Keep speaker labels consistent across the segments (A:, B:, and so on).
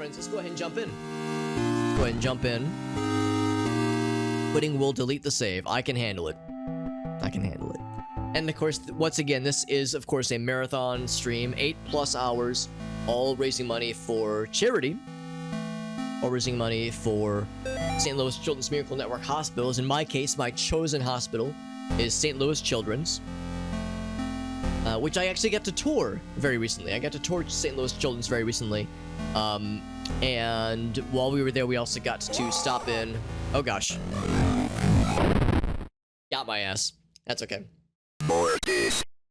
A: friends, let's go ahead and jump in. Go ahead and jump in. Quitting will delete the save. I can handle it. I can handle it. And of course, once again, this is, of course, a marathon stream, 8+ hours, all raising money for charity, all raising money for St. Louis Children's Miracle Network hospitals. In my case, my chosen hospital is St. Louis Children's, which I actually got to tour very recently. I got to tour St. Louis Children's very recently. And while we were there, we also got to stop in. Oh gosh. Got my ass. That's okay.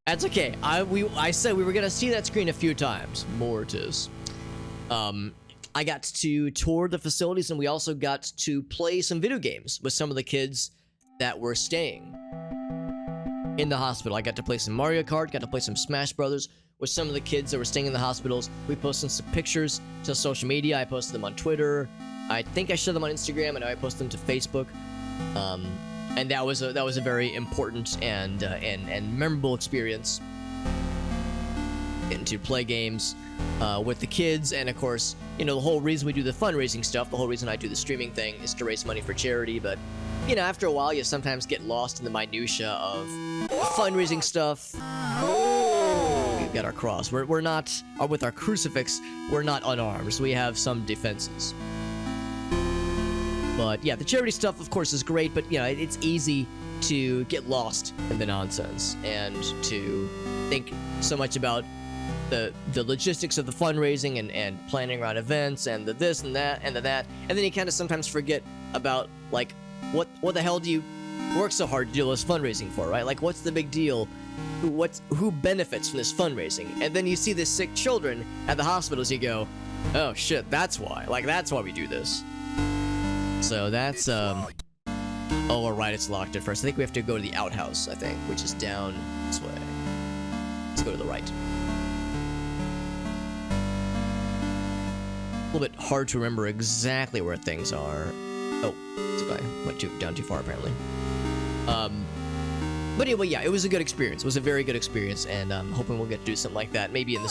A: That's okay. I said we were gonna see that screen a few times. Mortis. I got to tour the facilities, and we also got to play some video games with some of the kids that were staying in the hospital. I got to play some Mario Kart, got to play some Smash Brothers with some of the kids that were staying in the hospitals. We posted some pictures to social media. I posted them on Twitter. I think I shared them on Instagram, and I posted them to Facebook. And that was a very important and memorable experience. Getting to play games with the kids, and of course, you know, the whole reason we do the fundraising stuff, the whole reason I do the streaming thing is to raise money for charity. But you know, after a while, you sometimes get lost in the minutia of fundraising stuff. We've got our cross. We're not with our crucifix. We're not unarmed. So we have some defenses. But yeah, the charity stuff, of course, is great, but you know, it's easy to get lost in the nonsense and to think so much about the logistics of the fundraising and planning around events and the this and that and the that, and then you kind of sometimes forget about like what the hell do you work so hard to do this fundraising for, right? Like, what's the big deal? Who benefits from this fundraising? And then you see the sick children at the hospitals, you go, oh shit, that's why. Like, that's why we do this. So that's, oh, alright, it's locked at first. I think we have to go to the outhouse, I think, which is down this way. Let's go to the right. A little bit hard to remember exactly where things are. Oh, this guy went down too far, apparently. But anyway, yeah, it was a good experience. It was a very good experience, and I'm hoping we'll get to do something like that, maybe in the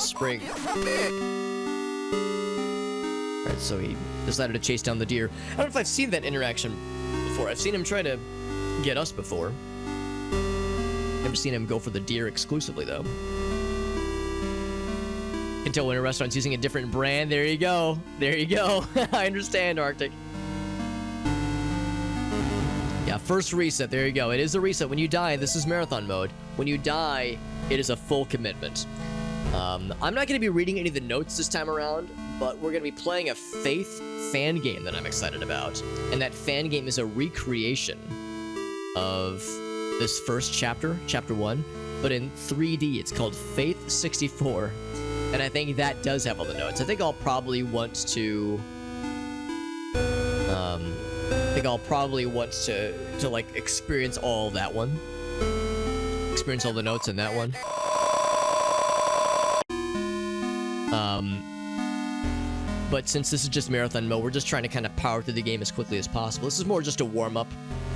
A: spring. Alright, so he decided to chase down the deer. I don't know if I've seen that interaction before. I've seen him try to get us before. Never seen him go for the deer exclusively, though. You can tell when a restaurant's using a different brand. There you go. There you go. I understand, Arctic. Yeah, first reset. There you go. It is a reset. When you die, this is marathon mode. When you die, it is a full commitment. I'm not going to be reading any of the notes this time around, but we're going to be playing a Faith fan game that I'm excited about. And that fan game is a recreation of this first chapter, Chapter 1, but in 3D. It's called Faith 64. And I think that does have all the notes. I think I'll probably want to... like experience all that one. Experience all the notes in that one. But since this is just marathon mode, we're just trying to kind of power through the game as quickly as possible. This is more just a warm-up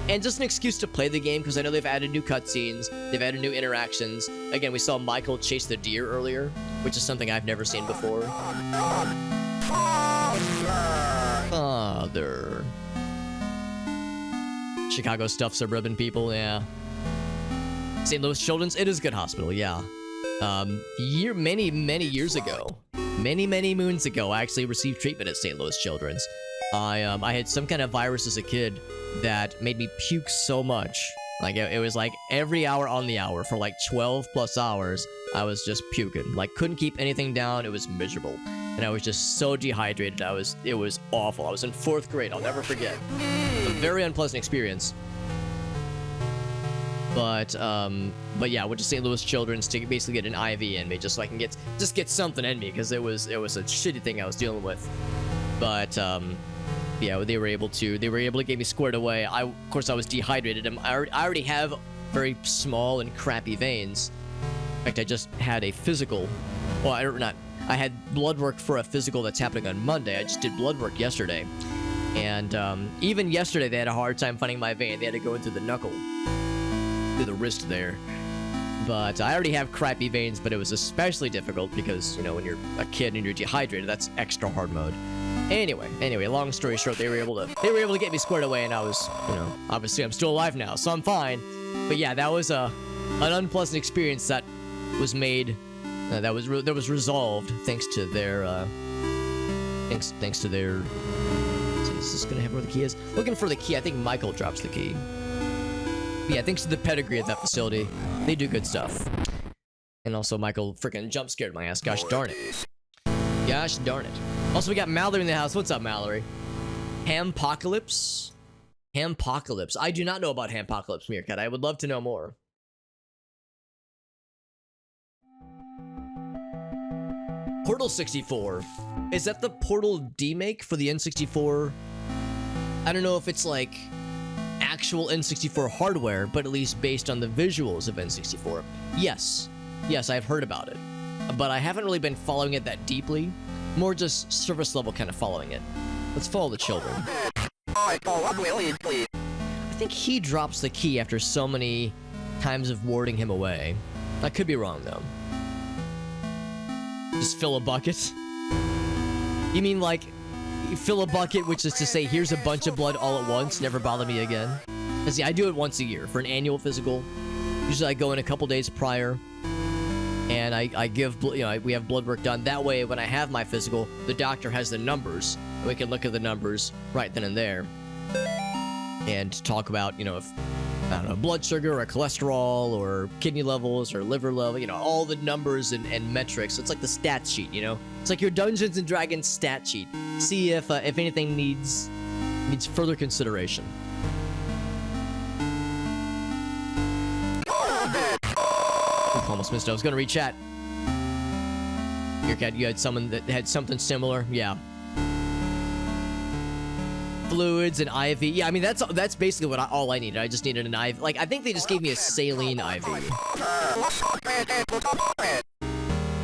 A: and just an excuse to play the game, because I know they've added new cutscenes, they've added new interactions. Again, we saw Michael chase the deer earlier, which is something I've never seen before. Father. Chicago stuff, suburban people, yeah. St. Louis Children's, it is a good hospital, yeah. Many years ago, many moons ago, I actually received treatment at St. Louis Children's. I had some kind of virus as a kid that made me puke so much. Like, it was like every hour on the hour for like 12+ hours, I was just puking. Like, couldn't keep anything down, it was miserable. And I was just so dehydrated, it was awful. I was in 4th grade, I'll never forget. A very unpleasant experience. But yeah, went to St. Louis Children's to basically get an IV in me, just so I can get something in me, because it was a shitty thing I was dealing with. But yeah, they were able to get me squared away. Of course I was dehydrated. I already have very small and crappy veins. In fact, I just had a physical. Well, I had blood work for a physical that's happening on Monday. I just did blood work yesterday, and even yesterday they had a hard time finding my vein. They had to go in through the knuckle, through the wrist there. But I already have crappy veins, but it was especially difficult because, you know, when you're a kid and you're dehydrated, that's extra hard mode. Anyway, long story short, they were able to get me squared away, and I was, you know, obviously I'm still alive now, so I'm fine. But yeah, that was an unpleasant experience that was made, that was resolved thanks to their, thanks to their. Is this gonna have where the key is? Looking for the key. I think Michael drops the key. Yeah, thanks to the pedigree at that facility, they do good stuff. And also, Michael freaking jump scared my ass. Gosh darn it. Gosh darn it. Also, we got Mallory in the house. What's up, Mallory? Hampocalypse? Hampocalypse. I do not know about Hampocalypse, Meerkat. I would love to know more. Portal 64. Is that the Portal demake for the N64? I don't know if it's like actual N64 hardware, but at least based on the visuals of N64. Yes, I've heard about it, but I haven't really been following it that deeply. More just surface level kind of following it. Let's follow the children. I think he drops the key after so many times of warding him away. I could be wrong though. Just fill a bucket? You mean like fill a bucket, which is to say here's a bunch of blood all at once, never bother me again? See, I do it once a year for an annual physical. Usually I go in a couple days prior, and I give, you know, we have blood work done. That way, when I have my physical, the doctor has the numbers, and we can look at the numbers right then and there, and talk about, you know, if, I don't know, blood sugar or cholesterol or kidney levels or liver level, you know, all the numbers and metrics. It's like the stat sheet, you know? It's like your Dungeons and Dragons stat sheet. See if anything needs further consideration. Almost missed it. I was gonna read chat. Your cat, you had someone that had something similar. Yeah. Fluids and IV. Yeah, I mean that's basically what all I needed. I just needed an IV. Like, I think they just gave me a saline IV.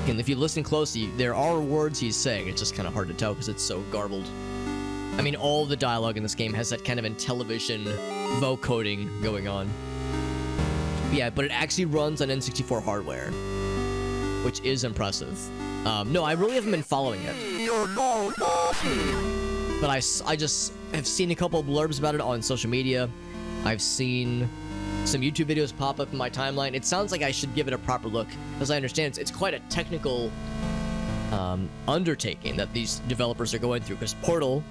A: And if you listen closely, there are words he's saying. It's just kind of hard to tell because it's so garbled. I mean, all the dialogue in this game has that kind of Intellivision vocoding going on. Yeah, but it actually runs on N64 hardware, which is impressive. No, I really haven't been following it. But I just have seen a couple of blurbs about it on social media. I've seen some YouTube videos pop up in my timeline. It sounds like I should give it a proper look, as I understand it's quite a technical undertaking that these developers are going through, because Portal,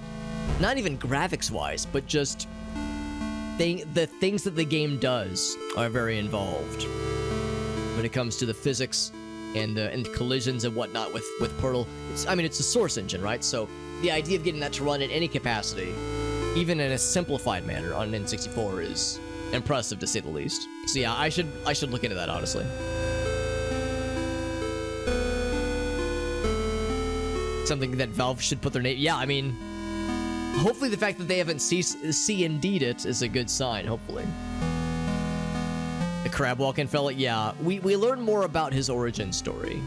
A: not even graphics-wise, but just the things that the game does are very involved when it comes to the physics and collisions and whatnot with Portal. I mean, it's a source engine, right? So the idea of getting that to run in any capacity, even in a simplified manner on an N64, is impressive to say the least. So yeah, I should look into that, honestly. Something that Valve should put their name. Yeah, I mean, hopefully the fact that they haven't C&D'd it is a good sign, hopefully. The crab walking fella, yeah, we learn more about his origin story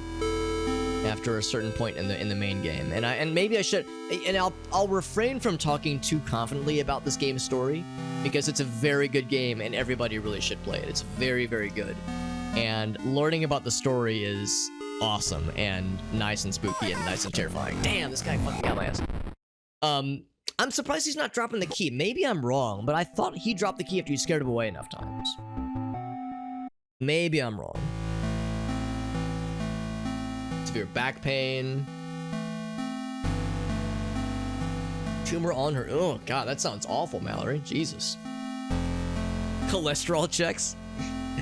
A: after a certain point in the main game, and maybe I should, and I'll refrain from talking too confidently about this game's story, because it's a very good game and everybody really should play it. It's very, very good, and learning about the story is awesome and nice and spooky and nice and terrifying. Damn, this guy fucking got my ass. I'm surprised he's not dropping the key. Maybe I'm wrong, but I thought he dropped the key after you scared him away enough times. Maybe I'm wrong. Severe back pain. Tumor on her. Oh, God, that sounds awful, Mallory. Jesus. Cholesterol checks.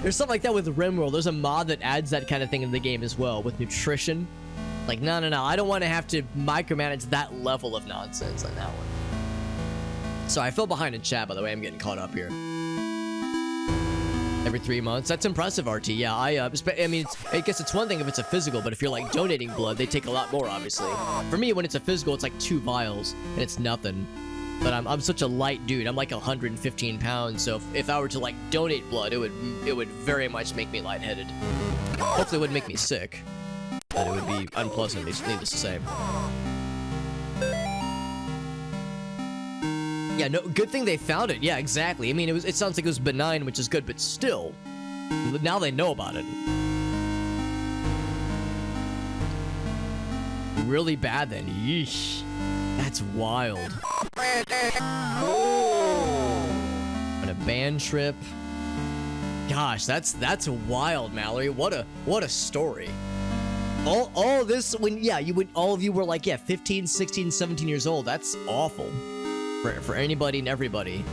A: There's something like that with RimWorld. There's a mod that adds that kind of thing in the game as well, with nutrition. Like, no. I don't want to have to micromanage that level of nonsense on that one. So I fell behind in chat, by the way. I'm getting caught up here. Every 3 months. That's impressive, RT. Yeah, I mean, I guess it's one thing if it's a physical, but if you're, like, donating blood, they take a lot more, obviously. For me, when it's a physical, it's like 2 vials, and it's nothing. But I'm such a light dude. I'm like 115 pounds, so if I were to, like, donate blood, it would very much make me lightheaded. Hopefully it wouldn't make me sick, but it would be unpleasant, needless to say. Yeah, no, good thing they found it. Yeah, exactly. I mean, it sounds like it was benign, which is good, but still, Now they know about it. Really bad then. Yeesh. That's wild. On a band trip. Gosh, that's wild, Mallory. What a story. All this when all of you were like 15, 16, 17 years old. That's awful for anybody and everybody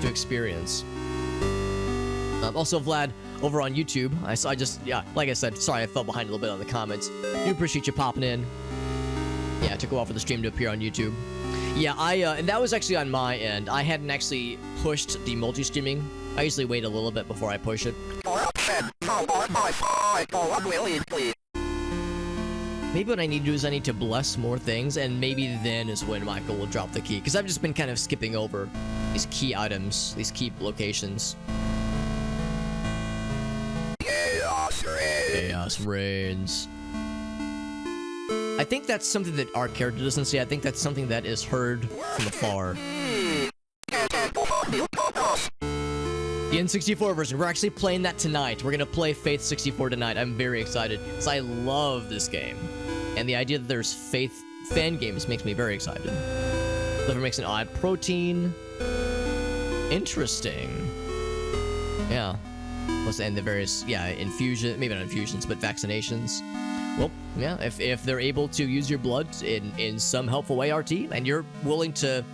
A: to experience. Also, Vlad, over on YouTube, like I said, sorry I fell behind a little bit on the comments. Do appreciate you popping in. Yeah, it took a while for the stream to appear on YouTube. Yeah, and that was actually on my end. I hadn't actually pushed the multi-streaming. I usually wait a little bit before I push it. Maybe what I need to do is I need to bless more things, and maybe then is when Michael will drop the key. Because I've just been kind of skipping over these key items, these key locations. Chaos reigns. I think that's something that our character doesn't say. I think that's something that is heard from afar. The N64 version. We're actually playing that tonight. We're gonna play Faith 64 tonight. I'm very excited because I love this game. And the idea that there's Faith fan games makes me very excited. Liver makes an odd protein. Interesting. Yeah. And the various, infusion, maybe not infusions, but vaccinations. Well, yeah, if they're able to use your blood in some helpful way, RT, and you're willing to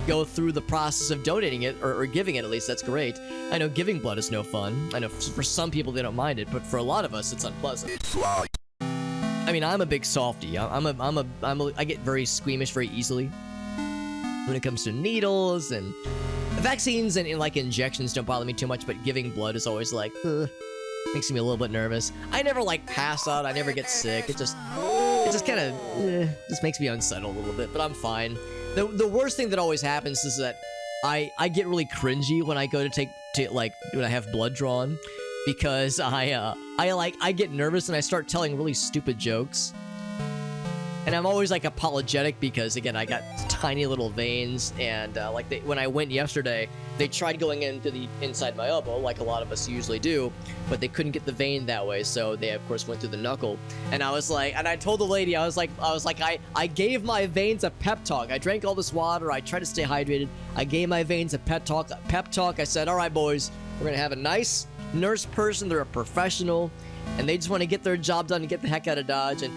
A: go through the process of donating it, or giving it at least, that's great. I know giving blood is no fun. I know for some people they don't mind it, but for a lot of us it's unpleasant. I mean, I'm a big softie. I get very squeamish very easily when it comes to needles and vaccines and like injections don't bother me too much, but giving blood is always like, makes me a little bit nervous. I never like pass out. I never get sick. It just kind of just makes me unsettled a little bit, but I'm fine. The worst thing that always happens is that I get really cringy when I go to when I have blood drawn, because I get nervous and I start telling really stupid jokes. And I'm always like apologetic because again I got tiny little veins, and when I went yesterday, they tried going into the inside my elbow like a lot of us usually do, but they couldn't get the vein that way, so they of course went through the knuckle. And I was like, and I told the lady, I was like, I gave my veins a pep talk. I drank all this water. I tried to stay hydrated. I gave my veins a pep talk. I said, all right, boys, we're gonna have a nice nurse person. They're a professional, and they just want to get their job done and get the heck out of Dodge. And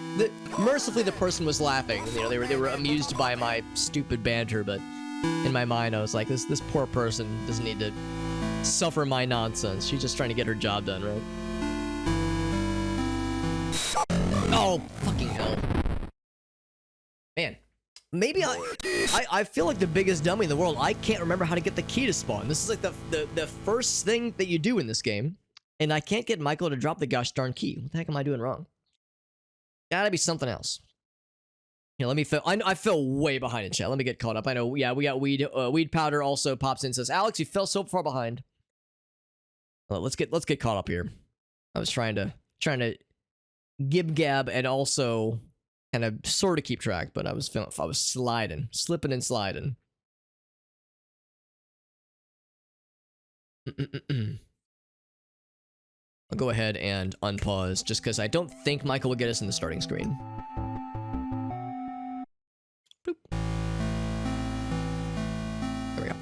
A: mercifully, the person was laughing. You know, they were amused by my stupid banter. But in my mind, I was like, this poor person doesn't need to suffer my nonsense. She's just trying to get her job done, right? Oh, fucking hell, man. Maybe I feel like the biggest dummy in the world. I can't remember how to get the key to spawn. This is like the first thing that you do in this game. And I can't get Michael to drop the gosh darn key. What the heck am I doing wrong? Gotta be something else. Let me feel. I fell way behind in chat. Let me get caught up. I know. Yeah, we got weed powder also pops in, says Alex, you fell so far behind. Well, let's get caught up here. I was trying to gib gab and also kind of sort of keep track, but I was slipping and sliding. I'll go ahead and unpause just because I don't think Michael will get us in the starting screen. Boop. There we go.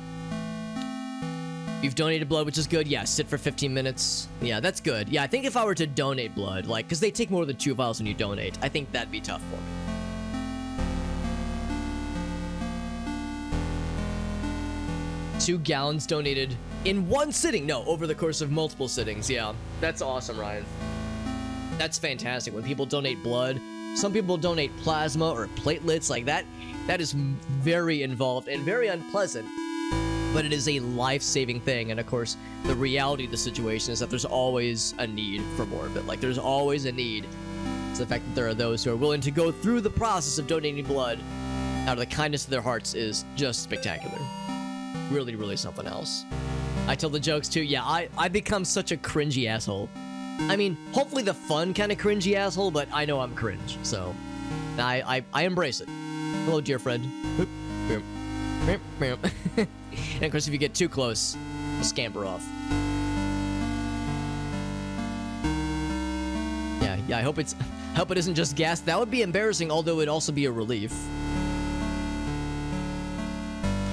A: You've donated blood, which is good. Yeah, sit for 15 minutes. Yeah, that's good. Yeah, I think if I were to donate blood, like, because they take more than 2 vials when you donate, I think that'd be tough for me. Two gallons donated in one sitting. No, over the course of multiple sittings. Yeah, that's awesome, Ryan. That's fantastic. When people donate blood, some people donate plasma or platelets like that. That is very involved and very unpleasant, but it is a life-saving thing. And of course, the reality of the situation is that there's always a need for more of it. Like, there's always a need. It's the fact that there are those who are willing to go through the process of donating blood out of the kindness of their hearts is just spectacular. Really, really something else. I tell the jokes too. Yeah, I become such a cringy asshole. I mean, hopefully the fun kind of cringy asshole, but I know I'm cringe, so I embrace it. Hello, dear friend. And of course, if you get too close, I'll scamper off. Yeah, I hope it isn't just gas. That would be embarrassing, although it would also be a relief.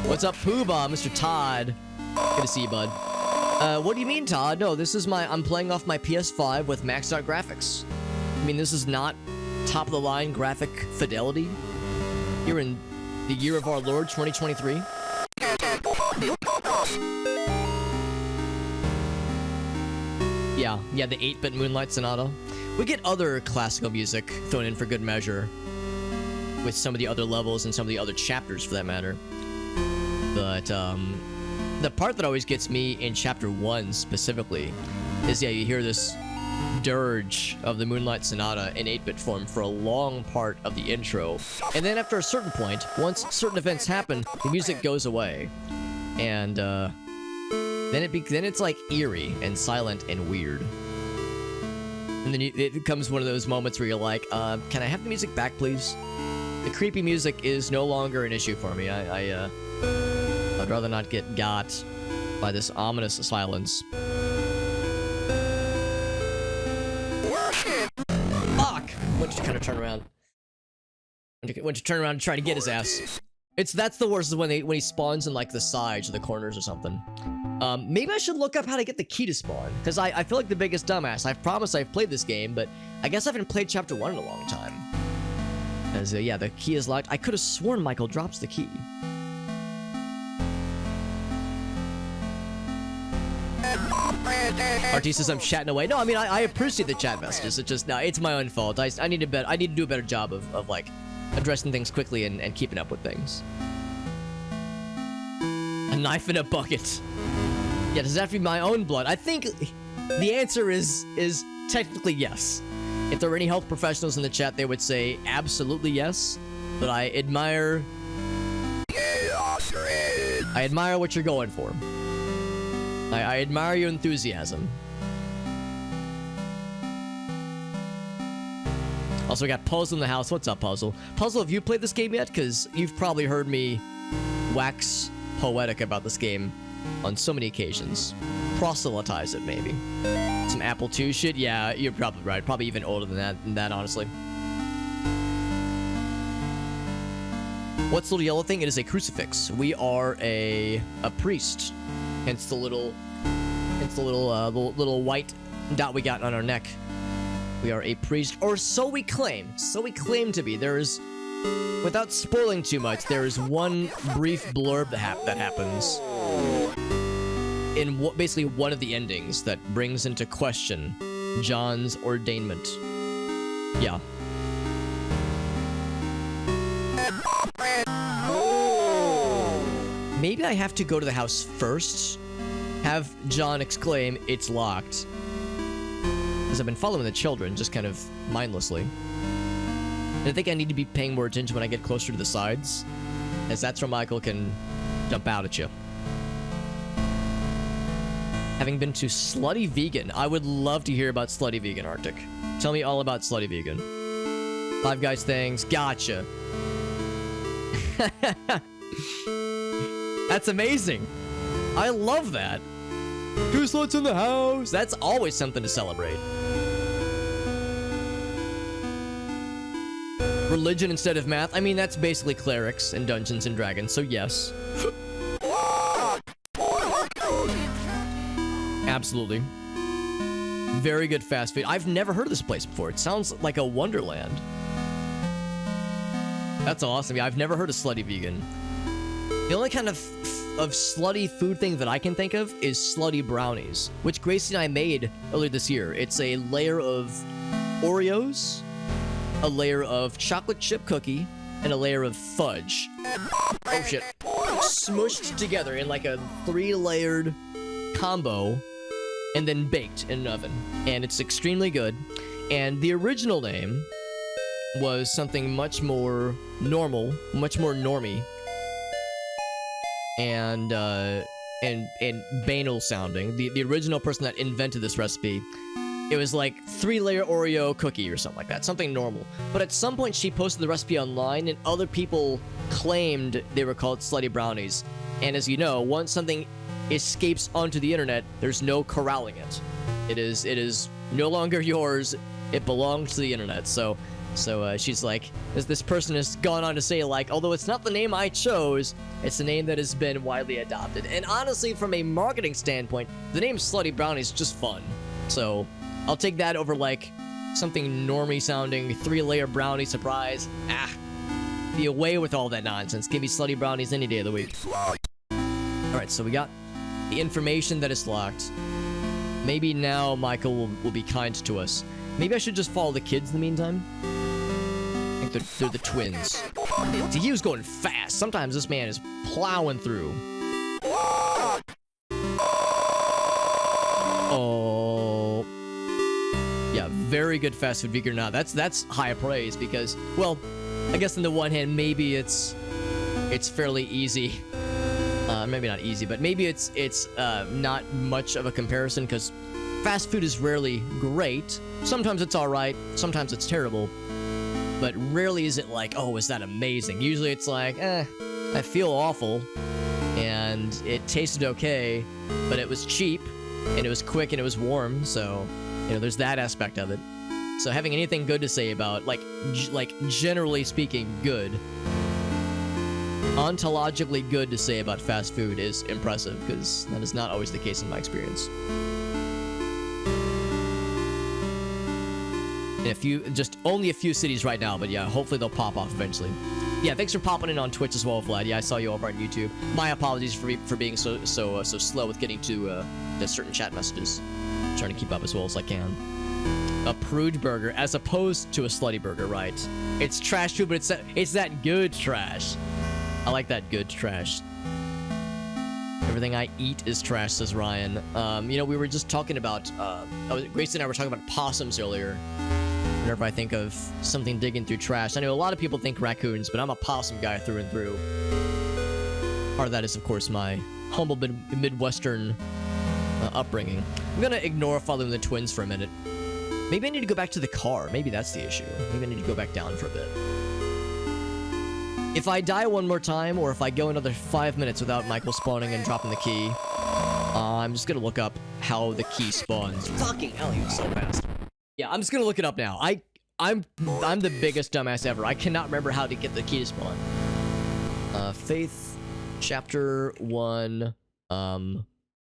A: What's up, Poobah, Mr. Todd? Good to see you, bud. What do you mean, Todd? No, this is I'm playing off my PS5 with maxed out graphics. I mean, this is not top of the line graphic fidelity here in the year of our Lord 2023. Yeah, the 8-bit Moonlight Sonata. We get other classical music thrown in for good measure with some of the other levels and some of the other chapters for that matter. But the part that always gets me in chapter 1 specifically is, yeah, you hear this dirge of the Moonlight Sonata in 8-bit form for a long part of the intro. And then after a certain point, once certain events happen, the music goes away. And then it's like eerie and silent and weird. And then it becomes one of those moments where you're like, can I have the music back, please? The creepy music is no longer an issue for me. I'd rather not get got by this ominous silence. Fuck! Went to kind of turn around. Went to turn around and try to get his ass. That's the worst, is when he spawns in like the sides or the corners or something. Maybe I should look up how to get the key to spawn, because I feel like the biggest dumbass. I've promised I've played this game, but I guess I haven't played chapter 1 in a long time. As yeah, the key is locked. I could have sworn Michael drops the key. RT says I'm chatting away. No, I mean I appreciate the chat messages. It's just it's my own fault. I need to do a better job of like addressing things quickly and keeping up with things. A knife in a bucket. Yeah, does that have to be my own blood? I think the answer is technically yes. If there were any health professionals in the chat, they would say absolutely yes. But I admire what you're going for. I admire your enthusiasm. Also, we got Puzzle in the house. What's up, Puzzle? Puzzle, have you played this game yet? Because you've probably heard me wax poetic about this game on so many occasions. Proselytize it, maybe. Some Apple II shit? Yeah, you're probably right. Probably even older than that, honestly. What's the little yellow thing? It is a crucifix. We are a priest. Hence the little white dot we got on our neck. We are a priest, or so we claim. So we claim to be. There is, without spoiling too much, there is one brief blurb that happens in basically one of the endings that brings into question John's ordainment. Yeah. Maybe I have to go to the house first, have John exclaim, "It's locked." Because I've been following the children, just kind of mindlessly. And I think I need to be paying more attention when I get closer to the sides, as that's where Michael can jump out at you. Having been to Slutty Vegan, I would love to hear about Slutty Vegan, Arctic. Tell me all about Slutty Vegan. Five Guys things, gotcha. That's amazing. I love that. 2 sluts in the house. That's always something to celebrate. Religion instead of math. I mean, that's basically clerics in Dungeons and Dragons, so yes. Absolutely. Very good fast food. I've never heard of this place before. It sounds like a wonderland. That's awesome. Yeah, I've never heard of Slutty Vegan. The only kind of slutty food thing that I can think of is slutty brownies, which Gracie and I made earlier this year. It's a layer of Oreos, a layer of chocolate chip cookie, and a layer of fudge. Oh shit. Smushed together in like a 3-layered combo, and then baked in an oven. And it's extremely good. And the original name was something much more normal, much more normie, and banal sounding. The original person that invented this recipe, it was like 3-layer Oreo cookie or something like that, something normal. But at some point she posted the recipe online and other people claimed they were called slutty brownies. And as you know, once something escapes onto the internet, there's no corralling it. It is no longer yours It belongs to the internet. So she's like, this person has gone on to say, like, although it's not the name I chose, it's the name that has been widely adopted. And honestly, from a marketing standpoint, the name Slutty Brownie is just fun. So I'll take that over, like, something normie sounding 3-layer brownie surprise. Be away with all that nonsense. Give me Slutty Brownies any day of the week. Alright, so we got the information that is locked. Maybe now Michael will be kind to us. Maybe I should just follow the kids in the meantime. I think they're the twins. See, he was going fast. Sometimes this man is plowing through. Oh. Yeah, very good fast food vegan. Now that's high praise because, well, I guess on the one hand, maybe it's fairly easy. Maybe not easy, but maybe it's not much of a comparison because fast food is rarely great. Sometimes it's all right, sometimes it's terrible, but rarely is it like, oh, is that amazing? Usually it's like, I feel awful, and it tasted okay, but it was cheap, and it was quick, and it was warm, so, you know, there's that aspect of it. So having anything good to say about, like generally speaking, good, ontologically good to say about fast food is impressive, because that is not always the case in my experience. Only a few cities right now, but yeah, hopefully they'll pop off eventually. Yeah, thanks for popping in on Twitch as well, Vlad. Yeah, I saw you over on YouTube. My apologies for being so slow with getting to certain chat messages. I'm trying to keep up as well as I can. A prude burger as opposed to a slutty burger, right? It's trash food, but it's that good trash. I like that good trash. Everything I eat is trash, says Ryan. You know, we were just talking about, Grace and I were talking about possums earlier. Whenever I think of something digging through trash. I know a lot of people think raccoons, but I'm a possum guy through and through. Part of that is, of course, my humble Midwestern upbringing. I'm gonna ignore following the twins for a minute. Maybe I need to go back to the car. Maybe that's the issue. Maybe I need to go back down for a bit. If I die one more time, or if I go another 5 minutes without Michael spawning and dropping the key, I'm just gonna look up how the key spawns. Fucking hell, he was so fast. Yeah, I'm just gonna look it up now. I'm the biggest dumbass ever. I cannot remember how to get the key to spawn. Faith, chapter 1,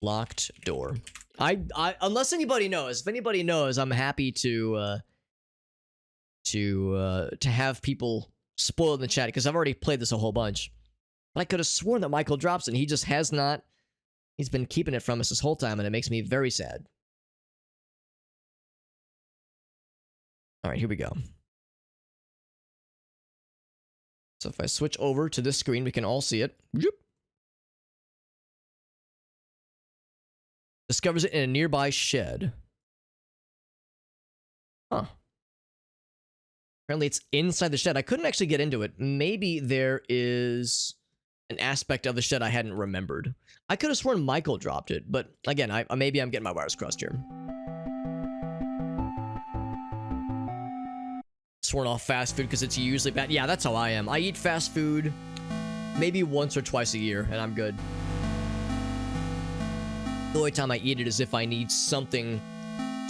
A: locked door. Unless anybody knows. If anybody knows, I'm happy to have people spoil in the chat because I've already played this a whole bunch. But I could have sworn that Michael drops it, and he just has not. He's been keeping it from us this whole time, and it makes me very sad. All right, here we go. So if I switch over to this screen, we can all see it. Discovers it in a nearby shed. Huh. Apparently it's inside the shed. I couldn't actually get into it. Maybe there is an aspect of the shed I hadn't remembered. I could have sworn Michael dropped it, but again, maybe I'm getting my wires crossed here. Sworn off fast food because it's usually bad. Yeah, that's how I am. I eat fast food maybe once or twice a year, and I'm good. The only time I eat it is if I need something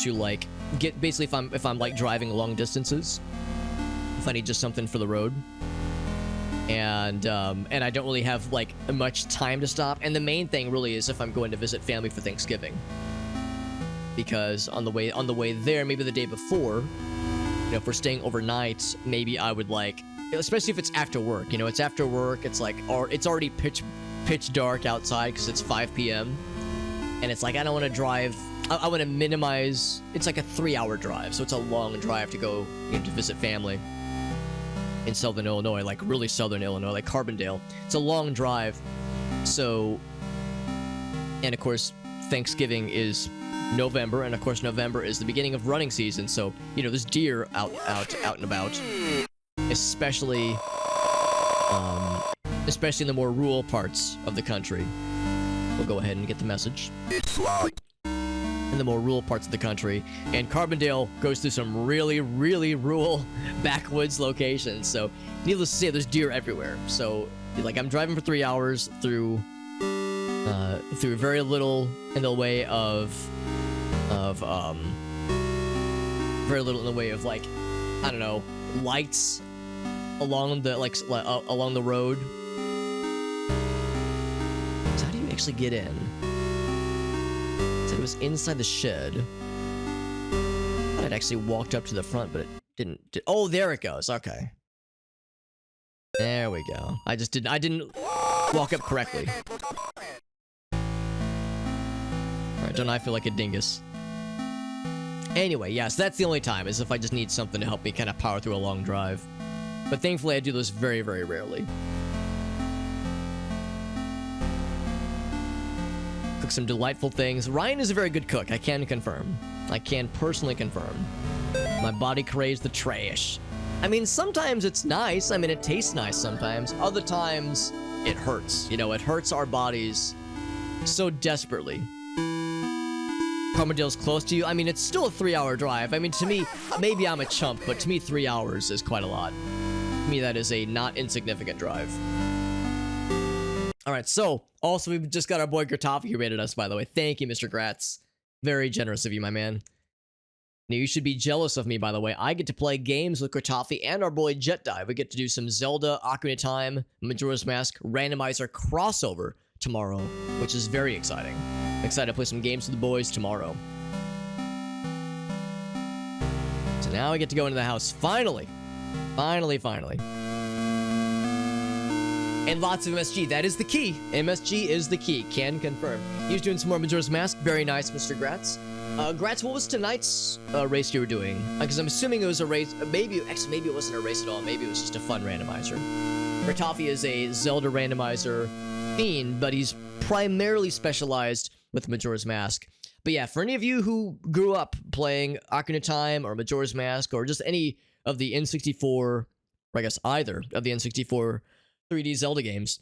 A: to, like, get... Basically, if I'm like, driving long distances. If I need just something for the road. And I don't really have, like, much time to stop. And the main thing, really, is if I'm going to visit family for Thanksgiving. Because on the way there, maybe the day before... You know, if we're staying overnight, maybe I would like, especially if it's after work, you know, it's after work, it's like, or it's already pitch dark outside because it's 5 p.m. And it's like, I don't want to drive, I want to minimize, it's like a 3-hour drive. So it's a long drive to go, you know, to visit family in southern Illinois, like really southern Illinois, like Carbondale. It's a long drive. So, and of course, Thanksgiving is November, and of course November is the beginning of running season, so you know there's deer out and about, especially in the more rural parts of the country. We'll go ahead and get the message. In the more rural parts of the country, and Carbondale goes through some really rural backwoods locations, so needless to say there's deer everywhere. So like I'm driving for 3 hours through very little in the way of very little in the way of, like, I don't know, lights along the, like, along the road. So how do you actually get in? So it was inside the shed. I'd actually walked up to the front, but it didn't. Oh, there it goes. Okay. There we go. I didn't walk up correctly. Alright, don't I feel like a dingus? Anyway, yes, that's the only time, is if I just need something to help me kind of power through a long drive. But thankfully, I do those very, very rarely. Cook some delightful things. Ryan is a very good cook, I can confirm. I can personally confirm. My body craves the trash. I mean, sometimes it's nice. I mean, it tastes nice sometimes. Other times, it hurts. You know, it hurts our bodies so desperately. Armadale's close to you. I mean, it's still a 3-hour drive. I mean, to me, maybe I'm a chump, but to me, 3 hours is quite a lot. To me, that is a not insignificant drive. All right, so, also, we've just got our boy Gratoff who rated us, by the way. Thank you, Mr. Gratz. Very generous of you, my man. Now, you should be jealous of me, by the way. I get to play games with Gratoff and our boy Jet Dive. We get to do some Zelda, Ocarina of Time, Majora's Mask, randomizer crossover tomorrow, which is very exciting. I'm excited to play some games with the boys tomorrow. So now I get to go into the house. Finally. Finally. And lots of MSG. That is the key. MSG is the key. Can confirm. He was doing some more Majora's Mask. Very nice, Mr. Gratz. Gratz, what was tonight's race you were doing? Because I'm assuming it was a race. Maybe it wasn't a race at all. Maybe it was just a fun randomizer. Gratoff is a Zelda randomizer fiend, but he's primarily specialized with Majora's Mask. But yeah, for any of you who grew up playing Ocarina of Time or Majora's Mask or just any of the N64, or I guess either of the N64 3D Zelda games,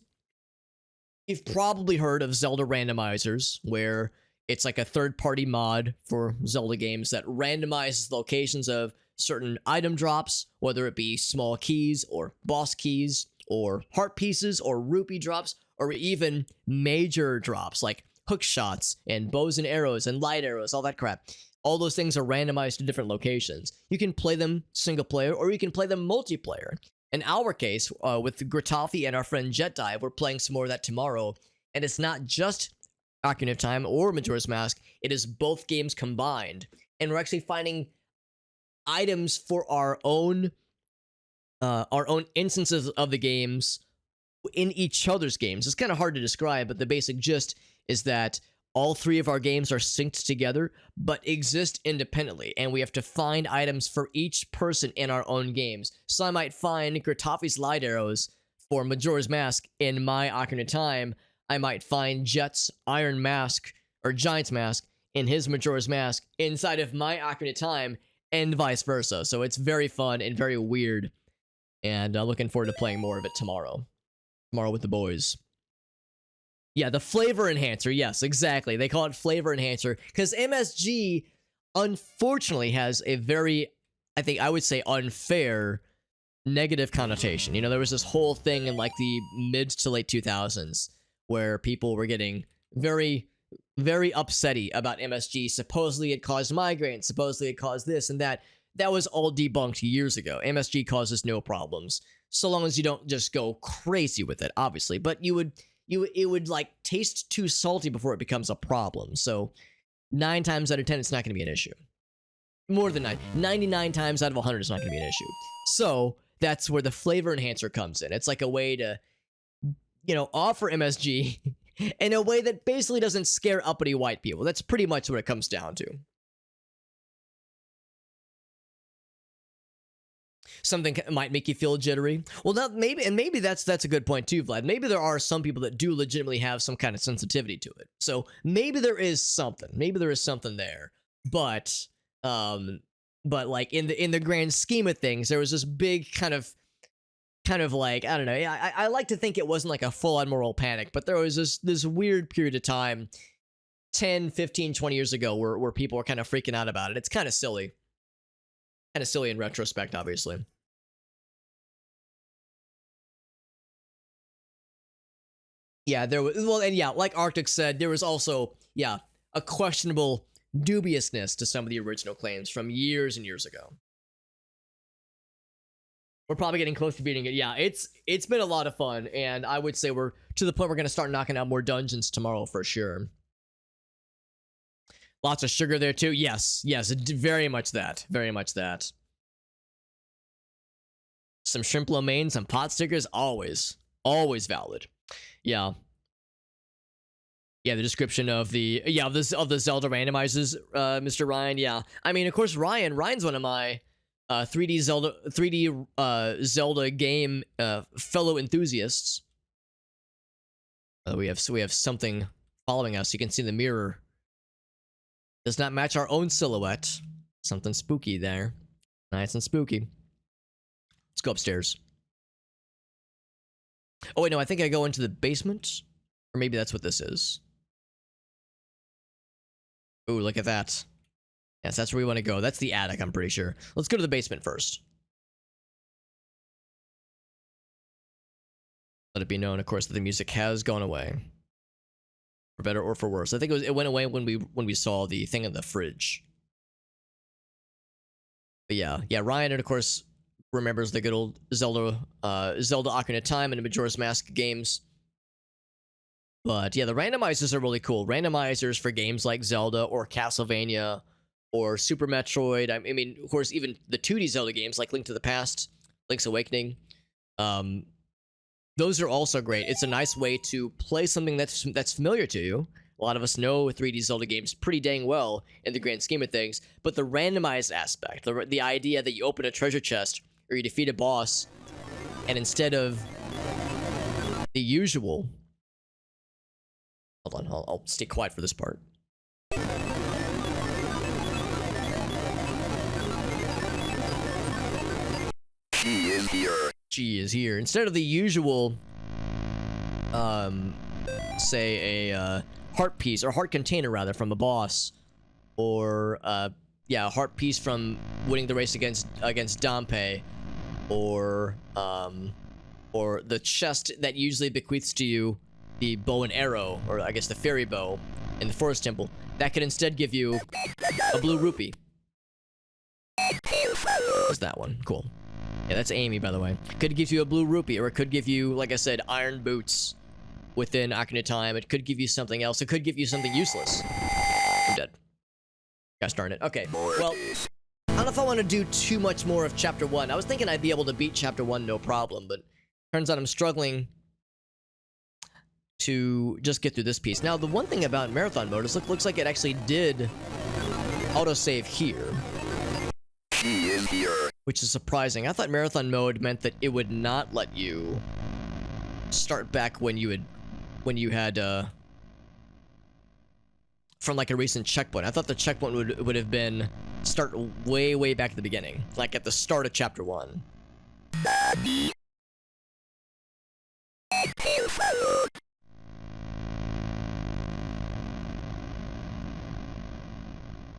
A: you've probably heard of Zelda randomizers, where it's like a third-party mod for Zelda games that randomizes locations of certain item drops, whether it be small keys or boss keys or heart pieces or rupee drops or even major drops like hook shots and bows and arrows and light arrows, all that crap. All those things are randomized to different locations. You can play them single player or you can play them multiplayer. In our case, with Gratoff and our friend Jet Dive, we're playing some more of that tomorrow. And it's not just Ocarina of Time or Majora's Mask, it is both games combined. And we're actually finding items for our own instances of the games in each other's games. It's kind of hard to describe, but the basic gist is that all three of our games are synced together, but exist independently, and we have to find items for each person in our own games. So I might find Gratoff's light arrows for Majora's Mask in my Ocarina of Time. I might find Jet's Iron Mask, or Giant's Mask, in his Majora's Mask inside of my Ocarina of Time, and vice versa. So it's very fun and very weird, and looking forward to playing more of it tomorrow. Tomorrow with the boys. Yeah, the flavor enhancer. Yes, exactly. They call it flavor enhancer because MSG, unfortunately, has a very, I would say, unfair negative connotation. You know, there was this whole thing in like the mid to late 2000s where people were getting very, very upsetty about MSG. Supposedly it caused migraines. Supposedly it caused this and that. That was all debunked years ago. MSG causes no problems, so long as you don't just go crazy with it, obviously. But it would like taste too salty before it becomes a problem. So 9 times out of 10, it's not going to be an issue. More than 99 times out of 100, it's not going to be an issue. So that's where the flavor enhancer comes in. It's like a way to, you know, offer MSG in a way that basically doesn't scare uppity white people. That's pretty much what it comes down to. Something might make you feel jittery. Well, that maybe that's a good point too, Vlad. Maybe there are some people that do legitimately have some kind of sensitivity to it. So maybe there is something. Maybe there is something there. But like in the grand scheme of things, there was this big kind of like, I don't know. I like to think it wasn't like a full-on moral panic, but there was this weird period of time 10, 15, 20 years ago where people were kind of freaking out about it. It's kind of silly. Kind of silly in retrospect, obviously. Yeah, there was, well, and yeah, like Arctic said, there was also, yeah, a questionable dubiousness to some of the original claims from years and years ago. We're probably getting close to beating it. Yeah, it's been a lot of fun, and I would say we're to the point we're going to start knocking out more dungeons tomorrow for sure. Lots of sugar there too. Yes, very much that. Very much that. Some shrimp lo mein, some pot stickers, always valid. Yeah. Yeah, the description of the of the Zelda randomizers, Mr. Ryan. Yeah, I mean, of course, Ryan's one of my 3D Zelda game fellow enthusiasts. We have something following us. You can see the mirror does not match our own silhouette. Something spooky there, nice and spooky. Let's go upstairs. Oh wait, no, I think I go into the basement, or maybe that's what this is. Ooh, look at that. Yes, that's where we want to go. That's the attic, I'm pretty sure. Let's go to the basement first. Let it be known, of course, that the music has gone away. For better or for worse. I think it went away when we saw the thing in the fridge. But yeah, Ryan, and of course, remembers the good old Zelda Ocarina of Time and the Majora's Mask games. But yeah, the randomizers are really cool. Randomizers for games like Zelda or Castlevania or Super Metroid. I mean, of course, even the 2D Zelda games like Link to the Past, Link's Awakening. Those are also great. It's a nice way to play something that's familiar to you. A lot of us know 3D Zelda games pretty dang well in the grand scheme of things, but the randomized aspect, the idea that you open a treasure chest or you defeat a boss, and instead of the usual... Hold on, I'll stay quiet for this part. She is here. She is here. Instead of the usual, say a heart piece, or heart container rather, from a boss, or a heart piece from winning the race against Dampé, or the chest that usually bequeaths to you the bow and arrow, or I guess the fairy bow in the forest temple, that could instead give you a blue rupee. What's that one? Cool. Yeah, that's Amy, by the way. Could give you a blue rupee, or it could give you, like I said, iron boots within Ocarina of Time. It could give you something else. It could give you something useless. I'm dead. Gosh darn it. Okay, well, I don't know if I want to do too much more of Chapter 1. I was thinking I'd be able to beat Chapter 1 no problem, but turns out I'm struggling to just get through this piece. Now, the one thing about Marathon Mode is looks like it actually did autosave here. She is here. Which is surprising. I thought Marathon Mode meant that it would not let you start back when you had from like a recent checkpoint. I thought the checkpoint would have been start way back at the beginning, like at the start of Chapter 1.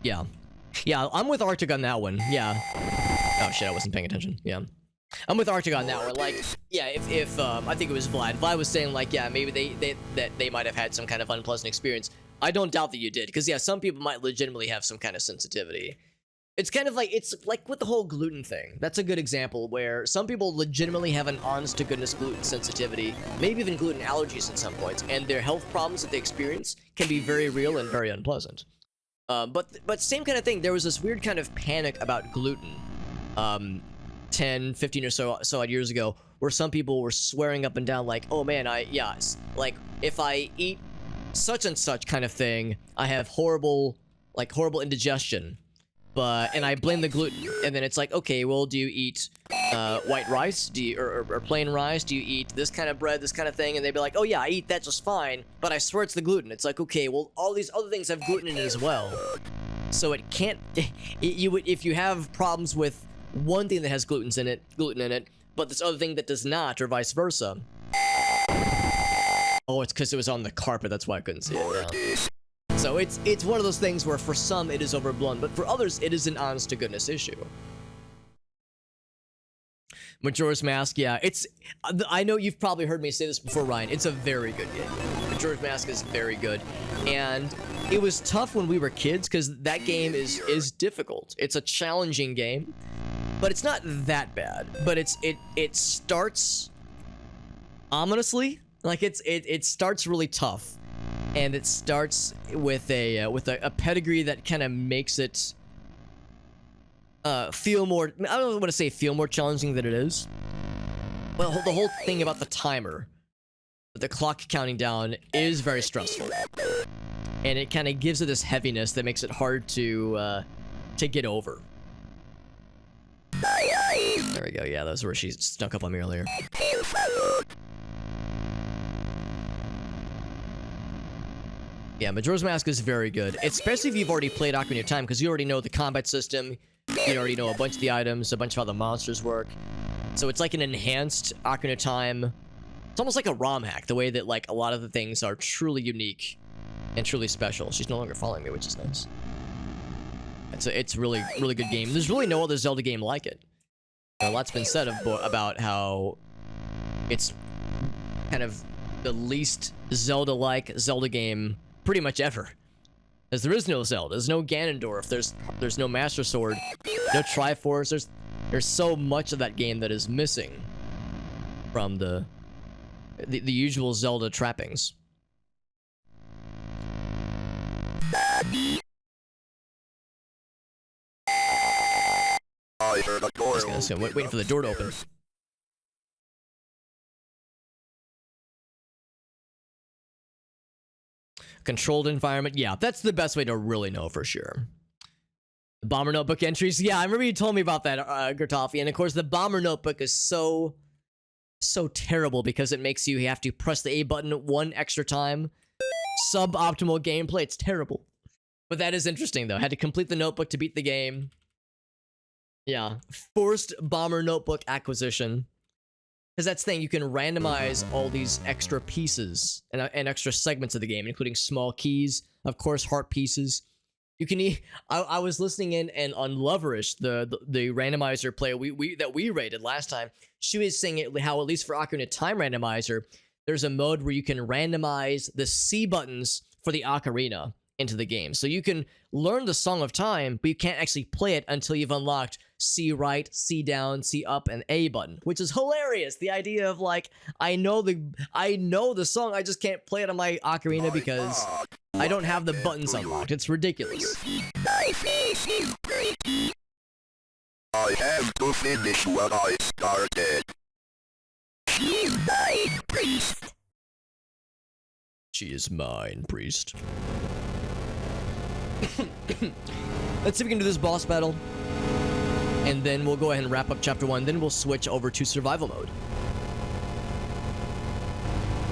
A: Yeah, I'm with Arctic on that one. Yeah. Oh shit, I wasn't paying attention. Yeah. I'm with Arctic on that one. Like, yeah, if I think it was Vlad. Vlad was saying like, yeah, maybe they might have had some kind of unpleasant experience. I don't doubt that you did, because yeah, some people might legitimately have some kind of sensitivity. It's kind of like, it's like with the whole gluten thing. That's a good example where some people legitimately have an honest to goodness gluten sensitivity, maybe even gluten allergies at some points, and their health problems that they experience can be very real and very unpleasant. But same kind of thing. There was this weird kind of panic about gluten, 10, 15 or so odd years ago, where some people were swearing up and down like, oh man, like if I eat such and such kind of thing, I have horrible indigestion. And I blame the gluten, and then it's like, okay, well, do you eat white rice? Do you or plain rice? Do you eat this kind of bread, this kind of thing? And they'd be like, oh yeah, I eat that just fine, but I swear it's the gluten. It's like, okay, well, all these other things have gluten in it as well, so it can't. You would, if you have problems with one thing that has gluten in it, but this other thing that does not, or vice versa. Oh, it's because it was on the carpet. That's why I couldn't see it. Yeah. So it's one of those things where for some it is overblown, but for others it is an honest to goodness issue. Majora's Mask, yeah, I know you've probably heard me say this before, Ryan. It's a very good game. Majora's Mask is very good, and it was tough when we were kids because that game is difficult. It's a challenging game, but it's not that bad. But it starts ominously, like it starts really tough, and it starts with a pedigree that kind of makes it feel more. I don't want to say feel more challenging than it is. Well, the whole thing about the timer, the clock counting down, is very stressful, and it kind of gives it this heaviness that makes it hard to get over. There we go. Yeah, that's where she snuck up on me earlier. Yeah, Majora's Mask is very good, especially if you've already played Ocarina of Time, because you already know the combat system, you already know a bunch of the items, a bunch of how the monsters work. So it's like an enhanced Ocarina of Time. It's almost like a ROM hack, the way that like a lot of the things are truly unique and truly special. She's no longer following me, which is nice. It's really good game. There's really no other Zelda game like it. A lot's been said about how it's kind of the least Zelda-like Zelda game pretty much ever. Because there is no Zelda, there's no Ganondorf, there's no Master Sword, no Triforce. There's so much of that game that is missing from the usual Zelda trappings. I heard a door. Waiting for the door to open. Controlled environment. Yeah, that's the best way to really know for sure. Bomber Notebook entries. Yeah, I remember you told me about that, Gertofi. And of course, the Bomber Notebook is so terrible because it makes you have to press the A button one extra time. Suboptimal gameplay. It's terrible. But that is interesting, though. Had to complete the notebook to beat the game. Yeah. Forced Bomber Notebook acquisition. Because that's the thing, you can randomize all these extra pieces and extra segments of the game, including small keys, of course, heart pieces. You can. I was listening in, and on Loverish, the randomizer player that we rated last time, she was saying how at least for Ocarina of Time randomizer, there's a mode where you can randomize the C buttons for the ocarina into the game. So you can learn the Song of Time, but you can't actually play it until you've unlocked C right, C down, C up, and A button, which is hilarious. The idea of like, I know the song, I just can't play it on my ocarina because I don't have the buttons unlocked. It's ridiculous. I have to finish what I started. She is mine, priest. Let's see if we can do this boss battle. And then we'll go ahead and wrap up chapter 1. Then we'll switch over to survival mode.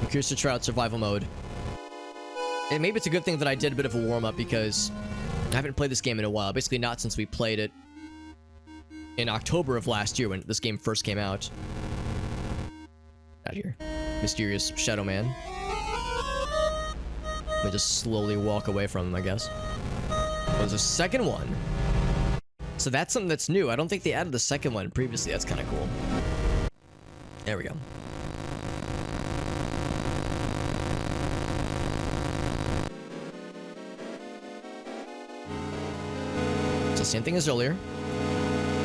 A: I'm curious to try out survival mode. And maybe it's a good thing that I did a bit of a warm-up because I haven't played this game in a while. Basically not since we played it in October of last year when this game first came out. Out here. Mysterious Shadow Man. Let me just slowly walk away from him, I guess. Oh, there's a second one. So that's something that's new. I don't think they added the second one previously. That's kind of cool. There we go. So same thing as earlier.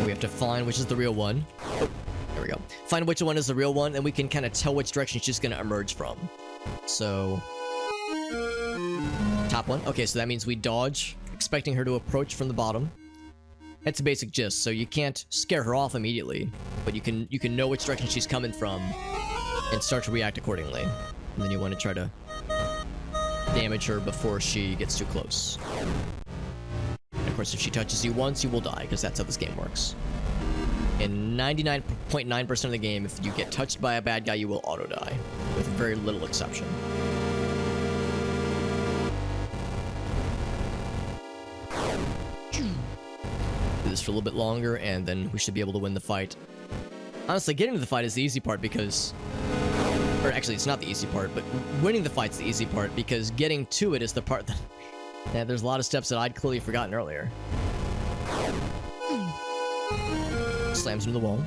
A: We have to find which is the real one. Oh, there we go. Find which one is the real one, and we can kind of tell which direction she's going to emerge from. So... top one. Okay, so that means we dodge, expecting her to approach from the bottom. That's a basic gist, so you can't scare her off immediately, but you can know which direction she's coming from and start to react accordingly. And then you want to try to damage her before she gets too close. And of course, if she touches you once, you will die, because that's how this game works. In 99.9% of the game, if you get touched by a bad guy, you will auto-die, with very little exception. Do this for a little bit longer, and then we should be able to win the fight. Honestly, getting to the fight is the easy part because... or actually, it's not the easy part, but winning the fight's the easy part because getting to it is the part that... yeah, there's a lot of steps that I'd clearly forgotten earlier. Slams into the wall.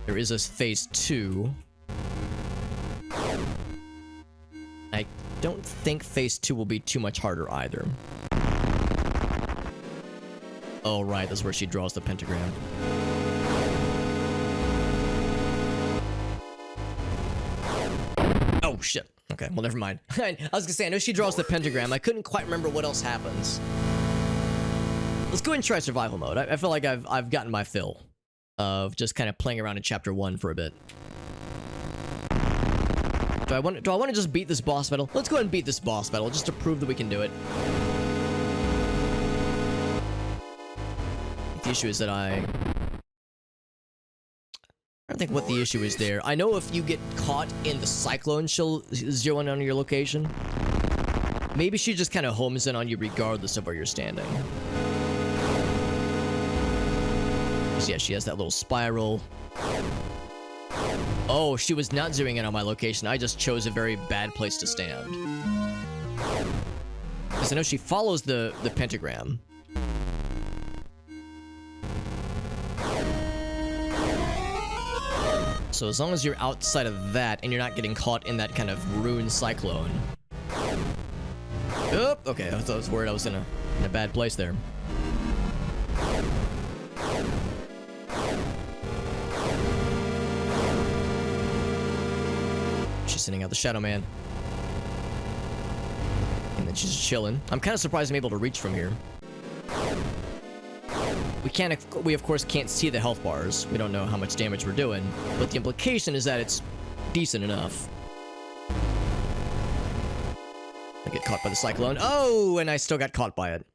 A: There is a phase 2. I don't think phase 2 will be too much harder either. Oh, right, that's where she draws the pentagram. Oh, shit. Okay, well, never mind. I was gonna say, I know she draws the pentagram. I couldn't quite remember what else happens. Let's go ahead and try survival mode. I feel like I've gotten my fill of just kind of playing around in chapter 1 for a bit. Do I want to just beat this boss battle? Let's go ahead and beat this boss battle just to prove that we can do it. The issue is that I don't think what the issue is there. I know if you get caught in the cyclone, she'll zero in on your location. Maybe she just kind of homes in on you regardless of where you're standing. So yeah, she has that little spiral. Oh, she was not zeroing in on my location. I just chose a very bad place to stand. Because I know she follows the pentagram. So as long as you're outside of that and you're not getting caught in that kind of rune cyclone. Oh, okay, I was worried I was in a bad place there. She's sending out the Shadow Man. And then she's just chilling. I'm kind of surprised I'm able to reach from here. We of course can't see the health bars. We don't know how much damage we're doing, but the implication is that it's decent enough. I get caught by the cyclone. Oh, and I still got caught by it.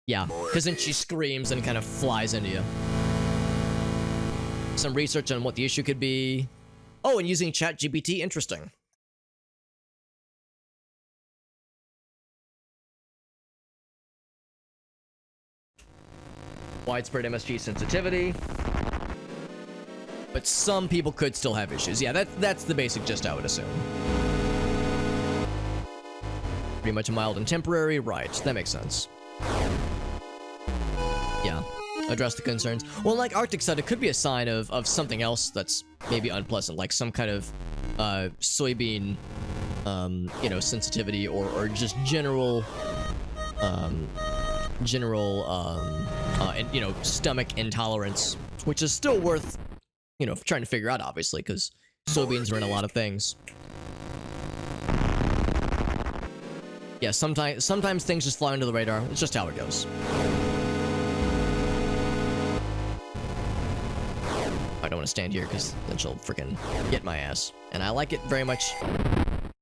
A: Yeah, because then she screams and kind of flies into you. Some research on what the issue could be. Oh, and using ChatGPT, interesting. Widespread MSG sensitivity. But some people could still have issues. Yeah, that's the basic gist, I would assume. Pretty much mild and temporary, right. That makes sense. Yeah, address the concerns. Well, like Arctic said, it could be a sign of something else that's maybe unpleasant, like some kind of soybean, you know, sensitivity or just general, and, you know, stomach intolerance, which is still worth, you know, trying to figure out, obviously, because soybeans are in a lot of things. Yeah, sometimes things just fly under the radar. It's just how it goes. I don't want to stand here because then she'll freaking get my ass. And I like it very much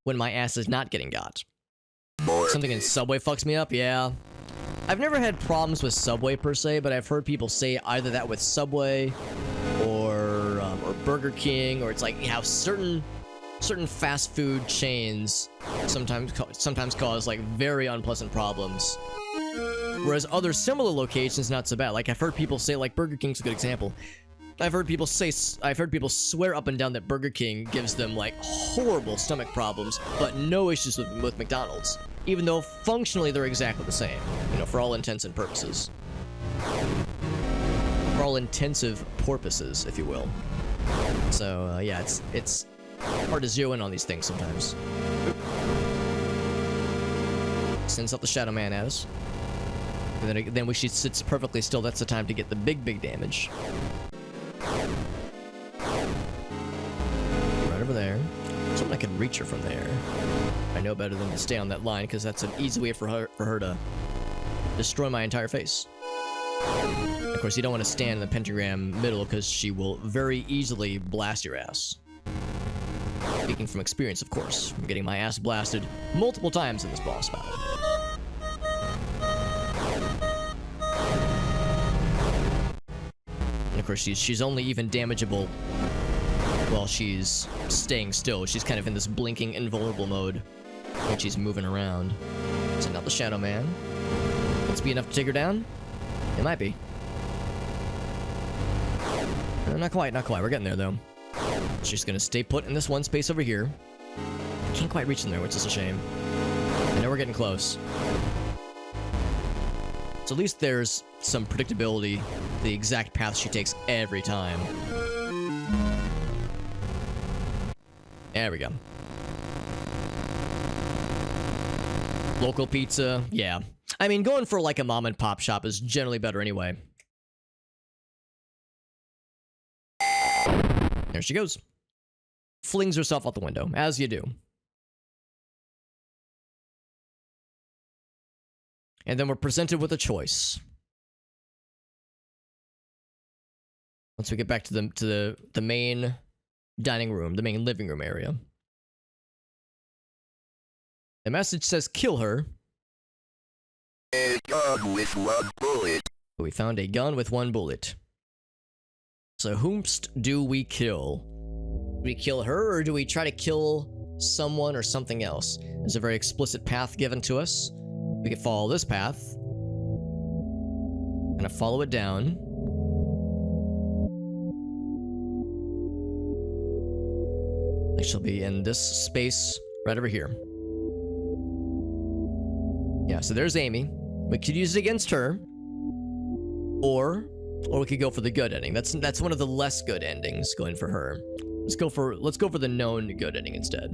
A: when my ass is not getting got. Something in Subway fucks me up, yeah. I've never had problems with Subway per se, but I've heard people say either that with Subway or Burger King, or it's like how certain fast food chains sometimes cause like very unpleasant problems, whereas other similar locations not so bad. Like I've heard people say, like Burger King's a good example. I've heard people swear up and down that Burger King gives them like horrible stomach problems, but no issues with McDonald's, even though functionally they're exactly the same, you know, for all intents and purposes. For all intensive porpoises, if you will. So yeah, it's hard to zero in on these things sometimes. Sends out the Shadow Man at us. And then when she sits perfectly still, that's the time to get the big damage. Right over there. Something I can reach her from there. I know better than to stay on that line, because that's an easy way for her to destroy my entire face. Of course, you don't want to stand in the pentagram middle, because she will very easily blast your ass. Speaking from experience, of course. I'm getting my ass blasted multiple times in this boss battle. And of course, she's only even damageable while she's staying still. She's kind of in this blinking invulnerable mode when she's moving around. So now the Shadow Man. Let's be enough to take her down? It might be. Not quite. We're getting there, though. She's gonna stay put in this one space over here. Can't quite reach in there, which is a shame. I know we're getting close. So at least there's some predictability, the exact path she takes every time. There we go. Local pizza, yeah. I mean, going for like a mom and pop shop is generally better anyway. There she goes. Flings herself out the window, as you do. And then we're presented with a choice. Once we get back to the main dining room, the main living room area. The message says kill her.
B: A gun with 1 bullet.
A: We found a gun with 1 bullet. So whomst do we kill? Do we kill her, or do we try to kill someone or something else? There's a very explicit path given to us. We could follow this path. Gonna follow it down. I shall be in this space right over here. Yeah, so there's Amy. We could use it against her. Or we could go for the good ending. That's one of the less good endings going for her. Let's go for the known good ending instead.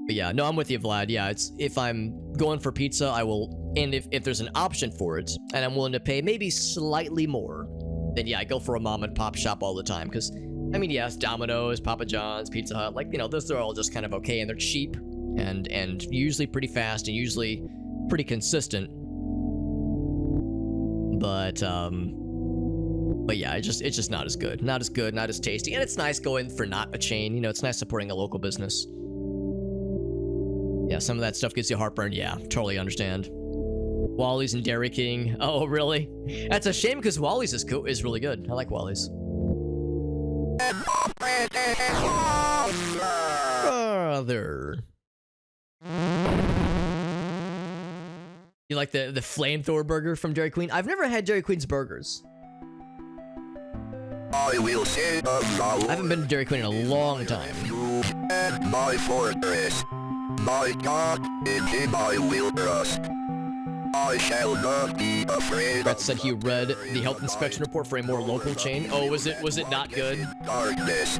A: But yeah, no, I'm with you, Vlad. Yeah, it's if I'm going for pizza, I will, and if there's an option for it, and I'm willing to pay maybe slightly more, then yeah, I go for a mom and pop shop all the time. Because, I mean, yes, Domino's, Papa John's, Pizza Hut, like, you know, those are all just kind of okay, and they're cheap, and usually pretty fast, and usually pretty consistent. But yeah, it's just not as good. Not as good, not as tasty. And it's nice going for not a chain. You know, it's nice supporting a local business. Yeah, some of that stuff gives you heartburn. Yeah, totally understand. Wally's and Dairy King. Oh, really? That's a shame because Wally's is cool, is really good. I like Wally's. Brother. You like the flamethrower burger from Dairy Queen? I've never had Dairy Queen's burgers.
B: I will say
A: I haven't been to Dairy Queen in a long time.
B: and my fortress. My God, in him I will trust. I shall not be afraid.
A: Brett said he read the health inspection report for a more local chain. Oh, was it not good?
B: Darkness.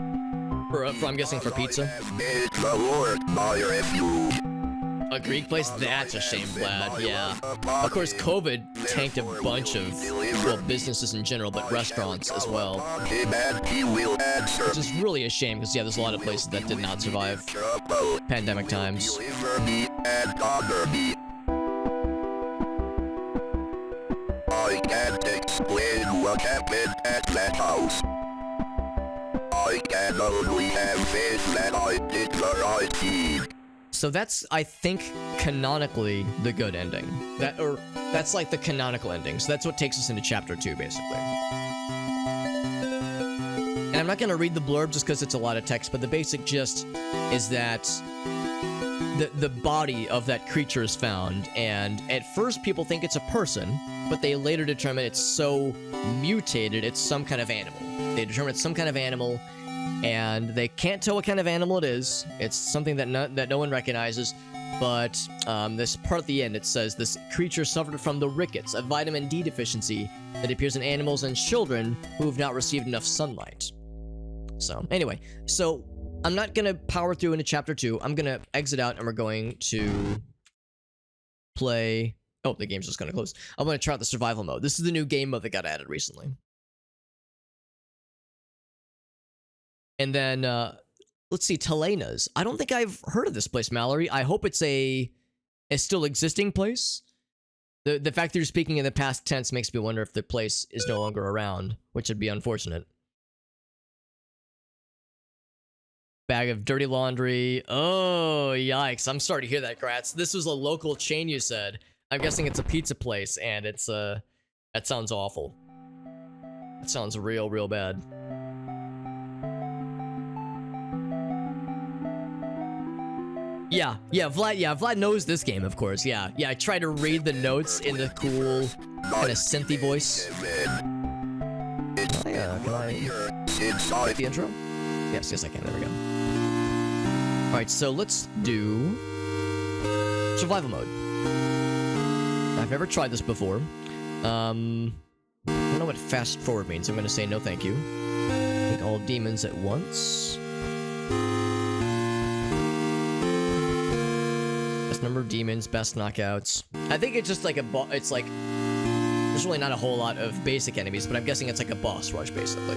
A: For I'm guessing for pizza.
B: Made the Lord my refuge.
A: A Greek place? That's a shame, Vlad. Yeah. Of course, COVID tanked a bunch of, well, businesses in general, but restaurants as well. Which is really a shame, because, yeah, there's a lot of places that did not survive pandemic times.
B: Deliver me and honor me. I can't explain what happened at that house. I can only have faith that I did the right deed.
A: So that's, I think, canonically the good ending. That's like the canonical ending. So that's what takes us into chapter 2, basically. And I'm not going to read the blurb just because it's a lot of text, but the basic gist is that the body of that creature is found, and at first people think it's a person, but they later determine it's so mutated it's some kind of animal. They determine it's some kind of animal, and they can't tell what kind of animal it is. It's something that no one recognizes, but this part at the end, it says this creature suffered from the rickets, a vitamin D deficiency that appears in animals and children who have not received enough sunlight. So anyway, so I'm not gonna power through into chapter 2. I'm gonna exit out and we're going to play. Oh, the game's just gonna close. I'm gonna try out the survival mode. This is the new game mode that got added recently. And then, let's see, Telena's. I don't think I've heard of this place, Mallory. I hope it's a still existing place. The fact that you're speaking in the past tense makes me wonder if the place is no longer around, which would be unfortunate. Bag of dirty laundry. Oh, yikes. I'm sorry to hear that, Gratz. This was a local chain, you said. I'm guessing it's a pizza place, and it's, that sounds awful. That sounds real, real bad. Yeah, Vlad knows this game, of course, yeah. Yeah, I try to read the notes in the cool, kind of synthy voice. Can I get the intro? Yes, I can, there we go. Alright, so let's do survival mode. I've never tried this before. I don't know what fast forward means. I'm gonna say no thank you. Take all demons at once. number of demons, best knockouts. I think it's just like it's like, there's really not a whole lot of basic enemies, but I'm guessing it's like a boss rush, basically.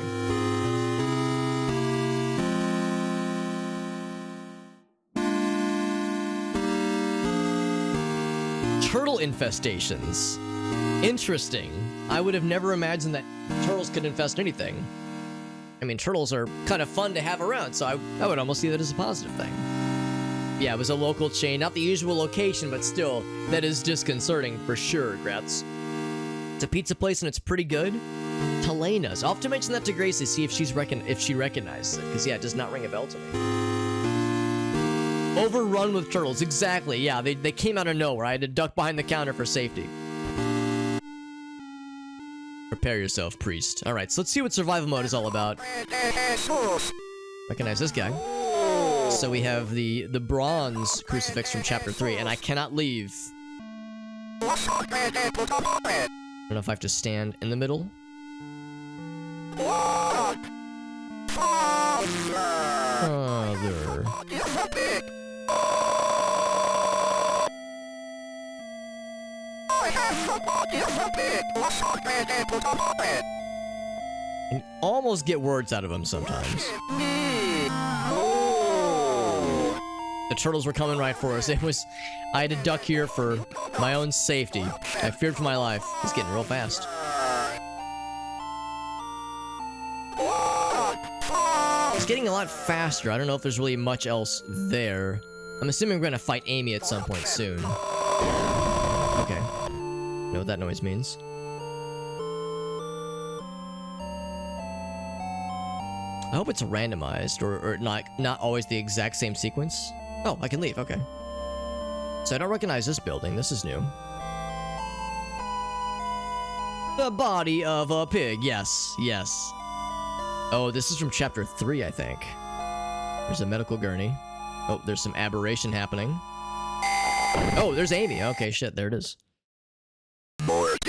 A: Turtle infestations. Interesting. I would have never imagined that turtles could infest anything. I mean, turtles are kind of fun to have around, so I would almost see that as a positive thing. Yeah, it was a local chain, not the usual location, but still, that is disconcerting for sure, Gretz. It's a pizza place and it's pretty good. Telena's. I'll have to mention that to Gracie, see if she recognizes it, because yeah, it does not ring a bell to me. Overrun with turtles, exactly. Yeah, they came out of nowhere. I had to duck behind the counter for safety. Prepare yourself, priest. All right, so let's see what survival mode is all about. Recognize this guy. So we have the bronze crucifix from chapter 3, and I cannot leave. I don't know if I have to stand in the middle. Father. And almost get words out of him sometimes. The turtles were coming right for us. I had to duck here for my own safety. I feared for my life. He's getting real fast. He's getting a lot faster. I don't know if there's really much else there. I'm assuming we're gonna fight Amy at some point soon. Okay. Know what that noise means. I hope it's randomized, or not always the exact same sequence. Oh, I can leave, okay. So I don't recognize this building, this is new. The body of a pig, yes, yes. Oh, this is from chapter 3, I think. There's a medical gurney. Oh, there's some aberration happening. Oh, there's Amy, okay, shit, there it is.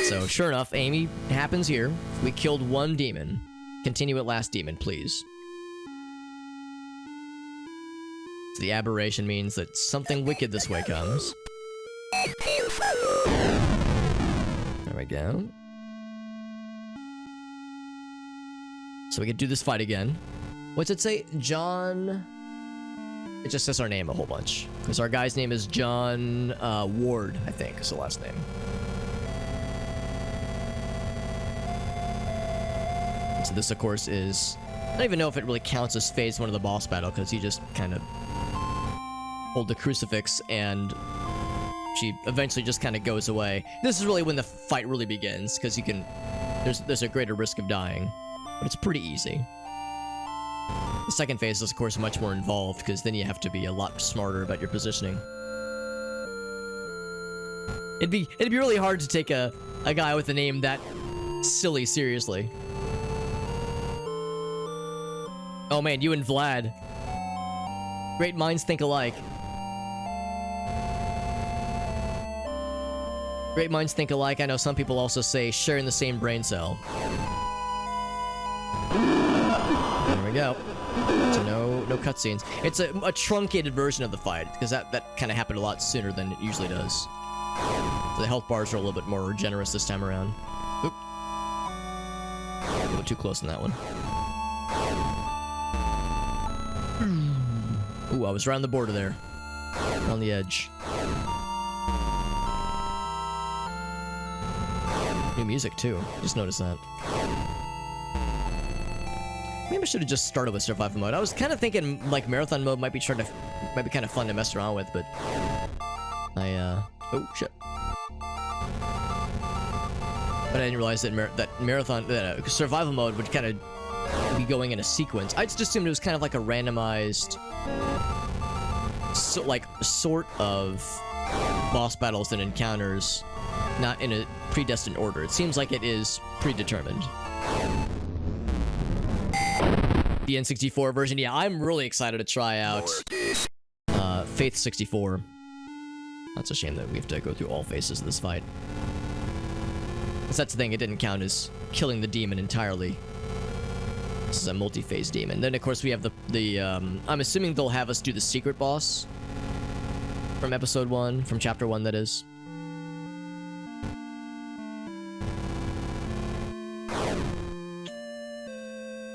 A: So, sure enough, Amy happens here. We killed one demon. Continue at last demon, please. So the aberration means that something wicked this way comes. There we go. So we can do this fight again. What's it say? John... It just says our name a whole bunch. Because our guy's name is John Ward, I think, is the last name. So this, of course, is... I don't even know if it really counts as phase 1 of the boss battle, because you just kind of hold the crucifix and she eventually just kind of goes away. This is really when the fight really begins, because you can... There's a greater risk of dying, but it's pretty easy. The second phase is, of course, much more involved, because then you have to be a lot smarter about your positioning. It'd be really hard to take a guy with a name that silly seriously. Oh man, you and Vlad. Great minds think alike. Great minds think alike. I know some people also say sharing the same brain cell. There we go. So no cutscenes. It's a truncated version of the fight, because that kind of happened a lot sooner than it usually does. So the health bars are a little bit more generous this time around. Oop. A little too close on that one. Ooh, I was around the border there. On the edge. New music, too. Just noticed that. Maybe I should have just started with survival mode. I was kind of thinking, like, marathon mode might be kind of fun to mess around with, but... Oh, shit. But I didn't realize that survival mode would kind of be going in a sequence. I just assumed it was kind of like a randomized... sort of boss battles and encounters, not in a predestined order. It seems like it is predetermined. The N64 version, yeah, I'm really excited to try out Faith 64. That's a shame that we have to go through all phases of this fight. That's the thing, it didn't count as killing the demon entirely. This is a multi-phase demon. Then, of course, we have the I'm assuming they'll have us do the secret boss. From episode 1, from chapter 1, that is.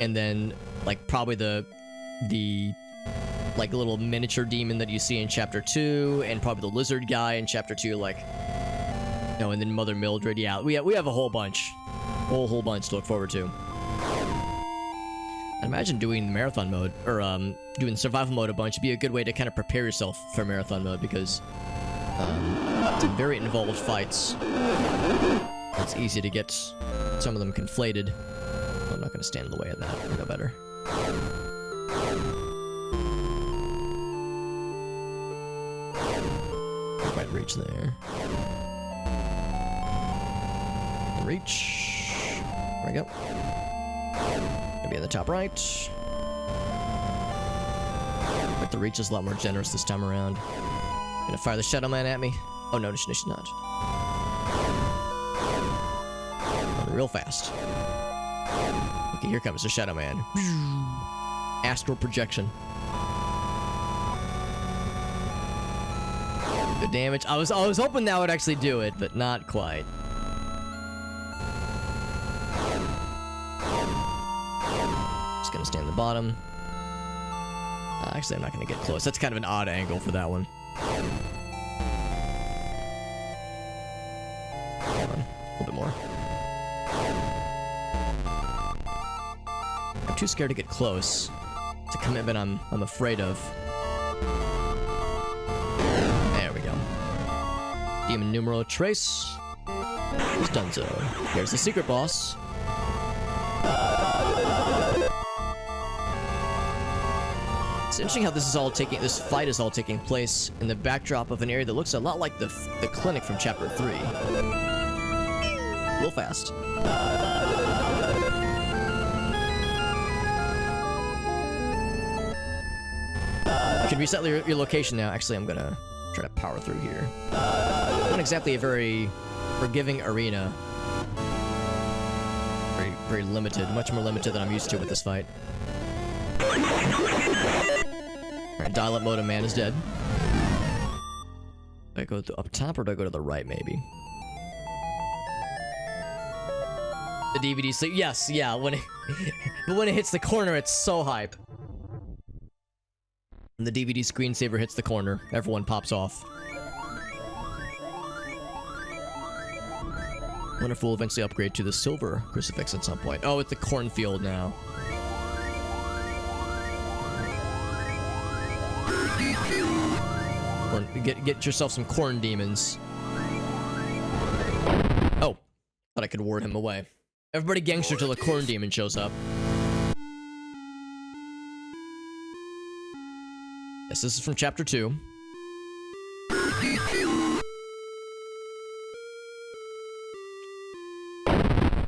A: And then, like, probably the like, little miniature demon that you see in chapter 2, and probably the lizard guy in chapter 2, like, no, and then Mother Mildred. Yeah, we have a whole bunch. Whole bunch to look forward to. I'd imagine doing marathon mode, or doing survival mode a bunch would be a good way to kind of prepare yourself for marathon mode, because some very involved fights. It's easy to get some of them conflated. I'm not going to stand in the way of that. I know better. Can't quite reach there. Reach. There we go. Maybe in the top right. But the reach is a lot more generous this time around. Gonna fire the Shadow Man at me. Oh no, she's not. Going real fast. Okay, here comes the Shadow Man. Astral projection. The damage. I was hoping that would actually do it, but not quite. Just gonna stand at the bottom. Actually, I'm not gonna get close. That's kind of an odd angle for that one. Come on, a little bit more. I'm too scared to get close. It's a commitment I'm afraid of. There we go. Demon numero trace. Who's Dunzo? Here's the secret boss. It's interesting how this fight is all taking place in the backdrop of an area that looks a lot like the clinic from chapter 3. Real fast. You can reset your location now. Actually, I'm gonna try to power through here. Not exactly a very forgiving arena. Very limited. Much more limited than I'm used to with this fight. Alright, dial-up mode of man is dead. Do I go up top or do I go to the right, maybe? The DVD sleep. Yes, yeah, but when it hits the corner, it's so hype. When the DVD screensaver hits the corner, everyone pops off. Wonder if we'll eventually upgrade to the silver crucifix at some point. Oh, it's the cornfield now. Get yourself some corn demons. Oh, thought I could ward him away. Everybody gangster till the corn demon shows up. Yes, this is from chapter 2.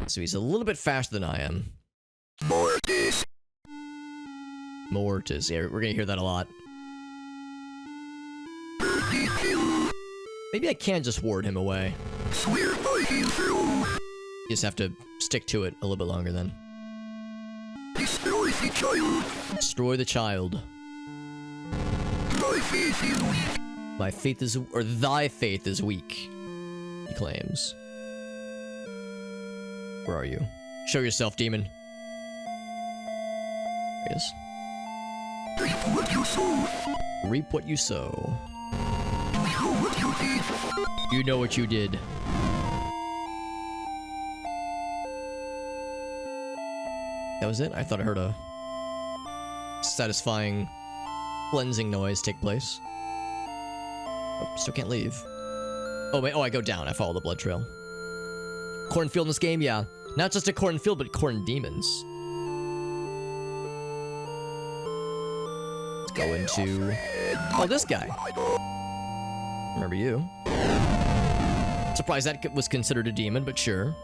A: So he's a little bit faster than I am. Mortis. Yeah, we're gonna hear that a lot. Maybe I can just ward him away. You just have to stick to it a little bit longer then.
B: Destroy the child.
A: Destroy the child.
B: My faith is weak.
A: My faith is, or thy faith is weak, he claims. Where are you? Show yourself, demon. There he is.
B: Reap what you sow.
A: Reap what you sow.
B: You know what you did.
A: You know what you did. That was it? I thought I heard a satisfying cleansing noise take place. Oh, still can't leave. Oh, wait. Oh, I go down. I follow the blood trail. Cornfield in this game? Yeah. Not just a cornfield, but corn demons. Let's go into... Oh, this guy. Remember you. Surprised that was considered a demon, but sure.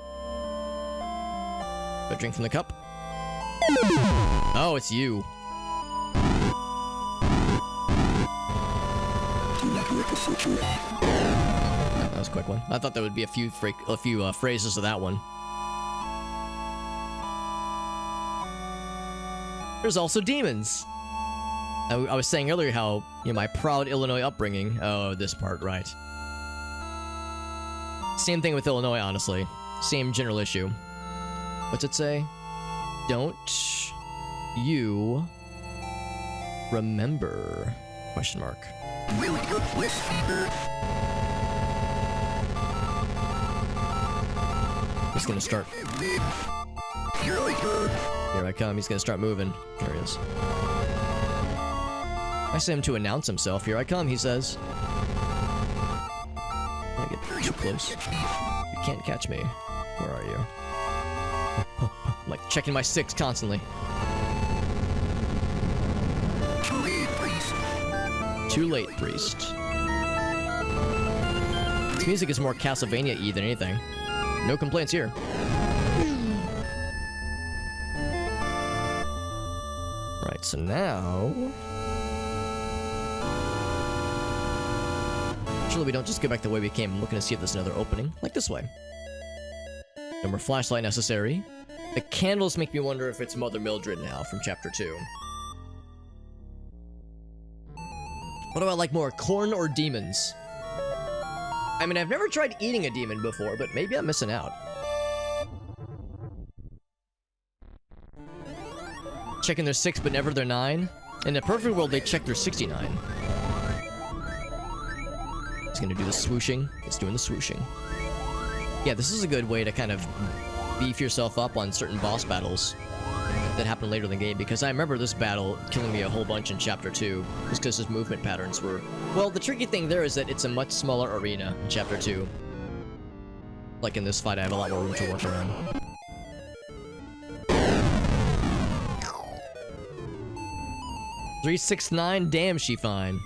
A: Go drink from the cup. Oh, it's you. Oh, that was a quick one. I thought there would be a few phrases of that one. There's also demons. I was saying earlier how, you know, my proud Illinois upbringing. Oh, this part, right. Same thing with Illinois, honestly. Same general issue. What's it say? Don't you remember? Question mark.
B: Really good listener.
A: He's gonna start.
B: Here I come.
A: Here I come. He's gonna start moving. There he is. I sent him to announce himself. Here I come, he says. I get too close. You can't catch me. Where are you? I'm like checking my six constantly.
B: Too late, priest.
A: Too late, priest. This music is more Castlevania-y than anything. No complaints here. Right, so now... Surely we don't just go back the way we came. I'm looking to see if there's another opening. Like this way. No more flashlight necessary. The candles make me wonder if it's Mother Mildred now from Chapter 2. What do I like more, corn or demons? I mean, I've never tried eating a demon before, but maybe I'm missing out. Checking their 6, but never their 9. In the perfect world, they check their 69. He's gonna do the swooshing. He's doing the swooshing. Yeah, this is a good way to kind of beef yourself up on certain boss battles that happen later in the game, because I remember this battle killing me a whole bunch in Chapter 2, just because his movement patterns were... Well, the tricky thing there is that it's a much smaller arena in Chapter 2. Like in this fight, I have a lot more room to work around. .369, damn, she fine.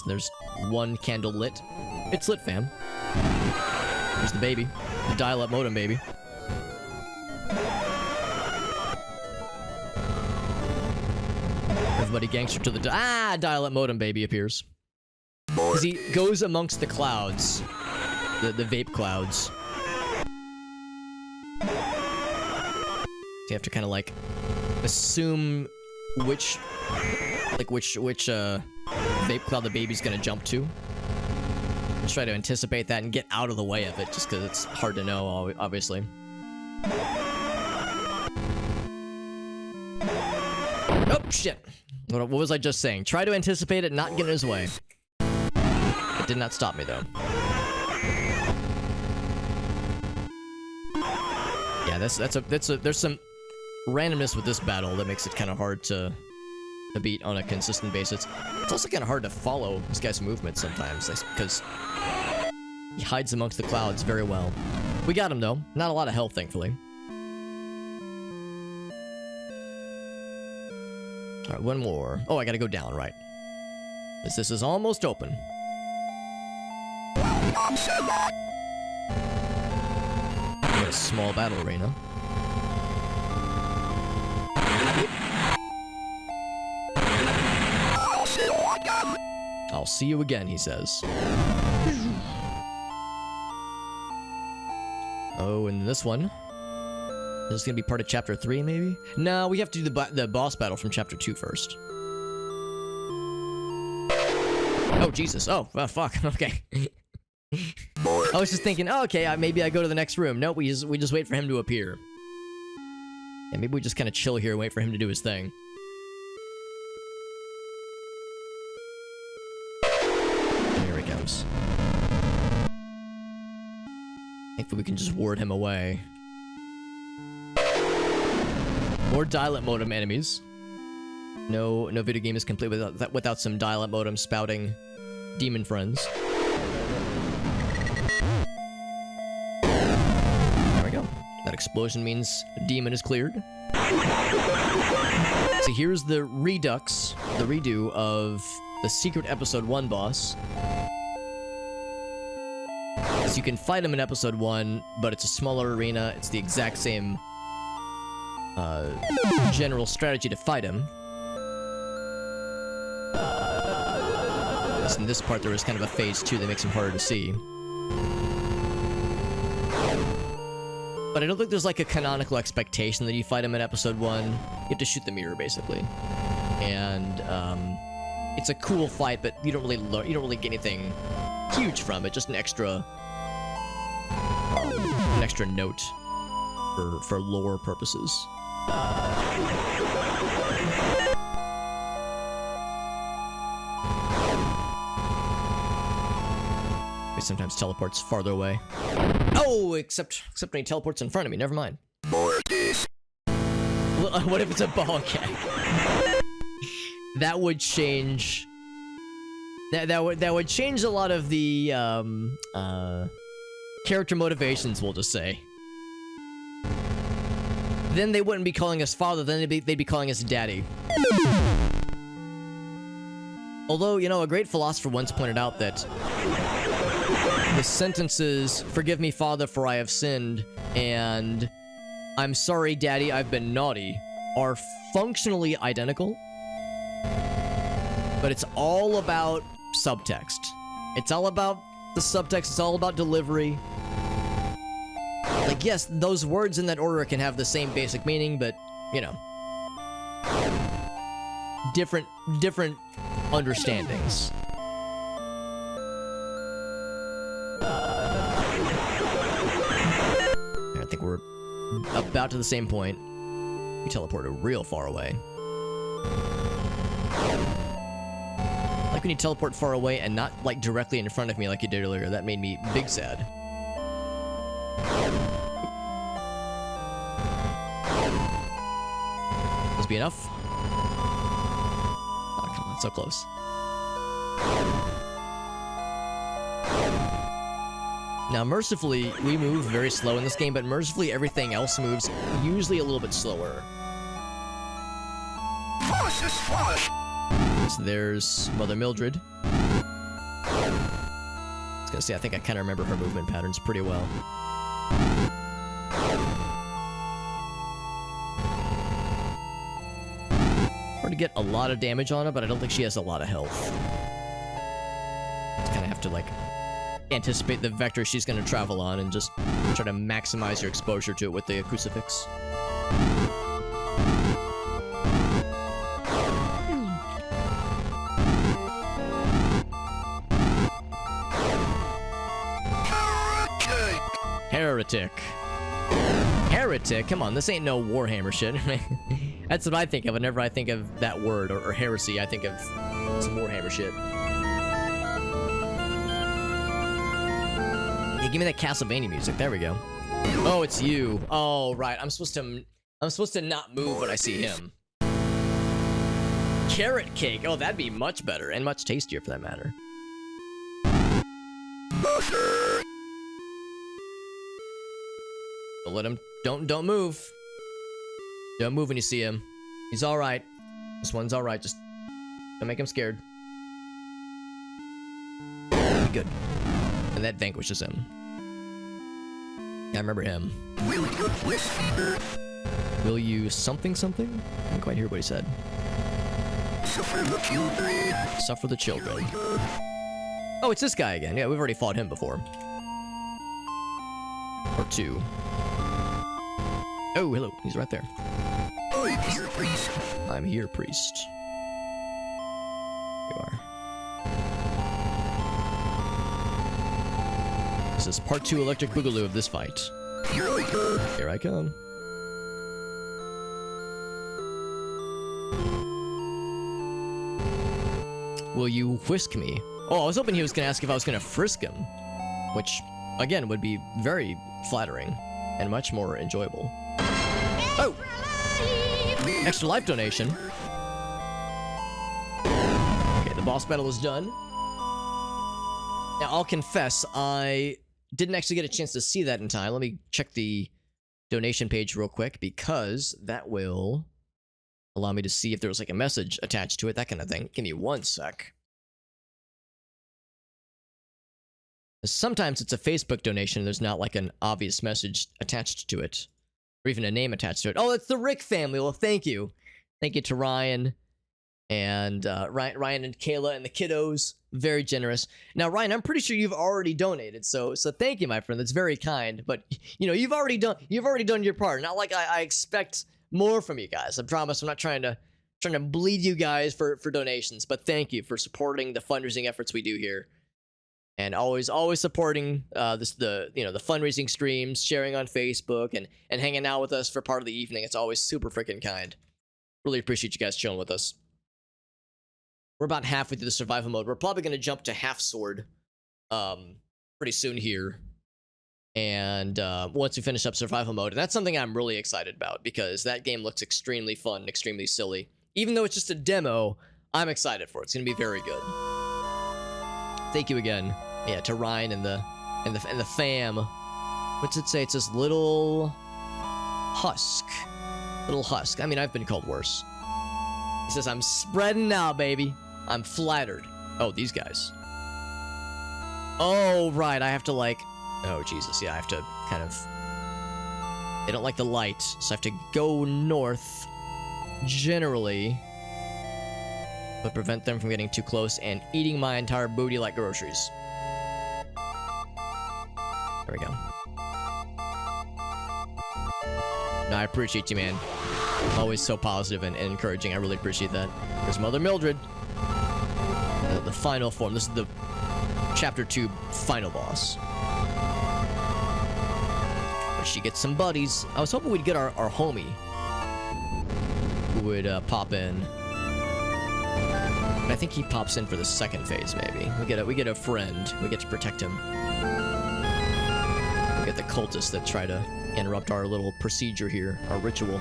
A: There's one candle lit. It's lit, fam. There's the baby. The dial-up modem baby. Everybody gangster to the dial-up modem baby appears. As he goes amongst the clouds. The vape clouds. So you have to kind of like assume which vape cloud the baby's gonna jump to. Just try to anticipate that and get out of the way of it, just because it's hard to know, obviously. Oh, shit. What was I just saying? Try to anticipate it, not get in his way. It did not stop me, though. Yeah, there's some randomness with this battle that makes it kind of hard to beat on a consistent basis. It's also kind of hard to follow this guy's movements sometimes, because he hides amongst the clouds very well. We got him, though. Not a lot of health, thankfully. Alright, one more. Oh, I gotta go down, right. This is almost open. A small battle arena. I'll see you again, he says. Oh, and this one. This is gonna be part of Chapter 3, maybe? No, we have to do the boss battle from Chapter 2 first. Oh, Jesus. Oh, fuck. Okay. I was just thinking, oh, okay, maybe I go to the next room. Nope, we just wait for him to appear. Yeah, maybe we just kind of chill here and wait for him to do his thing. Here he comes. Thankfully, we can just ward him away. More dial-up modem enemies. No video game is complete without some dial-up modem spouting demon friends. There we go. That explosion means a demon is cleared. So here's the redux, the redo of the secret episode 1 boss. So you can fight him in episode 1, but it's a smaller arena. It's the exact same general strategy to fight him. In this part, there was kind of a phase 2 that makes him harder to see. But I don't think there's like a canonical expectation that you fight him in episode 1. You have to shoot the mirror, basically. and it's a cool fight, but you don't really get anything huge from it. Just an extra note for lore purposes. He sometimes teleports farther away. Oh, except when he teleports in front of me. Never mind.
B: Mortis.
A: What if it's a ball gag? That would change. That would change a lot of the character motivations. We'll just say. Then they wouldn't be calling us father. Then they'd be calling us daddy. Although, you know, a great philosopher once pointed out that the sentences, "Forgive me, Father, for I have sinned," and "I'm sorry, Daddy, I've been naughty," are functionally identical. But it's all about subtext. It's all about the subtext. It's all about delivery. Like, yes, those words in that order can have the same basic meaning, but, you know, different understandings. I think we're about to the same point. We teleported real far away. Like when you teleport far away and not, like, directly in front of me like you did earlier. That made me big sad. Must be enough. Oh, come on, so close. Now, mercifully, we move very slow in this game, but mercifully, everything else moves usually a little bit slower. So there's Mother Mildred. I was gonna say, I think I kind of remember her movement patterns pretty well. Hard to get a lot of damage on her, but I don't think she has a lot of health. Just kind of have to, like, anticipate the vector she's going to travel on and just try to maximize your exposure to it with the crucifix. Heretic. Heretic? Come on, this ain't no Warhammer shit. That's what I think of whenever I think of that word, or heresy. I think of some Warhammer shit. Yeah, give me that Castlevania music. There we go. Oh, it's you. Oh, right. I'm supposed to not move when I see him. Carrot cake. Oh, that'd be much better and much tastier for that matter. Don't let him. Don't move. Don't move when you see him. He's all right. This one's all right. Just don't make him scared. Be good. And that vanquishes him. I remember him. Will you something? I didn't quite hear what he said.
B: Suffer the children.
A: Suffer the children. Oh, it's this guy again. Yeah, we've already fought him before. Or two. Oh, hello. He's right there.
B: I'm here, priest.
A: I'm here, priest. You are. This is part 2 electric boogaloo of this fight.
B: Here I come.
A: Here I come. Will you whisk me? Oh, I was hoping he was going to ask if I was going to frisk him. Which, again, would be very flattering and much more enjoyable. Oh! Extra life donation. Okay, the boss battle is done. Now, I'll confess, I didn't actually get a chance to see that in time. Let me check the donation page real quick, because that will allow me to see if there was like a message attached to it, that kind of thing. Give me one sec. Sometimes it's a Facebook donation and there's not like an obvious message attached to it, or even a name attached to it. Oh, it's the Rick family. Well, thank you. Thank you to Ryan and Ryan and Kayla and the kiddos. Very generous. Now, Ryan, I'm pretty sure you've already donated, so thank you, my friend. That's very kind. But you know, you've already done your part. Not like I expect more from you guys. I promise. I'm not trying to trying to bleed you guys for donations, but thank you for supporting the fundraising efforts we do here. And always supporting the fundraising streams, sharing on Facebook, and hanging out with us for part of the evening. It's always super freaking kind. Really appreciate you guys chilling with us. We're about halfway through the survival mode. We're probably going to jump to half sword pretty soon here. And once we finish up survival mode, and that's something I'm really excited about because that game looks extremely fun, extremely silly. Even though it's just a demo, I'm excited for it. It's going to be very good. Thank you again. Yeah, to Ryan and the fam. What's it say? It says little husk. Little husk. I mean, I've been called worse. He says, I'm spreading out, baby. I'm flattered. Oh, these guys. Oh, right. I have to like... Oh, Jesus. Yeah, I have to kind of... They don't like the light, so I have to go north, generally, but prevent them from getting too close and eating my entire booty like groceries. There we go. No, I appreciate you, man. Always so positive and encouraging. I really appreciate that. There's Mother Mildred. The final form. This is the Chapter 2 final boss. But she gets some buddies. I was hoping we'd get our homie who would pop in. But I think he pops in for the second phase, maybe. We get a friend. We get to protect him. We get the cultists that try to interrupt our little procedure here, our ritual.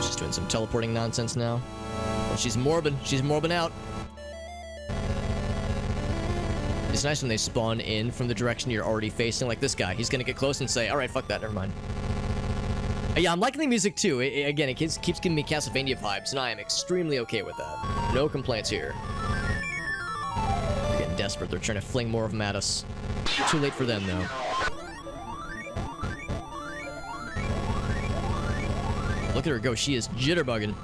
A: She's doing some teleporting nonsense now. Well, she's morbid. She's morbing out. It's nice when they spawn in from the direction you're already facing, like this guy. He's gonna get close and say, alright, fuck that, never mind. Yeah, I'm liking the music too. Again, it keeps giving me Castlevania vibes, and I am extremely okay with that. No complaints here. They're getting desperate. They're trying to fling more of them at us. Too late for them, though. Look at her go. She is jitterbugging.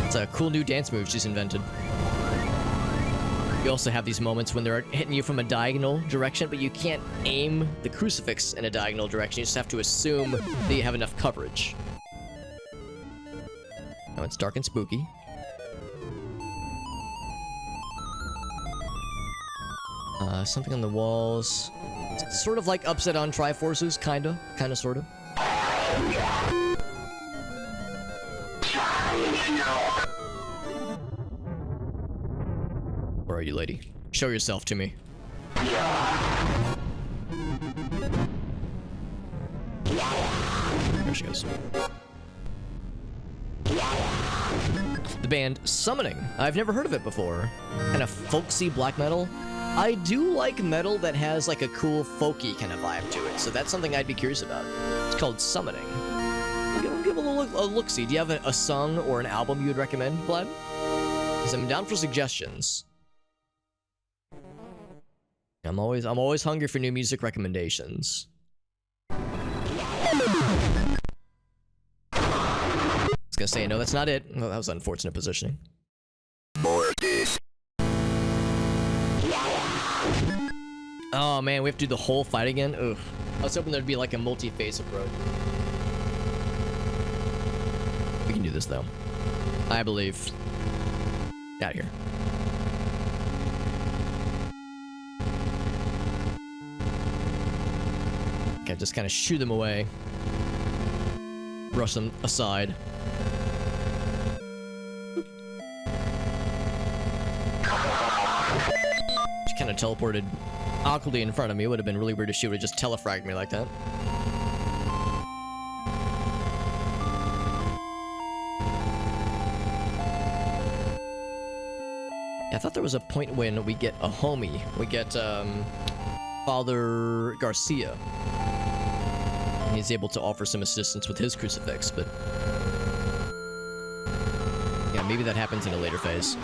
A: It's a cool new dance move she's invented. You also have these moments when they're hitting you from a diagonal direction, but you can't aim the crucifix in a diagonal direction. You just have to assume that you have enough coverage. Now it's dark and spooky. Something on the walls. It's sort of like upside down Triforces, kinda, sorta. Where are you, lady? Show yourself to me. There she goes. The band Summoning. I've never heard of it before. Kind of folksy black metal. I do like metal that has like a cool folky kind of vibe to it, so that's something I'd be curious about. It's called Summoning. Give a look-see. Do you have a song or an album you would recommend, Vlad? Because I'm down for suggestions. I'm always hungry for new music recommendations. I was gonna say, no, that's not it. Oh, that was unfortunate positioning. Oh man, we have to do the whole fight again? Ugh. I was hoping there'd be like a multi-phase approach. We can do this though. I believe. Get out of here. Okay, just kind of shoo them away. Brush them aside. She kind of teleported awkwardly in front of me. It would have been really weird if she would have just telefragged me like that. I thought there was a point when we get a homie. We get, Father Garcia. He's able to offer some assistance with his crucifix, but... yeah, maybe that happens in a later phase.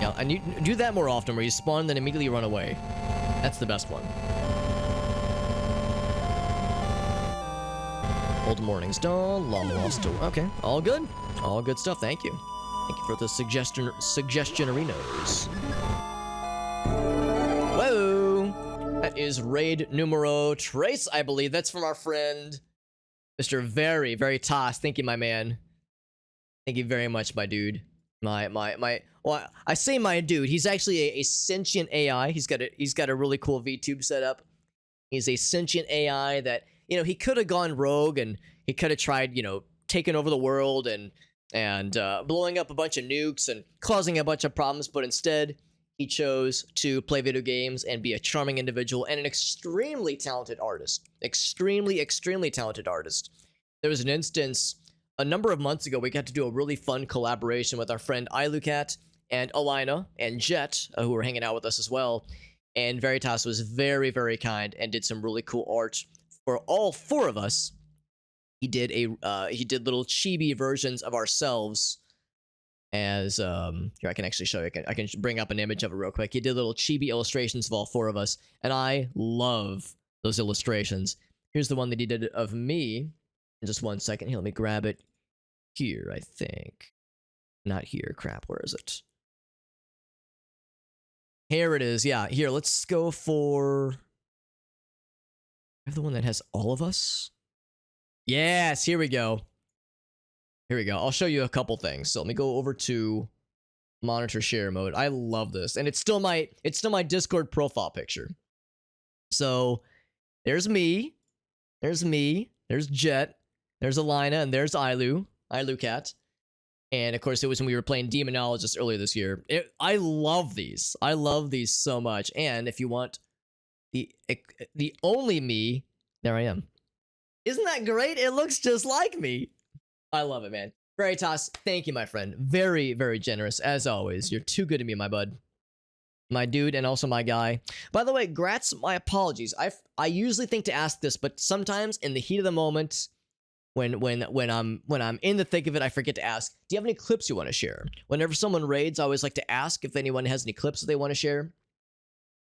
A: Yeah, and you do that more often, where you spawn and then immediately run away. That's the best one. Old Morning's Dawn, Long Lost to... Okay, all good. All good stuff, thank you. Thank you for the suggestionerinos. Whoa! That is raid numero tres, I believe. That's from our friend, Mr. Very, very Toss. Thank you, my man. Thank you very much, my dude. Well, I say my dude. He's actually a sentient AI. He's got a really cool VTube setup. He's a sentient AI that, you know, he could have gone rogue and he could have tried, you know, taking over the world and blowing up a bunch of nukes and causing a bunch of problems, but instead he chose to play video games and be a charming individual and an extremely talented artist. Extremely talented artist. There was an instance a number of months ago, we got to do a really fun collaboration with our friend Ilucat and Alina and Jet, who were hanging out with us as well. And Veritas was very, very kind and did some really cool art for all four of us. He did little chibi versions of ourselves as here I can actually show you. I can bring up an image of it real quick. He did little chibi illustrations of all four of us, and I love those illustrations. Here's the one that he did of me. In just 1 second. Here, let me grab it here, I think. Not here. Crap, where is it? Here it is. Yeah, here, let's go for... I have the one that has all of us? Yes, here we go. Here we go. I'll show you a couple things. So let me go over to monitor share mode. I love this. And it's still my Discord profile picture. So there's me. There's Jet. There's Alina, and there's Ilucat. And of course, it was when we were playing Demonologist earlier this year. I love these. I love these so much. And if you want the only me, there I am. Isn't that great? It looks just like me. I love it, man. Veritas, thank you, my friend. Very, very generous, as always. You're too good to me, my bud. My dude, and also my guy. By the way, Gratz, my apologies. I usually think to ask this, but sometimes in the heat of the moment, when I'm in the thick of it, I forget to ask, do you have any clips you want to share? Whenever someone raids, I always like to ask if anyone has any clips that they want to share.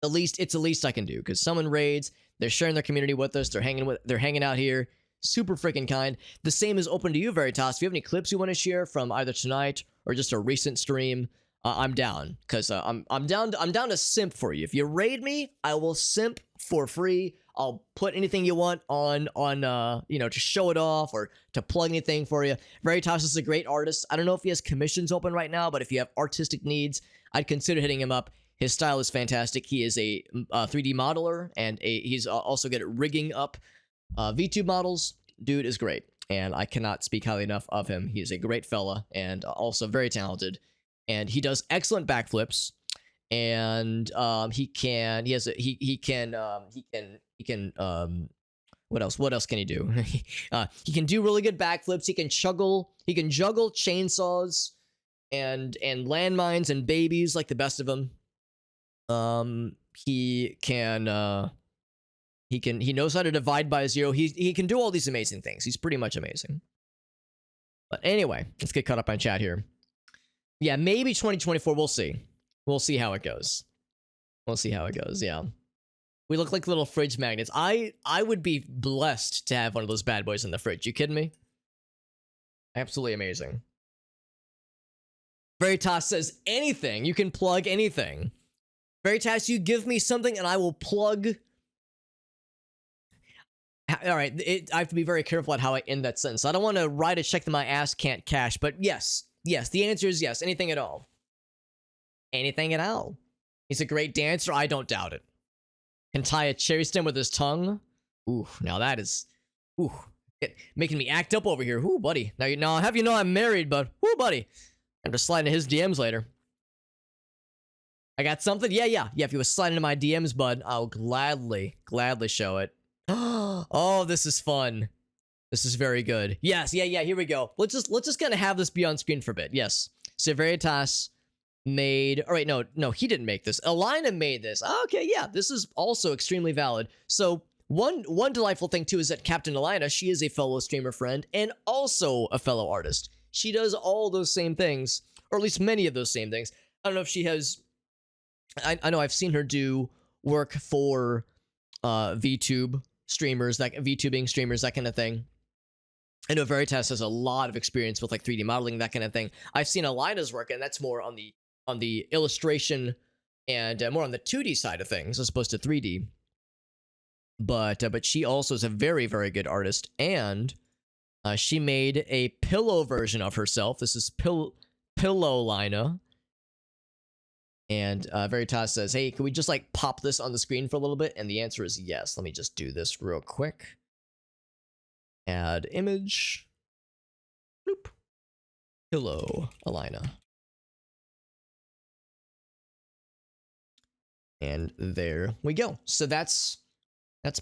A: It's the least I can do, because someone raids, they're sharing their community with us, they're hanging out here, super freaking kind. The same is open to you, Veritas. If you have any clips you want to share from either tonight or just a recent stream, I'm down, because I'm down to simp for you. If you raid me, I will simp for free. I'll put anything you want on you know, to show it off or to plug anything for you. Veritas is a great artist. I don't know if he has commissions open right now, but if you have artistic needs, I'd consider hitting him up. His style is fantastic. He is a 3D modeler, and he's also good at rigging up VTube models. Dude is great, and I cannot speak highly enough of him. He is a great fella and also very talented. And he does excellent backflips, and what else can he do? He can do really good backflips. He can juggle chainsaws and landmines and babies like the best of them. He knows how to divide by zero. He can do all these amazing things. He's pretty much amazing. But anyway, let's get caught up on chat here. Yeah, maybe 2024. We'll see. We'll see how it goes. Yeah. We look like little fridge magnets. I would be blessed to have one of those bad boys in the fridge. You kidding me? Absolutely amazing. Veritas says anything. You can plug anything. Veritas, you give me something and I will plug. All right, I have to be very careful at how I end that sentence. I don't want to write a check that my ass can't cash, but yes, the answer is yes. Anything at all. Anything at all. He's a great dancer. I don't doubt it. Can tie a cherry stem with his tongue. Ooh, now that is, making me act up over here. Ooh, buddy. Now, have you know I'm married, but ooh, buddy. I'm just sliding into his DMs later. I got something? Yeah. If you was sliding into my DMs, bud, I'll gladly show it. Oh, this is fun. This is very good. Yes, yeah, here we go. Let's just kind of have this be on screen for a bit. Yes. So Veritas made... All right, no, he didn't make this. Alina made this. Okay, yeah, this is also extremely valid. So one delightful thing, too, is that Captain Alina, she is a fellow streamer friend and also a fellow artist. She does all those same things, or at least many of those same things. I don't know if she has... I know I've seen her do work for VTubing streamers, that kind of thing. I know Veritas has a lot of experience with like 3D modeling, that kind of thing. I've seen Alina's work, and that's more on the illustration and more on the 2D side of things as opposed to 3D. But she also is a very, very good artist, and she made a pillow version of herself. This is Pillow Lina. And Veritas says, hey, can we just like pop this on the screen for a little bit? And the answer is yes. Let me just do this real quick. Add image. Bloop. Pillow Alina. And there we go. So that's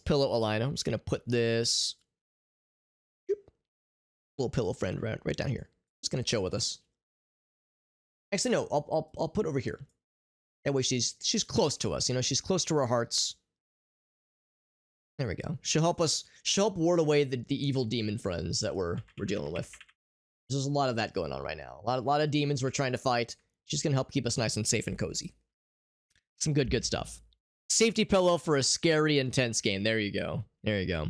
A: Pillow Alina. I'm just gonna put this little pillow friend right down here. Just gonna chill with us. Actually, no, I'll put over here. That way she's close to us. You know, she's close to our hearts. There we go. She'll help us. She'll help ward away the evil demon friends that we're dealing with. There's a lot of that going on right now. A lot of demons we're trying to fight. She's gonna help keep us nice and safe and cozy. Some good stuff. Safety pillow for a scary, intense game. There you go. There you go.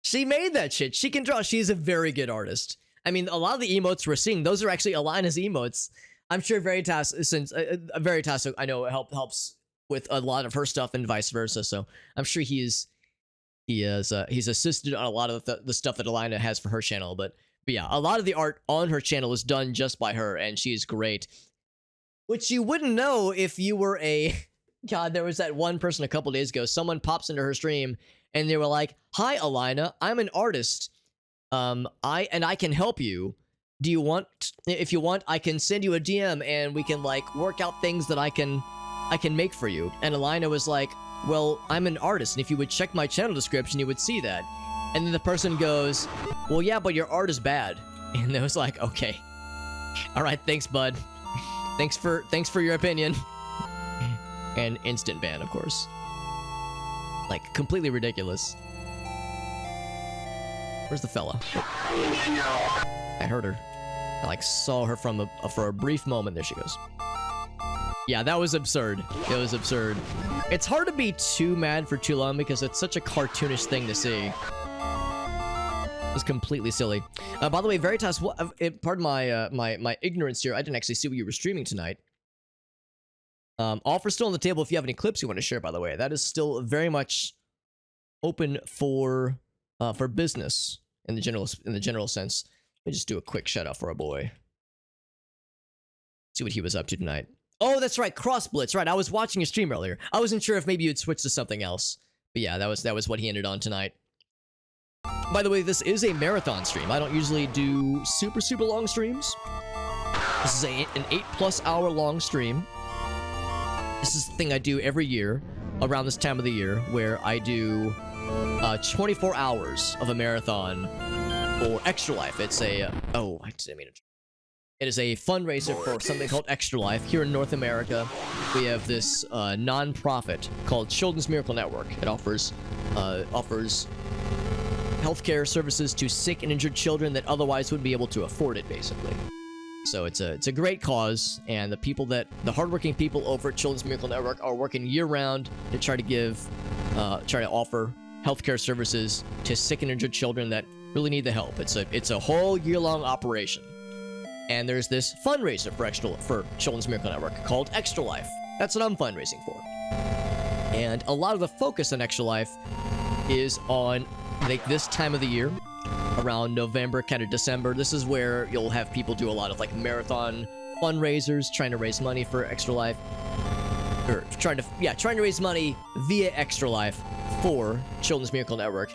A: She made that shit. She can draw. She's a very good artist. I mean, a lot of the emotes we're seeing, those are actually Alina's emotes. I'm sure Veritas, since Veritas, I know, helps with a lot of her stuff and vice versa. So I'm sure he's assisted on a lot of the stuff that Alina has for her channel. But yeah, a lot of the art on her channel is done just by her, and she's great. Which you wouldn't know if you were a... God, there was that one person a couple days ago. Someone pops into her stream, and they were like, "Hi, Alina, I'm an artist. I can help you. Do you want... If you want, I can send you a DM, and we can, like, work out things that I can make for you." And Alina was like, "Well, I'm an artist, and if you would check my channel description, you would see that." And then the person goes, "Well, yeah, but your art is bad." And it was like, "Okay. All right, thanks, bud. Thanks for your opinion." And instant ban, of course. Like, completely ridiculous. Where's the fella? I heard her. I, like, saw her for a brief moment. There she goes. Yeah, that was absurd. It was absurd. It's hard to be too mad for too long because it's such a cartoonish thing to see. It was completely silly. By the way, Veritas, pardon my ignorance here. I didn't actually see what you were streaming tonight. Offer still on the table if you have any clips you want to share, by the way. That is still very much open for business in the general sense. Let me just do a quick shout out for our boy. See what he was up to tonight. Oh, that's right, Cross Blitz. Right, I was watching your stream earlier. I wasn't sure if maybe you'd switch to something else. But yeah, that was what he ended on tonight. By the way, this is a marathon stream. I don't usually do super long streams. This is an 8+ hour long stream. This is the thing I do every year around this time of the year, where I do 24 hours of a marathon for Extra Life. It's a oh, I didn't mean to. It is a fundraiser for something called Extra Life. Here in North America, we have this non-profit called Children's Miracle Network. It offers healthcare services to sick and injured children that otherwise wouldn't be able to afford it, basically. So it's a great cause, and the hardworking people over at Children's Miracle Network are working year-round to try to offer healthcare services to sick and injured children that really need the help. It's a whole year-long operation. And there's this fundraiser for Children's Miracle Network called Extra Life. That's what I'm fundraising for. And a lot of the focus on Extra Life is on like this time of the year, around November, kind of December. This is where you'll have people do a lot of like marathon fundraisers, trying to raise money for Extra Life, or trying to raise money via Extra Life for Children's Miracle Network.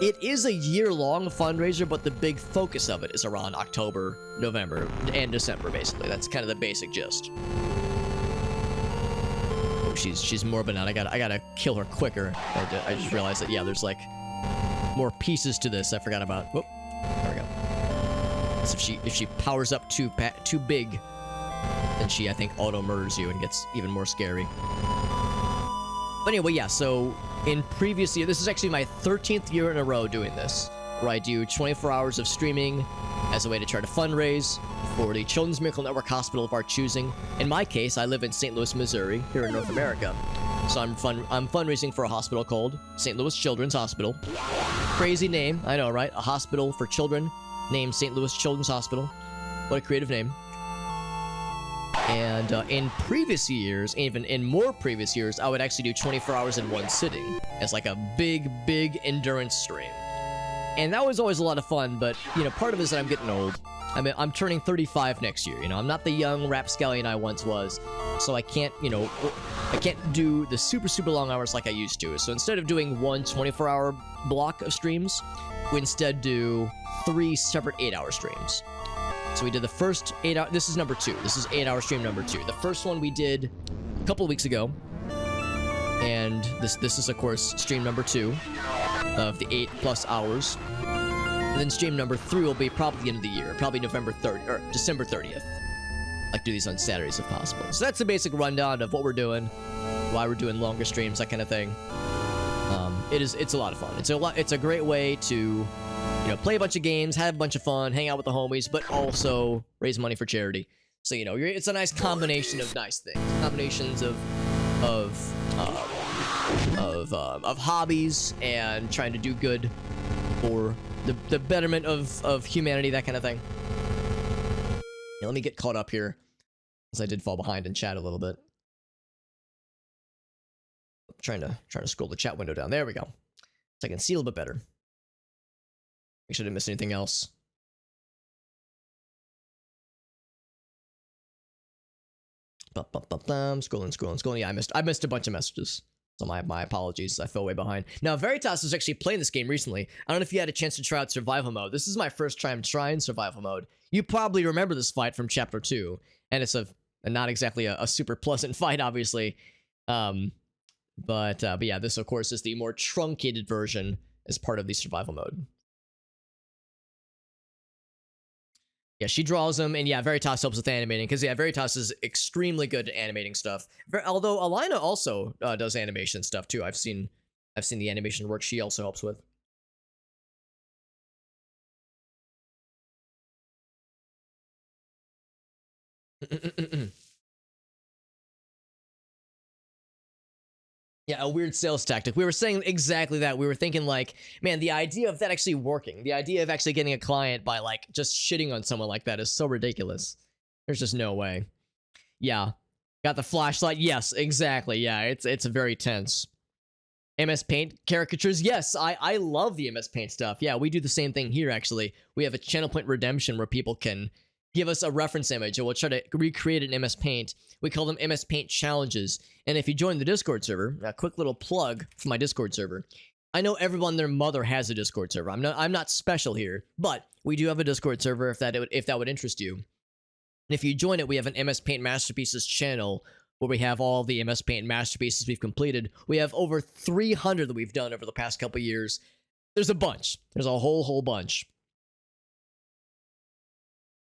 A: It is a year-long fundraiser, but the big focus of it is around October, November, and December, basically. That's kind of the basic gist. Oh, she's morbid out. I gotta kill her quicker. I just realized that, yeah, there's like more pieces to this I forgot about. Whoop, there we go. So if she powers up too big, then she, I think, auto-murders you and gets even more scary. But anyway, yeah, so in previous year, this is actually my 13th year in a row doing this, where I do 24 hours of streaming as a way to try to fundraise for the Children's Miracle Network Hospital of our choosing. In my case, I live in St. Louis, Missouri, here in North America. So I'm fundraising for a hospital called St. Louis Children's Hospital. Crazy name, I know, right? A hospital for children named St. Louis Children's Hospital. What a creative name. And in previous years, even in more previous years, I would actually do 24 hours in one sitting as like a big endurance stream. And that was always a lot of fun, but, you know, part of it is that I'm getting old. I mean, I'm turning 35 next year, you know, I'm not the young rapscallion I once was, so I can't, you know, I can't do the super long hours like I used to. So instead of doing one 24-hour block of streams, we instead do 3 separate 8-hour streams. So we did the first 8-hour, this is number 2, this is 8-hour stream number 2. The first one we did a couple of weeks ago, and this is of course stream number 2 of the 8+ hours. And then stream number 3 will be probably the end of the year, probably November 3rd or December 30th. I like to do these on Saturdays if possible. So that's the basic rundown of what we're doing, why we're doing longer streams, that kind of thing. It's a lot of fun. It's a great way to, you know, play a bunch of games, have a bunch of fun, hang out with the homies, but also raise money for charity. So, you know, it's a nice combination of nice things, combinations of hobbies and trying to do good for the betterment of humanity, that kind of thing. Yeah, let me get caught up here, as I did fall behind in chat a little bit. Trying to scroll the chat window down. There we go. So I can see a little bit better. Make sure I didn't miss anything else. Scrolling. Yeah, I missed a bunch of messages. So my apologies. I fell way behind. Now, Veritas was actually playing this game recently. I don't know if you had a chance to try out survival mode. This is my first time trying survival mode. You probably remember this fight from chapter 2, and it's not exactly a super pleasant fight, obviously. But yeah, this of course is the more truncated version as part of the survival mode. Yeah, she draws them, and yeah, Veritas helps with animating, because yeah, Veritas is extremely good at animating stuff. Although Alina also does animation stuff too. I've seen the animation work she also helps with. Yeah, a weird sales tactic. We were saying exactly that. We were thinking like, man, the idea of that actually working, the idea of actually getting a client by like just shitting on someone like that is so ridiculous. There's just no way. Yeah, got the flashlight. Yes, exactly. Yeah, it's very tense. MS Paint caricatures. Yes, I love the MS Paint stuff. Yeah, we do the same thing here, actually. We have a channel point redemption where people can give us a reference image, and we'll try to recreate it in MS Paint. We call them MS Paint challenges. And if you join the Discord server, a quick little plug for my Discord server. I know everyone and their mother has a Discord server. I'm not special here, but we do have a Discord server if that would interest you. And if you join it, we have an MS Paint Masterpieces channel where we have all the MS Paint masterpieces we've completed. We have over 300 that we've done over the past couple years. There's a bunch. There's a whole bunch.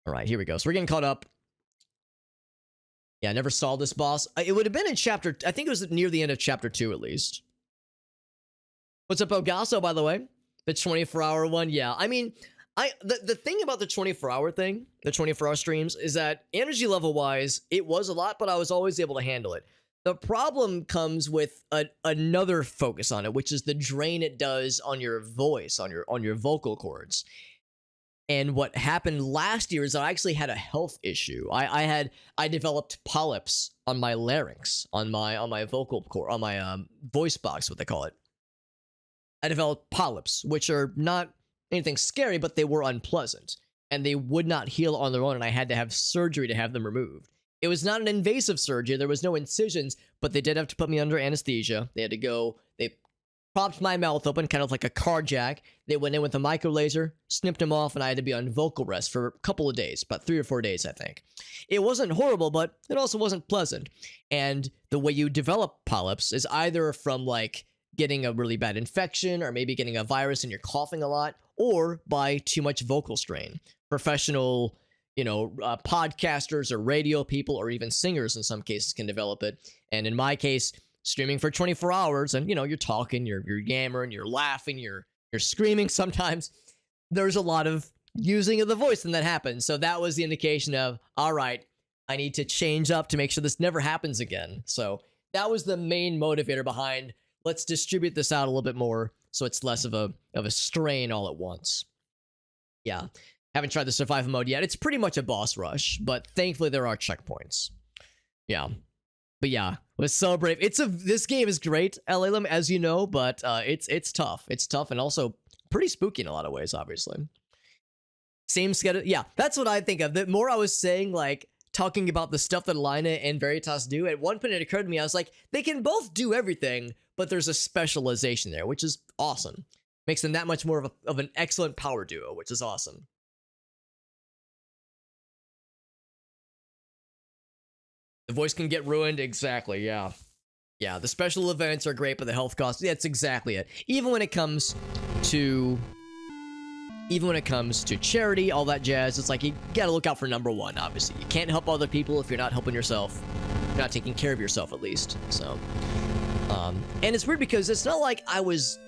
A: All right, here we go. So we're getting caught up. Yeah, I never saw this boss. It would have been in chapter... I think it was near the end of chapter 2, at least. What's up, Ogasso, by the way? The 24-hour one? Yeah, I mean... The thing about the 24-hour thing, the 24-hour streams, is that energy level-wise, it was a lot, but I was always able to handle it. The problem comes with another focus on it, which is the drain it does on your voice, on your vocal cords. And what happened last year is I actually had a health issue. I developed polyps on my larynx, on my vocal cord, on my voice box, what they call it. I developed polyps, which are not anything scary, but they were unpleasant, and they would not heal on their own, and I had to have surgery to have them removed. It was not an invasive surgery. There was no incisions, but they did have to put me under anesthesia. They propped my mouth open, kind of like a car jack. They went in with a micro laser, snipped them off, and I had to be on vocal rest for a couple of days, about 3 or 4 days, I think. It wasn't horrible, but it also wasn't pleasant. And the way you develop polyps is either from, like, getting a really bad infection, or maybe getting a virus and you're coughing a lot, or by too much vocal strain. Professional, podcasters or radio people, or even singers in some cases can develop it. And in my case, streaming for 24 hours, and you're talking, you're yammering, you're laughing, you're screaming sometimes. There's a lot of using of the voice, and that happens. So that was the indication of, all right, I need to change up to make sure this never happens again. So that was the main motivator behind let's distribute this out a little bit more so it's less of a strain all at once. Yeah. Haven't tried the survival mode yet. It's pretty much a boss rush, but thankfully there are checkpoints. Yeah. But yeah, let's celebrate. This game is great, LLM, as you know, but it's tough. It's tough and also pretty spooky in a lot of ways, obviously. Same schedule. Yeah, that's what I think of. The more I was saying, like, talking about the stuff that Alina and Veritas do, at one point it occurred to me, I was like, they can both do everything, but there's a specialization there, which is awesome. Makes them that much more of an excellent power duo, which is awesome. The voice can get ruined, exactly, yeah. Yeah, the special events are great, but the health cost, yeah, that's exactly it. Even when it comes to charity, all that jazz, it's like you gotta look out for number one, obviously. You can't help other people if you're not helping yourself. You're not taking care of yourself, at least. So, and it's weird because it's not like I was,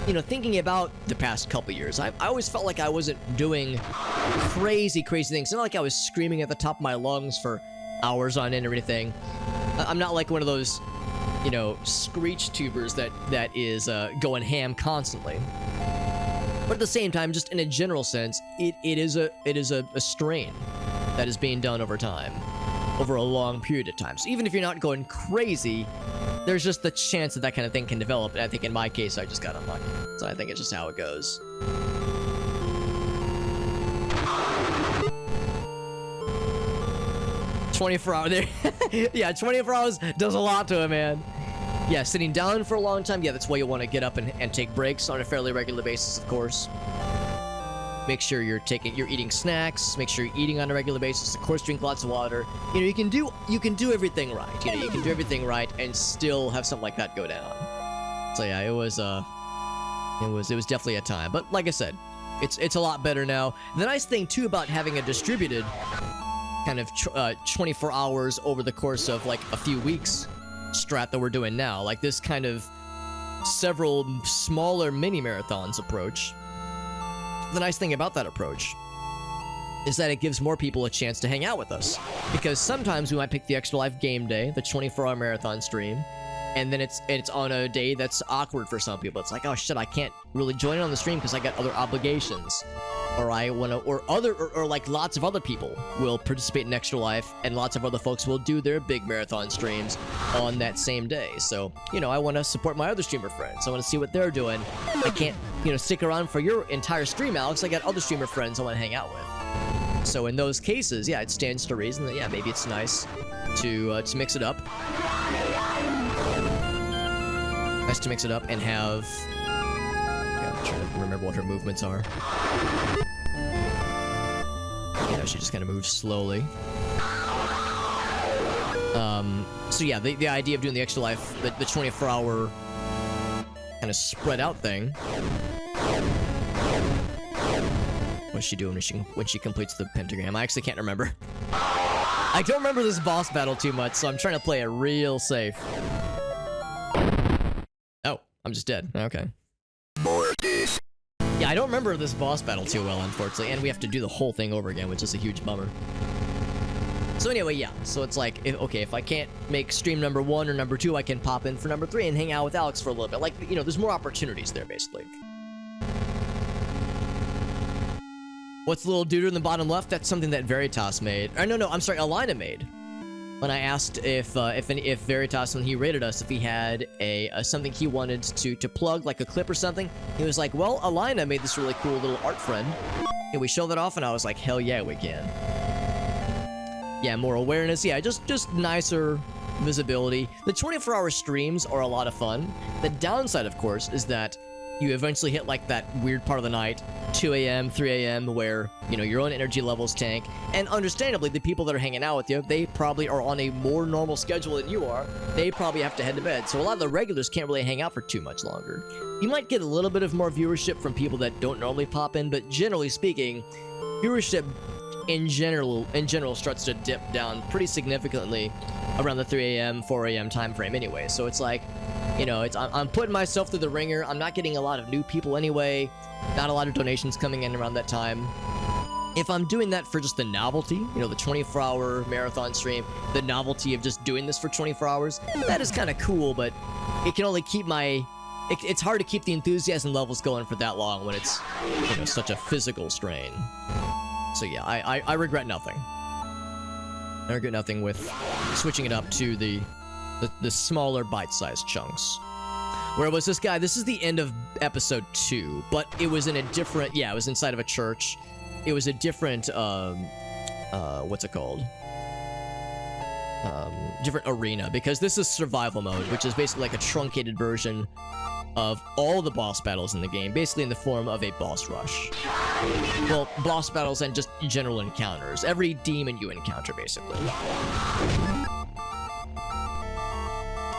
A: thinking about the past couple years. I always felt like I wasn't doing crazy things. It's not like I was screaming at the top of my lungs for hours on end or anything. I'm not like one of those, screech tubers that is going ham constantly. But at the same time, just in a general sense, it is a strain that is being done over time, over a long period of time. So even if you're not going crazy, there's just the chance that kind of thing can develop. And I think in my case, I just got unlucky. So I think it's just how it goes. "24 hours there." Yeah, 24 hours does a lot to it, man. Yeah, sitting down for a long time. Yeah, that's why you want to get up and take breaks on a fairly regular basis, of course. Make sure you're eating snacks. Make sure you're eating on a regular basis. Of course, drink lots of water. You can do everything right. You can do everything right and still have something like that go down. So yeah, it was definitely a time. But like I said, it's a lot better now. The nice thing too about having a distributed kind of 24 hours over the course of like a few weeks strat that we're doing now, like this kind of several smaller mini marathons approach. The nice thing about that approach is that it gives more people a chance to hang out with us, because sometimes we might pick the Extra Life game day, the 24-hour marathon stream, and then it's on a day that's awkward for some people. It's like, oh shit, I can't really join in on the stream because I got other obligations, or I want to, or like lots of other people will participate in Extra Life, and lots of other folks will do their big marathon streams on that same day. So, I want to support my other streamer friends. I want to see what they're doing. I can't, stick around for your entire stream, Alex. I got other streamer friends I want to hang out with. So in those cases, yeah, it stands to reason that, yeah, maybe it's nice to mix it up. Nice to mix it up and have... I'm trying to remember what her movements are. She just kind of moves slowly. So yeah, the idea of doing the Extra Life, the 24-hour kind of spread out thing. What's she doing when she completes the pentagram? I actually can't remember. I don't remember this boss battle too much, so I'm trying to play it real safe. Oh, I'm just dead. Okay. Yeah, I don't remember this boss battle too well, unfortunately, and we have to do the whole thing over again, which is a huge bummer. So anyway, yeah, so it's like, if I can't make stream number 1 or number 2, I can pop in for number 3 and hang out with Alex for a little bit. Like, there's more opportunities there, basically. What's the little dude in the bottom left? That's something that Veritas made. Or no, I'm sorry, Alina made. When I asked if Veritas, when he rated us, if he had something he wanted to plug, like a clip or something, he was like, well, Alina made this really cool little art friend. Can we show that off? And I was like, hell yeah, we can. Yeah, more awareness. Yeah, just nicer visibility. The 24-hour streams are a lot of fun. The downside, of course, is that you eventually hit like that weird part of the night, 2 a.m., 3 a.m., where, your own energy levels tank. And understandably, the people that are hanging out with you, they probably are on a more normal schedule than you are. They probably have to head to bed. So a lot of the regulars can't really hang out for too much longer. You might get a little bit of more viewership from people that don't normally pop in, but generally speaking, viewership in general starts to dip down pretty significantly around the 3 a.m., 4 a.m. time frame anyway. So it's like, I'm putting myself through the ringer. I'm not getting a lot of new people anyway. Not a lot of donations coming in around that time. if I'm doing that for just the novelty, you know, the 24-hour marathon stream, the novelty of just doing this for 24 hours, that is kind of cool, but it can only keep my... It's hard to keep the enthusiasm levels going for that long when it's, you know, such a physical strain. So yeah, I regret nothing. I regret nothing with switching it up to the smaller bite-sized chunks. Where was this guy? This is the end of episode 2, but it was in a different... Yeah, it was inside of a church. It was a different, what's it called? Different arena, because this is survival mode, which is basically like a truncated version of all the boss battles in the game, basically in the form of a boss rush. Well, boss battles and just general encounters. Every demon you encounter, basically.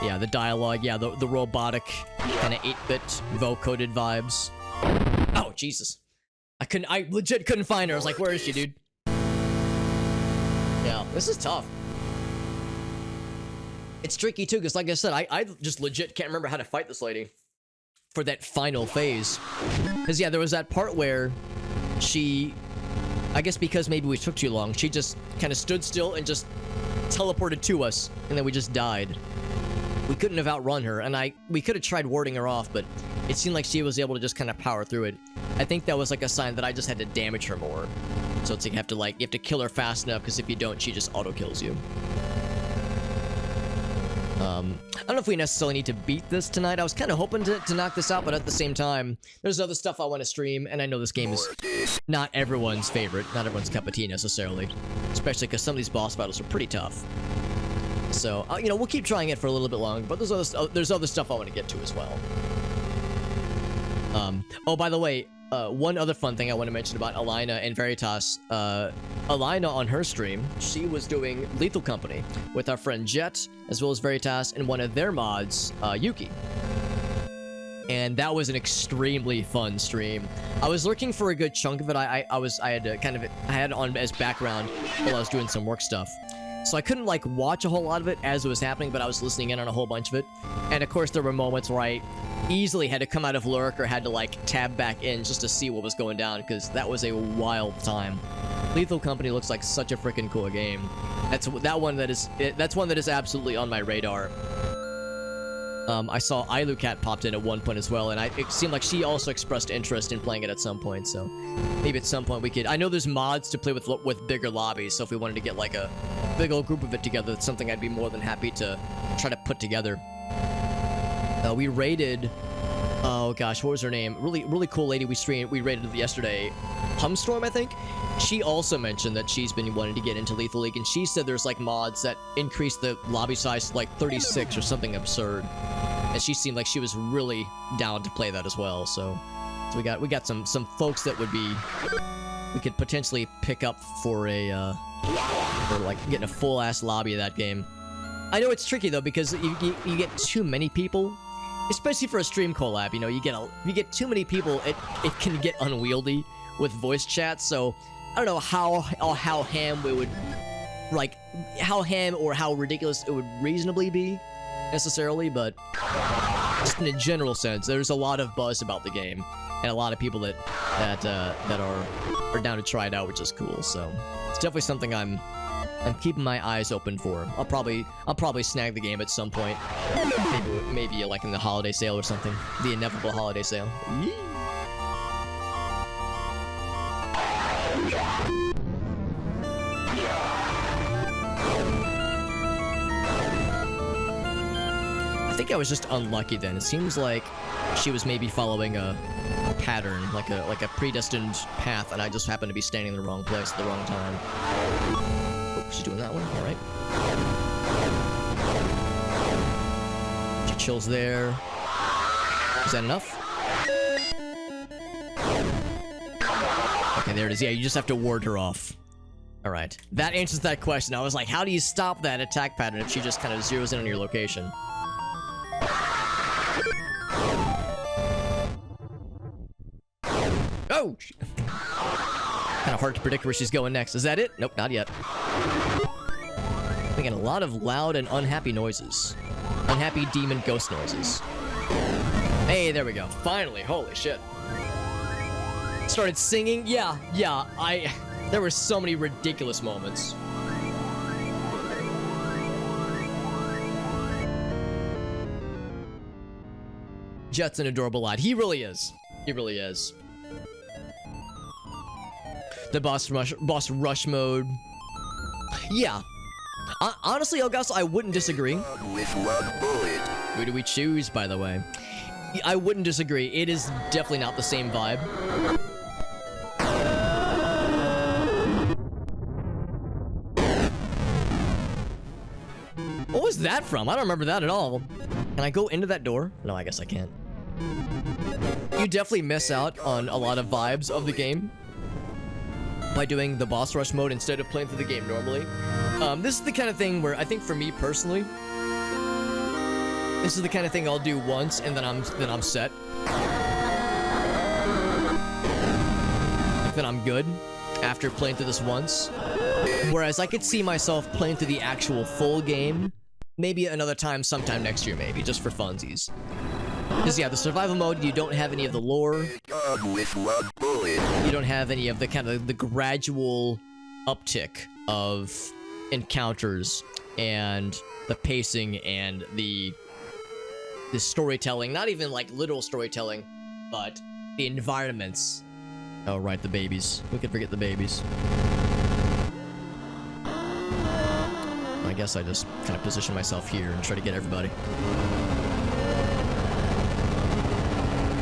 A: Yeah, the dialogue, yeah, the robotic, kind of 8-bit, vocoded vibes. Oh, Jesus. I legit couldn't find her. I was like, where is she, dude? Yeah, this is tough. It's tricky, too, because like I said, I just legit can't remember how to fight this lady for that final phase. Because, yeah, there was that part where she... I guess because maybe we took too long, she just kind of stood still and just teleported to us, and then we just died. We couldn't have outrun her, and we could have tried warding her off, but it seemed like she was able to just kind of power through it. I think that was like a sign that I just had to damage her more. So it's like you have to kill her fast enough, because if you don't, she just auto-kills you. I don't know if we necessarily need to beat this tonight. I was kind of hoping to knock this out, but at the same time, there's other stuff I want to stream, and I know this game is not everyone's favorite, not everyone's cup of tea necessarily, especially because some of these boss battles are pretty tough. So, you know, we'll keep trying it for a little bit longer, but there's other stuff I want to get to as well. Oh, by the way, one other fun thing I want to mention about Alina and Veritas. Alina, on her stream, she was doing Lethal Company with our friend Jet, as well as Veritas, and one of their mods, Yuki. And that was an extremely fun stream. I was looking for a good chunk of it. I had it on as background while I was doing some work stuff. So I couldn't, like, watch a whole lot of it as it was happening, but I was listening in on a whole bunch of it. And, of course, there were moments where I easily had to come out of lurk or had to, like, tab back in just to see what was going down, because that was a wild time. Lethal Company looks like such a freaking cool game. That's one that is absolutely on my radar. I saw Ilucat popped in at one point as well, and it seemed like she also expressed interest in playing it at some point, so maybe at some point we could... I know there's mods to play with bigger lobbies, so if we wanted to get, like, a big old group of it together, that's something I'd be more than happy to try to put together. We raided... Oh, gosh, what was her name? Really cool lady we raided yesterday. Humstorm, I think? She also mentioned that she's been wanting to get into Lethal League, and she said there's, like, mods that increase the lobby size to, like, 36 or something absurd. And she seemed like she was really down to play that as well, so we got some folks that we could potentially pick up for like getting a full-ass lobby of that game. I know it's tricky, though, because you get too many people, especially for a stream collab, you know, you get too many people, it can get unwieldy with voice chat, so I don't know how ham we would, like, how ham or how ridiculous it would reasonably be, necessarily, but just in a general sense, there's a lot of buzz about the game, and a lot of people that are down to try it out, which is cool, so it's definitely something I'm keeping my eyes open for. I'll probably snag the game at some point. Maybe like in the holiday sale or something. The inevitable holiday sale. Yee. I think I was just unlucky then. It seems like she was maybe following a pattern, like a predestined path, and I just happened to be standing in the wrong place at the wrong time. Oh, she's doing that one? Alright. She chills there. Is that enough? Okay, there it is. Yeah, you just have to ward her off. Alright. That answers that question. I was like, how do you stop that attack pattern if she just kind of zeroes in on your location? Oh! Kind of hard to predict where she's going next. Is that it? Nope, not yet. Making a lot of loud and unhappy noises. Unhappy demon ghost noises. Hey, there we go. Finally, holy shit. started singing. Yeah, there were so many ridiculous moments. Jet's an adorable lad. He really is. He really is. The boss rush mode. Yeah. Honestly, Elgaso, I wouldn't disagree.
B: With one bullet.
A: Who do we choose, by the way? I wouldn't disagree. It is definitely not the same vibe. What was that from? I don't remember that at all. Can I go into that door? No, I guess I can't. You definitely miss out on a lot of vibes of the game by doing the boss rush mode instead of playing through the game normally. This is the kind of thing where I think for me personally, this is the kind of thing I'll do once and then I'm set. Then I'm good after playing through this once. Whereas I could see myself playing through the actual full game maybe another time sometime next year, maybe just for funsies. Because yeah, the survival mode, you don't have any of the lore.
B: With one bullet.
A: You don't have any of the kind of the gradual uptick of encounters and the pacing and the storytelling. Not even like literal storytelling, but the environments. Oh right, the babies. Who could forget the babies? I guess I just kind of position myself here and try to get everybody.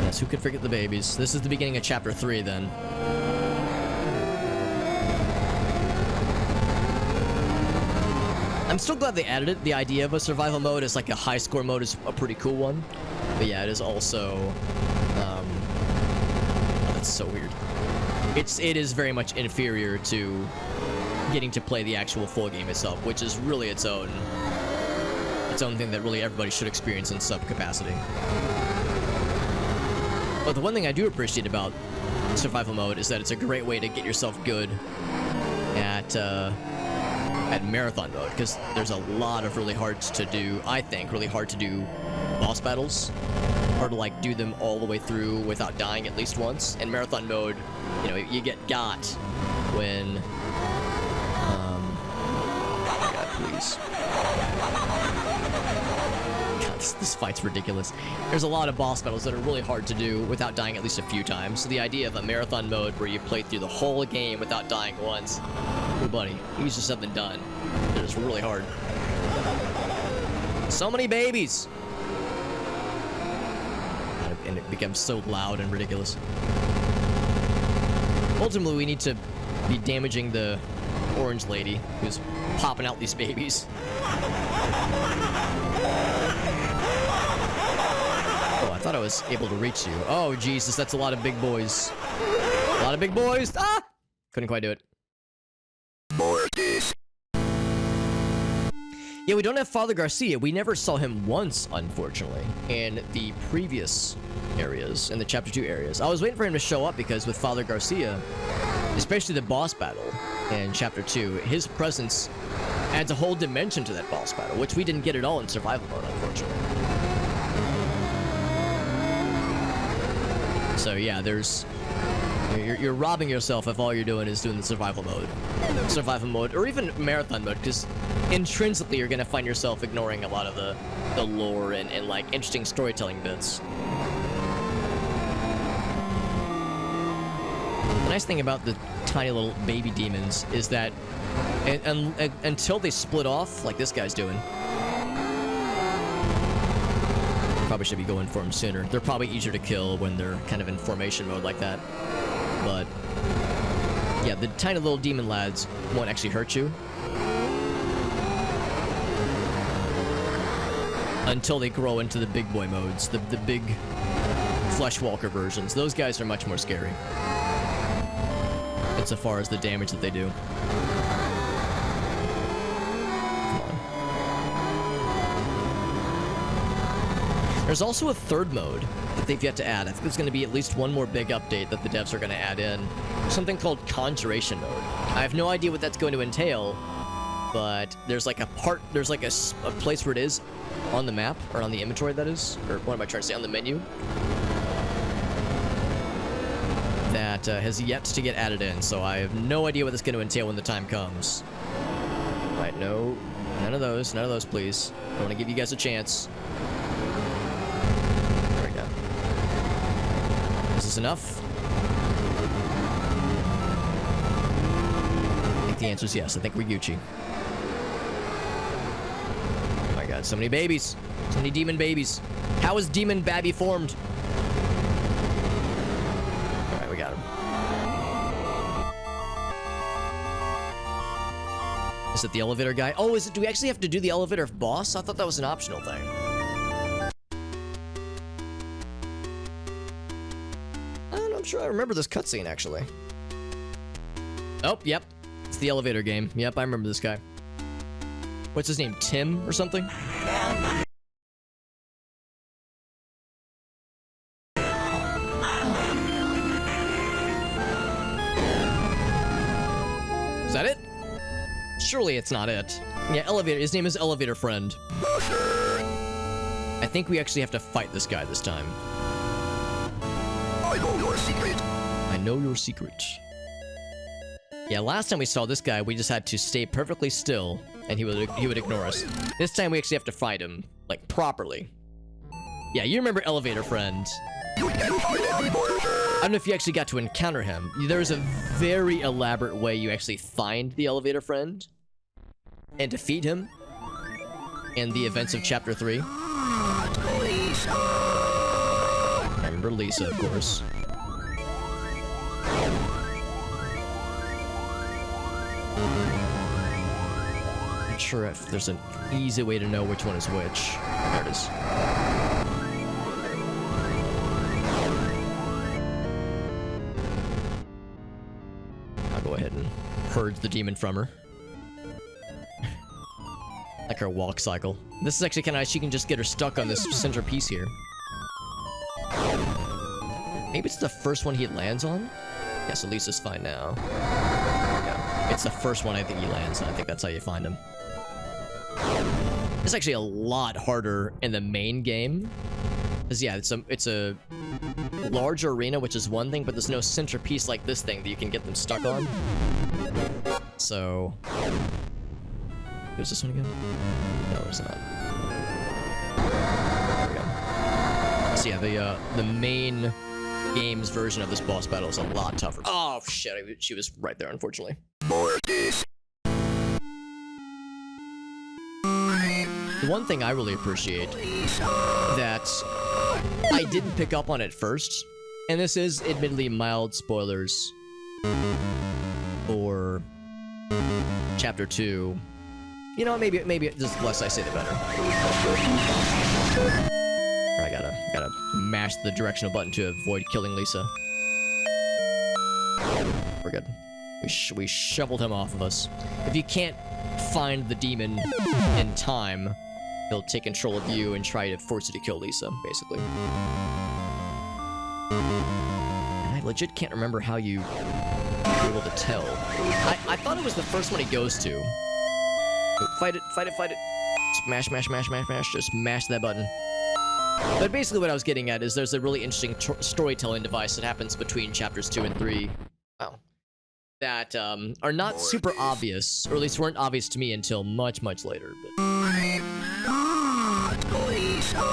A: Yes, who could forget the babies? This is the beginning of chapter 3 then. I'm still glad they added it. The idea of a survival mode is like a high score mode is a pretty cool one. But yeah, it is also... that's so weird. It is very much inferior to getting to play the actual full game itself, which is really its own thing that really everybody should experience in sub capacity. But the one thing I do appreciate about survival mode is that it's a great way to get yourself good at marathon mode, because there's a lot of really hard to do, I think, really hard to do boss battles, or to like do them all the way through without dying at least once. In marathon mode, you know, you get got when God, please. God, this fight's ridiculous. There's a lot of boss battles that are really hard to do without dying at least a few times. So the idea of a marathon mode where you play through the whole game without dying once, oh buddy, use just something done. It's really hard. So many babies! And it becomes so loud and ridiculous. Ultimately, we need to be damaging the orange lady who's popping out these babies. Oh, I thought I was able to reach you. Oh, Jesus, that's a lot of big boys. A lot of big boys! Ah! Couldn't quite do it.
B: Mortis.
A: Yeah, we don't have Father Garcia. We never saw him once, unfortunately, in the previous areas, in the Chapter 2 areas. I was waiting for him to show up because with Father Garcia, especially the boss battle in Chapter 2, his presence adds a whole dimension to that boss battle, which we didn't get at all in survival mode, unfortunately. So yeah, you're robbing yourself if all you're doing is doing the survival mode, or even marathon mode, because intrinsically you're gonna find yourself ignoring a lot of the lore and like interesting storytelling bits. The nice thing about the tiny little baby demons is that until they split off, like this guy's doing, probably should be going for them sooner. They're probably easier to kill when they're kind of in formation mode like that. But yeah, the tiny little demon lads won't actually hurt you until they grow into the big boy modes, the big fleshwalker versions. Those guys are much more scary insofar as the damage that they do. Come on. There's also a third mode that they've yet to add. I think there's going to be at least one more big update that the devs are going to add in. Something called Conjuration mode. I have no idea what that's going to entail, but there's like a place where it is on the map, or on the inventory that is, or what am I trying to say, on the menu, that has yet to get added in, so I have no idea what that's going to entail when the time comes. Right, no, none of those, please. I want to give you guys a chance. There we go. Is this enough? I think the answer is yes. I think we're Gucci. Oh my god, so many babies. So many demon babies. How is Demon Babby formed? Alright, we got him. Is it the elevator guy? Oh, is it? Do we actually have to do the elevator boss? I thought that was an optional thing. I'm sure I remember this cutscene, actually. Oh, yep. It's the elevator game. Yep, I remember this guy. What's his name? Tim or something? Is that it? Surely it's not it. Yeah, elevator. His name is Elevator Friend. I think we actually have to fight this guy this time.
B: I know your secret.
A: I know your secret. Yeah, last time we saw this guy, we just had to stay perfectly still, and he would ignore us. This time we actually have to fight him, like, properly. Yeah, you remember Elevator Friend.
B: You can find him anymore.
A: I don't know if you actually got to encounter him. There's a very elaborate way you actually find the Elevator Friend and defeat him in the events of Chapter 3. I remember Lisa, of course. I'm not sure if there's an easy way to know which one is which. There it is. I'll go ahead and purge the demon from her. Like her walk cycle. This is actually kind of nice. She can just get her stuck on this centerpiece here. Maybe it's the first one he lands on? Yeah, so Lisa's fine now. Yeah, it's the first one I think he lands on. I think that's how you find him. It's actually a lot harder in the main game. Because, yeah, it's a large arena, which is one thing, but there's no centerpiece like this thing that you can get them stuck on. So... Who's this one again? No, it's not. There we go. So yeah, the main game's version of this boss battle is a lot tougher. Oh shit, she was right there, unfortunately.
B: Mortis.
A: The one thing I really appreciate that I didn't pick up on at first, and this is admittedly mild spoilers for Chapter 2. You know, maybe just the less I say, the better. I gotta mash the directional button to avoid killing Lisa. We're good. We shoveled him off of us. If you can't find the demon in time, he'll take control of you and try to force you to kill Lisa, basically. And I legit can't remember how you were able to tell. I thought it was the first one he goes to. Fight it, fight it, fight it. Smash, mash, mash, mash, mash. Just mash that button. But basically what I was getting at is there's a really interesting storytelling device that happens between chapters 2 and 3. Wow. That are not super obvious, or at least weren't obvious to me until much, much later. But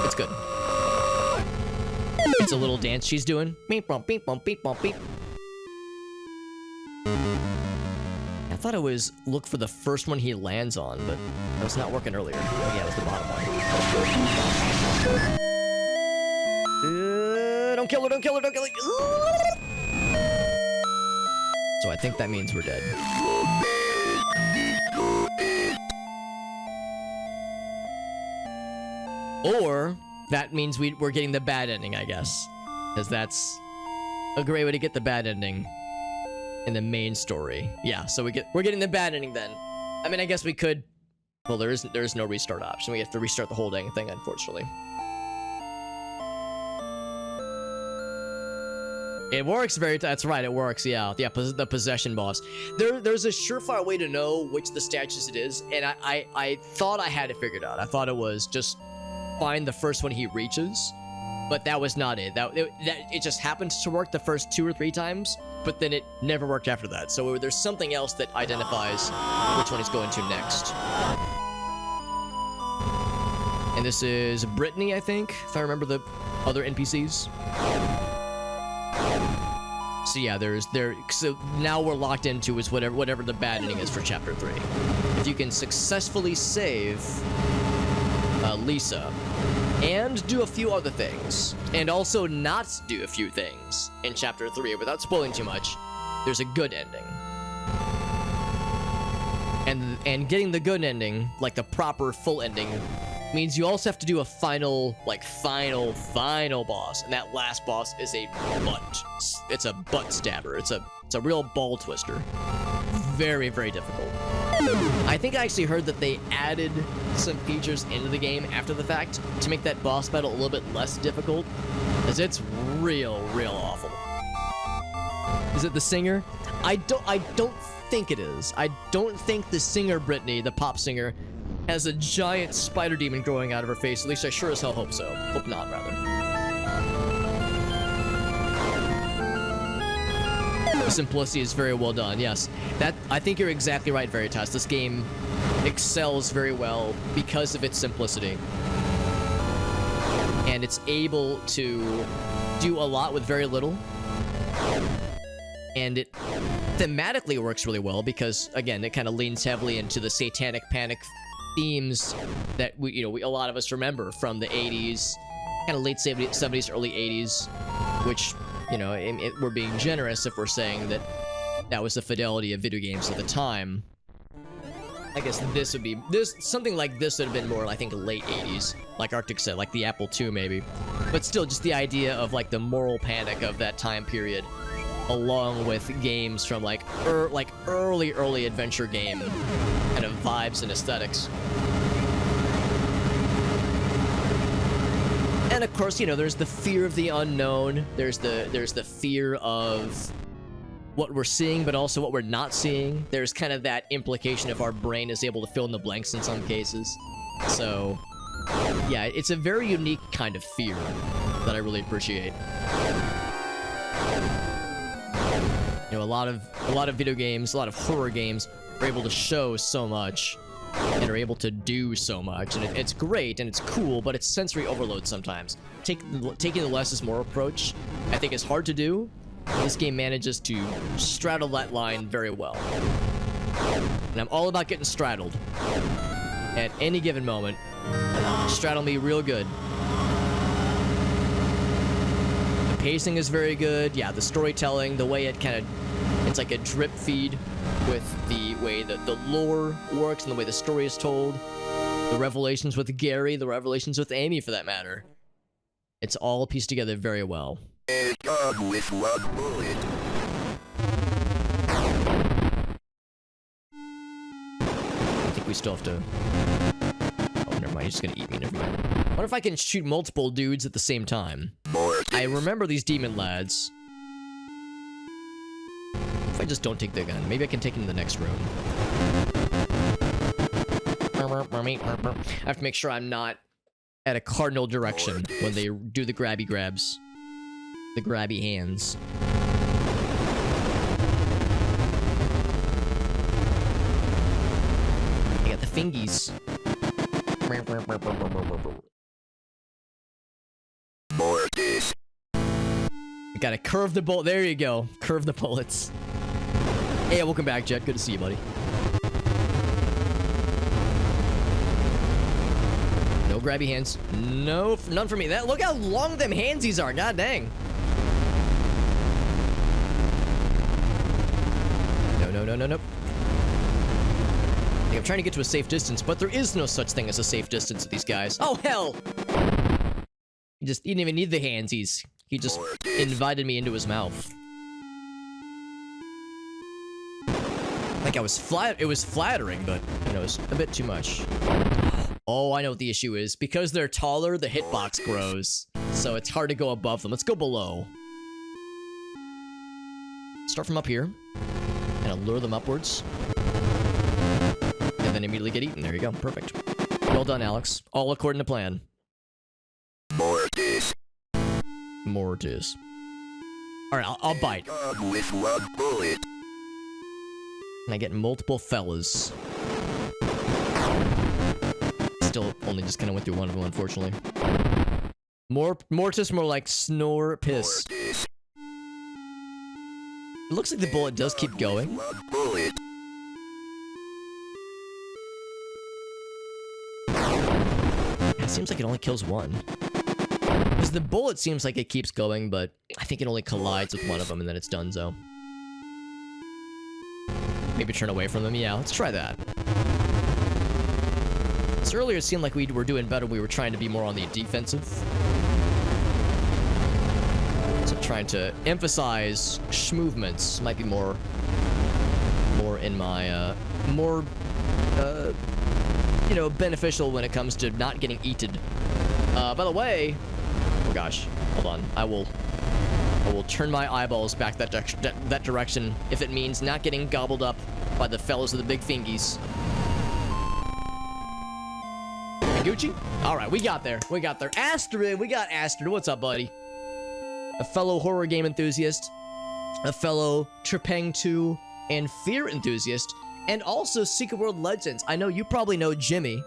A: it's good. It's a little dance she's doing. Beep, bump, beep, bump, beep, bump, beep. I thought it was look for the first one he lands on, but that was not working earlier. Oh yeah, it was the bottom one. Don't kill her, don't kill her, don't kill her. So I think that means we're dead. Or that means we're getting the bad ending, I guess. Because that's a great way to get the bad ending in the main story. Yeah, so we're getting the bad ending then. I mean, I guess we could... Well, there is no restart option. We have to restart the whole dang thing, unfortunately. It works that's right, it works, yeah. Yeah, the possession boss. There's a surefire way to know which the statues it is, and I thought I had it figured out. I thought it was just find the first one he reaches, but that was not it. It just happened to work the first 2 or 3 times, but then it never worked after that. So there's something else that identifies which one he's going to next. And this is Brittany, I think, if I remember the other NPCs. So yeah, so now we're locked into is whatever the bad ending is for chapter 3. If you can successfully save Lisa and do a few other things, and also not do a few things in chapter 3 without spoiling too much, there's a good ending. And getting the good ending, like the proper full ending, means you also have to do a final boss, and that last boss is a butt stabber. It's a real ball twister. Very, very difficult. I think I actually heard that they added some features into the game after the fact to make that boss battle a little bit less difficult, as it's real awful. Is it the singer? I don't think it is. I don't think the singer Brittany, the pop singer, has a giant spider demon growing out of her face. At least I sure as hell hope so. Hope not, rather. The simplicity is very well done, yes. I think you're exactly right, Veritas. This game excels very well because of its simplicity. And it's able to do a lot with very little. And it thematically works really well because, again, it kind of leans heavily into the satanic panic themes that a lot of us remember from the 80s, kind of late 70s, early 80s, which, we're being generous if we're saying that was the fidelity of video games at the time. I guess something like this would have been more, I think, late 80s, like Arctic said, like the Apple II maybe. But still, just the idea of like the moral panic of that time period, along with games from like early adventure game kind of vibes and aesthetics. And of course, there's the fear of the unknown. There's the fear of what we're seeing, but also what we're not seeing. There's kind of that implication if our brain is able to fill in the blanks in some cases. So, yeah, it's a very unique kind of fear that I really appreciate. A lot of video games, a lot of horror games are able to show so much and are able to do so much, and it's great and it's cool, but it's sensory overload sometimes. Taking the less is more approach, I think, is hard to do. This game manages to straddle that line very well. And I'm all about getting straddled. At any given moment, straddle me real good. The pacing is very good. Yeah, the storytelling, the way it's like a drip feed with the way that the lore works and the way the story is told. The revelations with Gary, the revelations with Amy, for that matter. It's all pieced together very well.
B: Done with one bullet.
A: I think we still have to... Oh, never mind. He's just gonna eat me. Never mind. I wonder if I can shoot multiple dudes at the same time. I remember these demon lads. If I just don't take the gun, maybe I can take him to the next room. I have to make sure I'm not at a cardinal direction when they do the grabby grabs. The grabby hands. I got the fingies.
B: Mortis.
A: I gotta curve the bullet. There you go. Curve the bullets. Hey, welcome back, Jet. Good to see you, buddy. No grabby hands. No, none for me. Look how long them handsies are. God dang. No. I'm trying to get to a safe distance, but there is no such thing as a safe distance with these guys. Oh, hell! He didn't even need the handsies. He just invited me into his mouth. Like it was flattering, but, it was a bit too much. Oh, I know what the issue is. Because they're taller, the hitbox grows. So it's hard to go above them. Let's go below. Start from up here. And lure them upwards. And then immediately get eaten. There you go. Perfect. Well done, Alex. All according to plan.
B: Mortis.
A: Mortis. Alright, I'll bite.
B: Done with one bullet.
A: And I get multiple fellas. Still only just kind of went through one of them, unfortunately. Mortis, more like snore piss.
B: Mortis.
A: It looks like the bullet does keep going.
B: One bullet.
A: It seems like it only kills one. Because the bullet seems like it keeps going, but I think it only collides with one of them and then it's done, so. Maybe turn away from them? Yeah, let's try that. So earlier it seemed like we were doing better. We were trying to be more on the defensive. So trying to emphasize movements might be more in my, you know, beneficial when it comes to not getting eaten. By the way, oh gosh, hold on. I will turn my eyeballs back that direction if it means not getting gobbled up by the fellows with the big fingies. Gucci? All right, we got there. We got there. Astrid, we got Astrid. What's up, buddy? A fellow horror game enthusiast, a fellow Trepang 2 and Fear enthusiast, and also Secret World Legends. I know you probably know Jimmy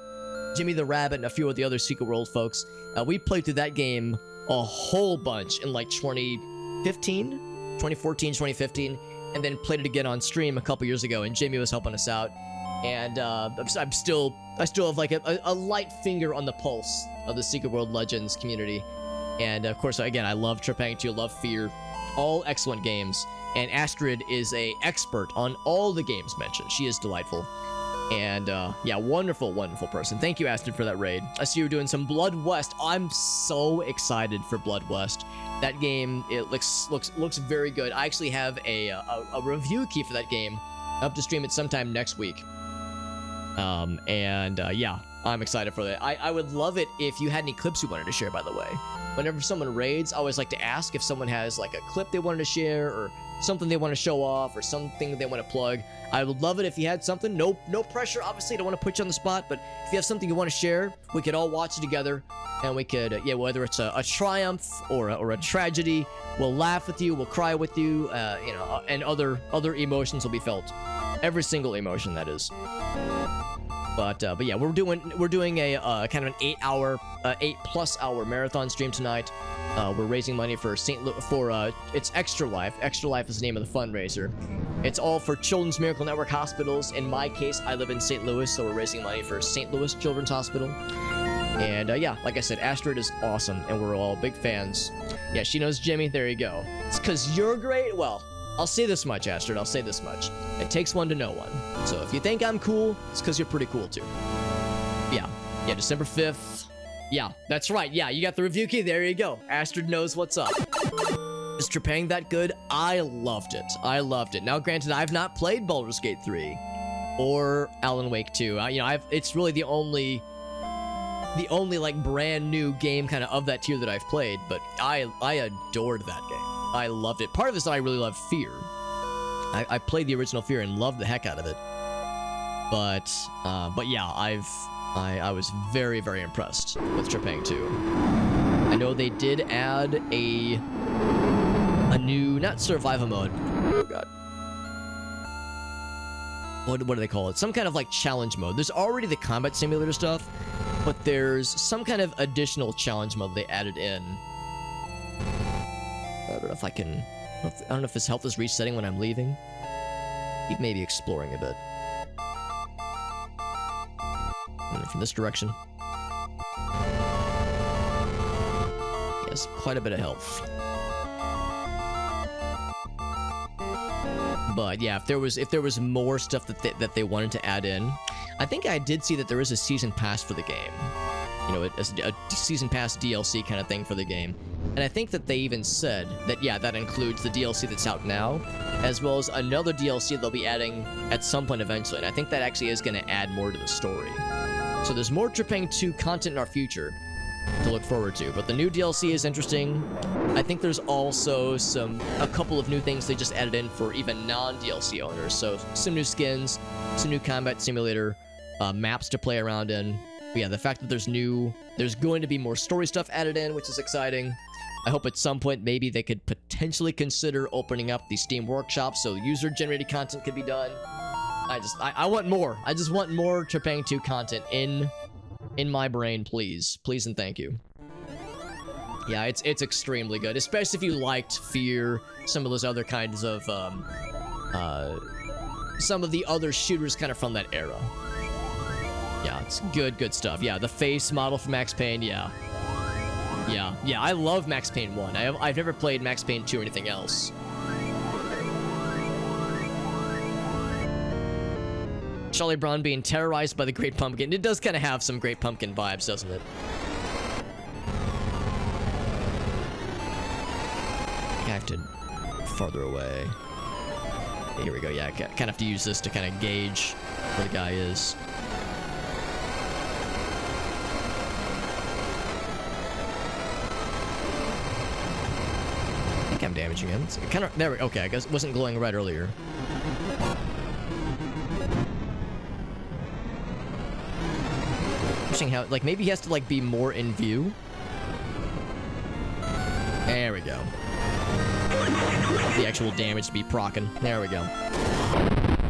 A: the Rabbit, and a few of the other Secret World folks. We played through that game a whole bunch in like 2014, 2015, and then played it again on stream a couple years ago, and Jimmy was helping us out. And I still have like a light finger on the pulse of the Secret World Legends community. And of course, again, I love Trepang 2, love Fear, all excellent games. And Astrid is a expert on all the games mentioned. She is delightful. And yeah, wonderful person. Thank you, Astrid, for that raid. I see you're doing some Blood West. I'm so excited for Blood West. That game, it looks very good. I actually have a review key for that game up to stream it sometime next week. Yeah, I'm excited for that. I would love it if you had any clips you wanted to share, by the way. Whenever someone raids, I always like to ask if someone has like a clip they wanted to share or something they want to show off or something they want to plug. I would love it if you had something. No pressure, obviously. Don't want to put you on the spot, but if you have something you want to share, we could all watch it together, and we could, yeah, whether it's a triumph or a tragedy, we'll laugh with you, we'll cry with you, you know, and other emotions will be felt. Every single emotion, that is. But yeah, we're doing a kind of an 8+ hour marathon stream tonight. We're raising money for it's Extra Life. Extra Life is the name of the fundraiser. It's all for Children's Miracle Network hospitals. In my case, I live in St. Louis, so we're raising money for St. Louis Children's Hospital. And yeah, like I said, Astrid is awesome, and we're all big fans. Yeah, she knows Jimmy. There you go. It's because you're great. Well, I'll say this much, Astrid. I'll say this much. It takes one to know one. So if you think I'm cool, it's because you're pretty cool too. Yeah, December 5th. Yeah, that's right. Yeah, you got the review key. There you go. Astrid knows what's up. Is Trepang that good? I loved it. Now, granted, I've not played Baldur's Gate 3 or Alan Wake 2. You know, it's really the only like brand new game kind of that tier that I've played, but I adored that game. I loved it. Part of this that I really love Fear. I played the original Fear and loved the heck out of it. But yeah, I was very, very impressed with Trepang 2. I know they did add a new, not survival mode. Oh god. What do they call it? Some kind of like challenge mode. There's already the combat simulator stuff, but there's some kind of additional challenge mode they added in. I don't know if I can... I don't know if his health is resetting when I'm leaving. He may be exploring a bit. From this direction. He has quite a bit of health. But yeah, if there was more stuff that they wanted to add in, I think I did see that there is a season pass for the game. You know, a season pass DLC kind of thing for the game. And I think that they even said that, yeah, that includes the DLC that's out now, as well as another DLC they'll be adding at some point eventually. And I think that actually is going to add more to the story. So there's more Trepang 2 content in our future to look forward to. But the new DLC is interesting. I think there's also a couple of new things they just added in for even non-DLC owners. So some new skins, some new combat simulator, maps to play around in. But yeah, the fact that there's going to be more story stuff added in, which is exciting. I hope at some point maybe they could potentially consider opening up the Steam Workshop so user-generated content could be done. I want more. I just want more Trepang 2 content in my brain, please. Please and thank you. Yeah, it's extremely good, especially if you liked Fear, some of those other kinds of, some of the other shooters kind of from that era. Yeah, it's good stuff. Yeah, the face model for Max Payne, yeah. Yeah, I love Max Payne 1. I've never played Max Payne 2 or anything else. Charlie Brown being terrorized by the Great Pumpkin. It does kind of have some Great Pumpkin vibes, doesn't it? I have to farther away. Here we go. Yeah, I kind of have to use this to kind of gauge where the guy is. I think I'm damaging him. It's kind of there. Okay, I guess it wasn't glowing red earlier. Interesting how, like, maybe he has to, like, be more in view. There we go. The actual damage to be procking. There we go.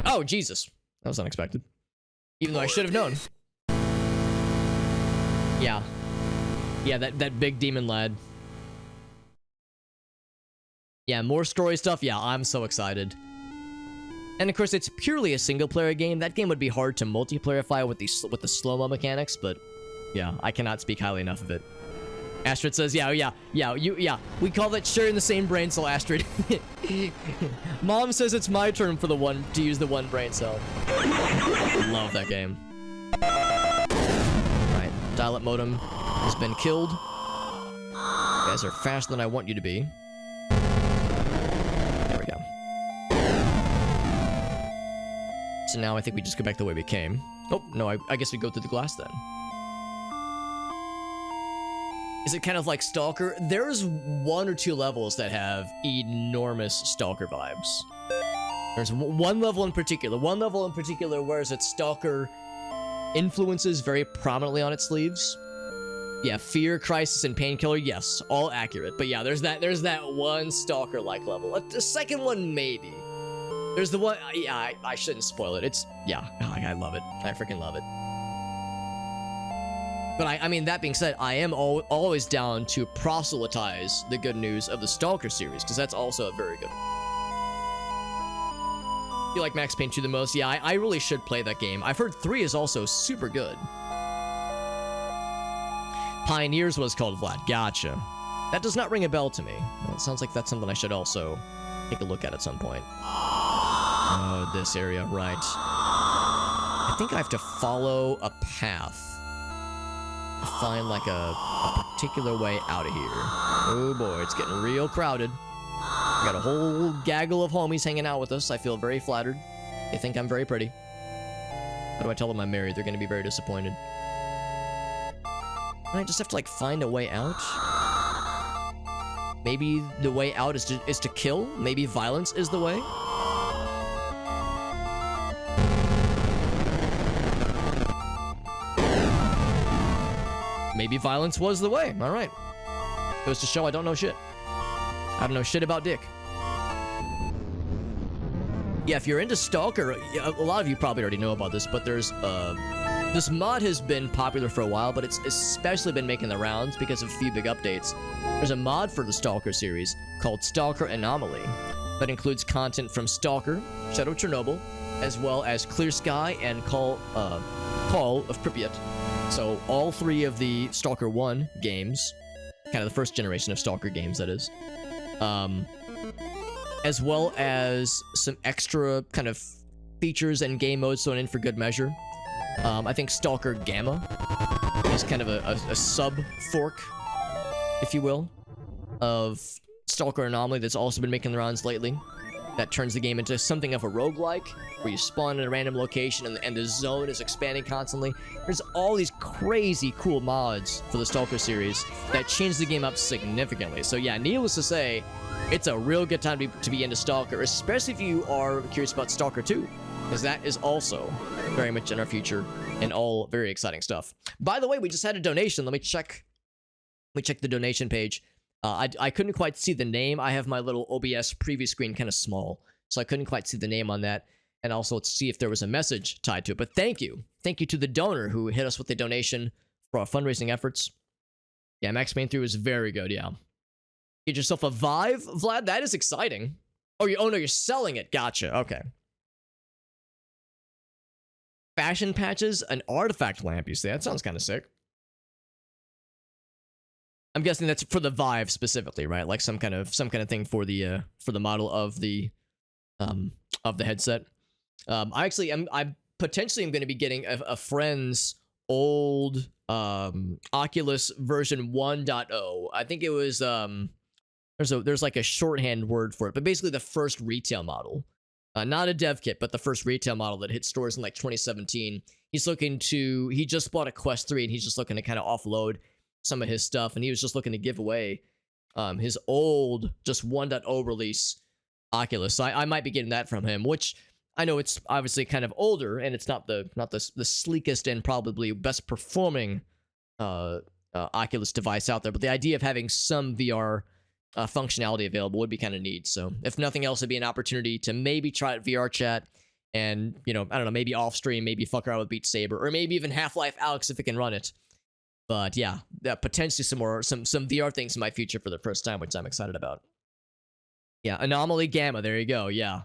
A: Oh, Jesus. That was unexpected. Even though I should have known. Yeah. Yeah, that big demon lad. Yeah, more story stuff. Yeah, I'm so excited. And of course, it's purely a single-player game. That game would be hard to multiplayerify with the slow-mo mechanics, but yeah, I cannot speak highly enough of it. Astrid says, yeah, we call that sharing the same brain cell, Astrid. Mom says it's my turn for to use the one brain cell. Love that game. Alright, dial-up modem has been killed. You guys are faster than I want you to be. There we go. So now I think we just go back the way we came. Oh, no, I guess we go through the glass then. Is it kind of like Stalker? There's 1 or 2 levels that have enormous Stalker vibes. There's one level in particular where it's Stalker influences very prominently on its sleeves. Yeah, Fear, Crisis, and Painkiller, yes, all accurate. But yeah, there's that one Stalker-like level. The second one, maybe. There's the one, yeah, I shouldn't spoil it. It's, yeah, I love it. I freaking love it. But I mean, that being said, I am always down to proselytize the good news of the Stalker series, because that's also very good. You like Max Payne 2 the most? Yeah, I really should play that game. I've heard 3 is also super good. Pioneers was called, Vlad. Gotcha. That does not ring a bell to me. Well, it sounds like that's something I should also take a look at some point. Oh, this area, right. I think I have to follow a path. Find like a particular way out of here. Oh boy, it's getting real crowded. We got a whole gaggle of homies hanging out with us. I feel very flattered. They think I'm very pretty. How do I tell them I'm married? They're gonna be very disappointed. I just have to like find a way out. Maybe the way out is to kill. Maybe violence is the way. Maybe violence was the way. All right. Goes to show I don't know shit. I don't know shit about dick. Yeah, if you're into Stalker, a lot of you probably already know about this, but there's, this mod has been popular for a while, but it's especially been making the rounds because of a few big updates. There's a mod for the Stalker series called Stalker Anomaly that includes content from Stalker, Shadow of Chernobyl, as well as Clear Sky and Call of Pripyat. So all 3 of the Stalker 1 games, kind of the first generation of Stalker games, that is, as well as some extra kind of features and game modes thrown in for good measure. I think Stalker Gamma is kind of a sub-fork, if you will, of Stalker Anomaly that's also been making the rounds lately. That turns the game into something of a roguelike, where you spawn in a random location and the zone is expanding constantly. There's all these crazy cool mods for the Stalker series that change the game up significantly. So yeah, needless to say, it's a real good time to be into Stalker, especially if you are curious about Stalker 2, because that is also very much in our future and all very exciting stuff. By the way, we just had a donation. Let me check the donation page. I couldn't quite see the name. I have my little OBS preview screen kind of small, so I couldn't quite see the name on that. And also, let's see if there was a message tied to it. But thank you. Thank you to the donor who hit us with the donation for our fundraising efforts. Yeah, Max Payne 3 was very good, yeah. Get yourself a Vive, Vlad? That is exciting. Oh, no, you're selling it. Gotcha, okay. Fashion patches, an artifact lamp, you say? That sounds kind of sick. I'm guessing that's for the Vive specifically, right? Like some kind of thing for the model of the headset. I potentially am going to be getting a friend's old Oculus version 1.0. I think it was there's like a shorthand word for it, but basically the first retail model. Not a dev kit, but the first retail model that hit stores in like 2017. He just bought a Quest 3 and he's just looking to kind of offload some of his stuff, and he was just looking to give away his old just 1.0 release Oculus. So I might be getting that from him, which I know it's obviously kind of older and it's not the sleekest and probably best performing Oculus device out there, but the idea of having some VR functionality available would be kind of neat. So if nothing else, it'd be an opportunity to maybe try out VR chat and, I don't know, maybe off stream, maybe fuck around with Beat Saber, or maybe even Half-Life Alyx if it can run it. But yeah, potentially some VR things in my future for the first time, which I'm excited about. Yeah, Anomaly Gamma, there you go, yeah.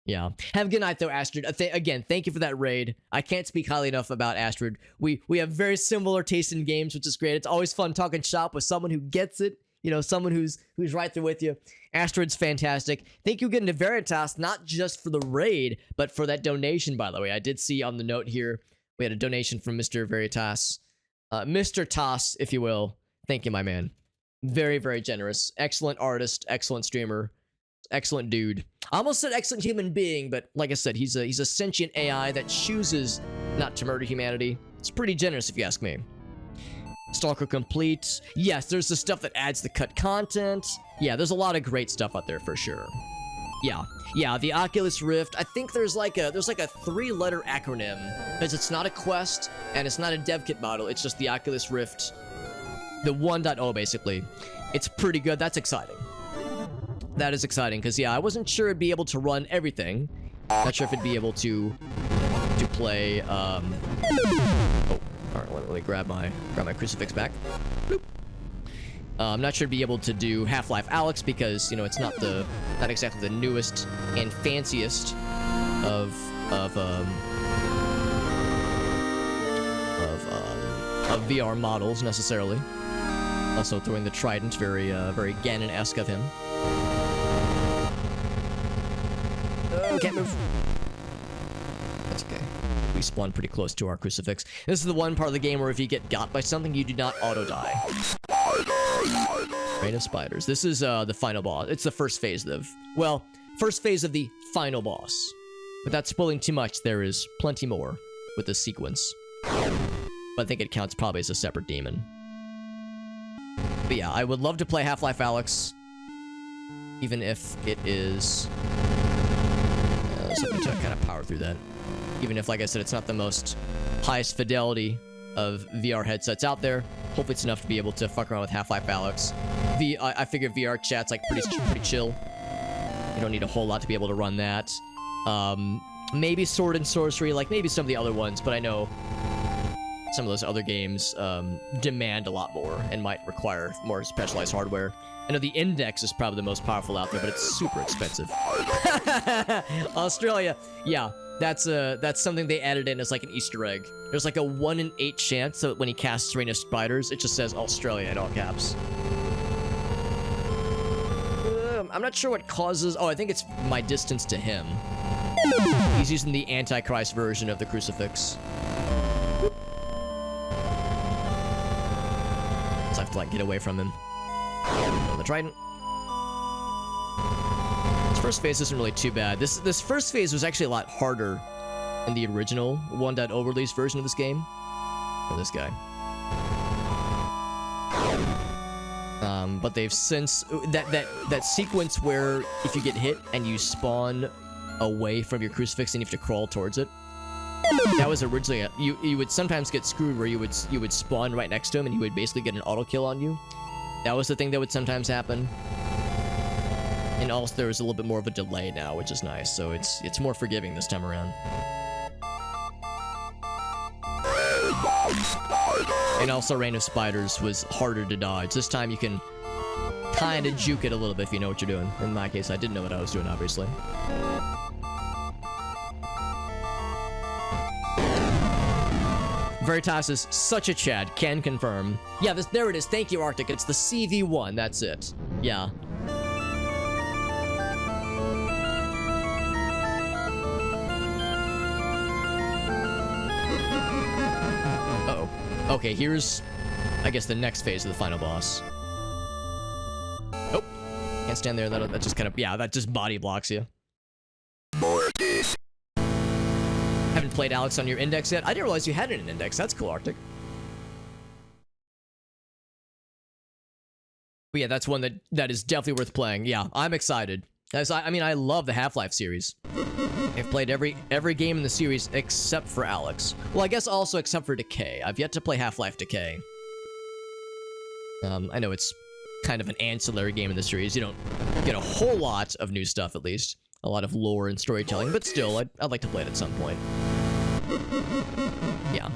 A: Yeah. Have a good night, though, Astrid. Again, thank you for that raid. I can't speak highly enough about Astrid. We have very similar taste in games, which is great. It's always fun talking shop with someone who gets it. Someone who's right there with you. Astrid's fantastic. Thank you again to Veritas, not just for the raid, but for that donation, by the way. I did see on the note here, we had a donation from Mr. Veritas. Mr. Toss, if you will. Thank you, my man. Very, very generous. Excellent artist, excellent streamer, excellent dude. I almost said excellent human being, but like I said, he's a sentient AI that chooses not to murder humanity. It's pretty generous if you ask me. Stalker complete. Yes, there's the stuff that adds the cut content. Yeah, there's a lot of great stuff out there for sure. Yeah, the Oculus Rift. I think there's like a 3-letter acronym, because it's not a Quest and it's not a dev kit model. It's just the Oculus Rift, the 1.0 basically. It's pretty good. That's exciting. That is exciting because yeah, I wasn't sure it'd be able to run everything. Not sure if it'd be able to play. Oh, all right. Let me grab my crucifix back. Bloop. I'm not sure it'd be able to do Half-Life Alyx because it's not exactly the newest and fanciest of VR models necessarily. Also throwing the trident, very Ganon-esque of him. Oh, can't move. That's okay. We spawned pretty close to our crucifix. This is the one part of the game where if you get got by something, you do not auto-die. Rain of spiders. This is the final boss. It's the first phase of the final boss. Without spoiling too much, there is plenty more with this sequence. But I think it counts probably as a separate demon. But yeah, I would love to play Half-Life Alyx, even if it is something to kind of power through that. Even if, like I said, it's not the most highest fidelity of VR headsets out there. Hopefully it's enough to be able to fuck around with Half-Life Alyx. I figure VR chat's like pretty chill. You don't need a whole lot to be able to run that. Maybe Sword and Sorcery, like maybe some of the other ones, but I know some of those other games demand a lot more and might require more specialized hardware. I know the Index is probably the most powerful out there, but it's super expensive. Australia, yeah, that's something they added in as like an Easter egg. There's like a 1 in 8 chance that when he casts Rain of Spiders, it just says Australia in all caps. I'm not sure what causes. Oh, I think it's my distance to him. He's using the Antichrist version of the crucifix. So I have to like get away from him. The trident. This first phase isn't really too bad. This first phase was actually a lot harder in the original 1.0 release version of this game. Oh, this guy. But they've since that sequence where if you get hit and you spawn away from your crucifix and you have to crawl towards it. That was originally you would sometimes get screwed where you would spawn right next to him and he would basically get an auto kill on you. That was the thing that would sometimes happen. And also there was a little bit more of a delay now, which is nice. So it's more forgiving this time around. And also Rain of Spiders was harder to dodge. This time you can kind of juke it a little bit if you know what you're doing. In my case, I didn't know what I was doing, obviously. Veritas is such a Chad. Can confirm. Yeah, there it is. Thank you, Arctic. It's the CV1. That's it. Yeah. Uh-oh. Okay, here's, I guess, the next phase of the final boss. Oh. Can't stand there. That just kind of, yeah, that just body blocks you. Haven't played Alex on your index yet? I didn't realize you had an index. That's cool, Arctic. But yeah, that's one that is definitely worth playing. Yeah, I'm excited. I mean, I love the Half-Life series. I've played every game in the series except for Alex. Well, I guess also except for Decay. I've yet to play Half-Life Decay. I know it's kind of an ancillary game in the series. You don't get a whole lot of new stuff, at least. A lot of lore and storytelling, but still, I'd like to play it at some point. Yeah,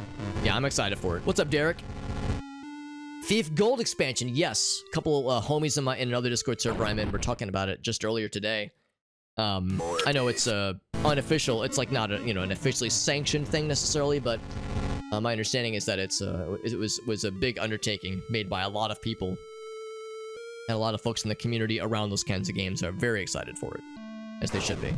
A: I'm excited for it. What's up, Derek? Thief Gold expansion, yes. A couple homies in another Discord server I'm in were talking about it just earlier today. I know it's unofficial. It's like not an officially sanctioned thing necessarily, but my understanding is that it was a big undertaking made by a lot of people, and a lot of folks in the community around those kinds of games are very excited for it, as they should be.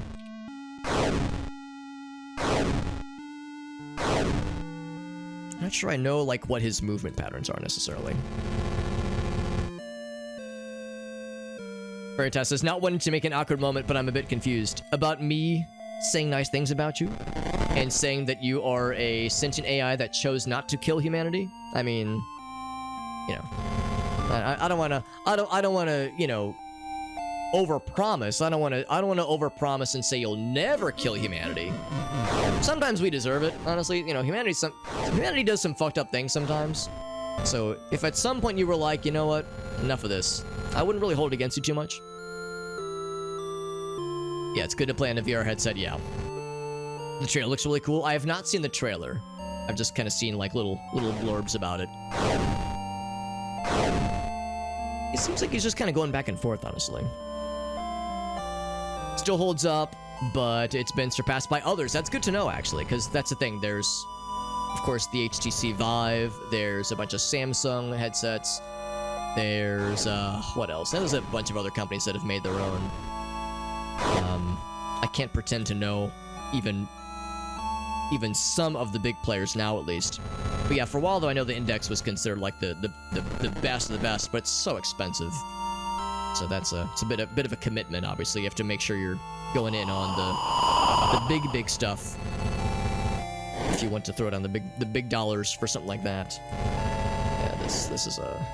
A: Not sure I know, like, what his movement patterns are, necessarily. Veritas says, not wanting to make an awkward moment, but I'm a bit confused. About me saying nice things about you? And saying that you are a sentient AI that chose not to kill humanity? I mean, you know... I don't wanna, you know... overpromise. I don't want to overpromise and say you'll never kill humanity. Sometimes we deserve it, honestly. You know, humanity does some fucked up things sometimes. So if at some point you were like, you know what, enough of this, I wouldn't really hold it against you too much. Yeah, it's good to play on a VR headset. Yeah, the trailer looks really cool. I have not seen the trailer. I've just kind of seen like little blurbs about it. It seems like he's just kind of going back and forth, honestly. Still holds up, but it's been surpassed by others. That's good to know, actually, because that's the thing. There's, of course, the HTC Vive. There's a bunch of Samsung headsets. There's, what else? There's a bunch of other companies that have made their own. I can't pretend to know even some of the big players now, at least. But yeah, for a while, though, I know the Index was considered, like, the best of the best, but it's so expensive. So it's a bit of a commitment, obviously. You have to make sure you're going in on the big stuff if you want to throw down the big dollars for something like that. Yeah, this is a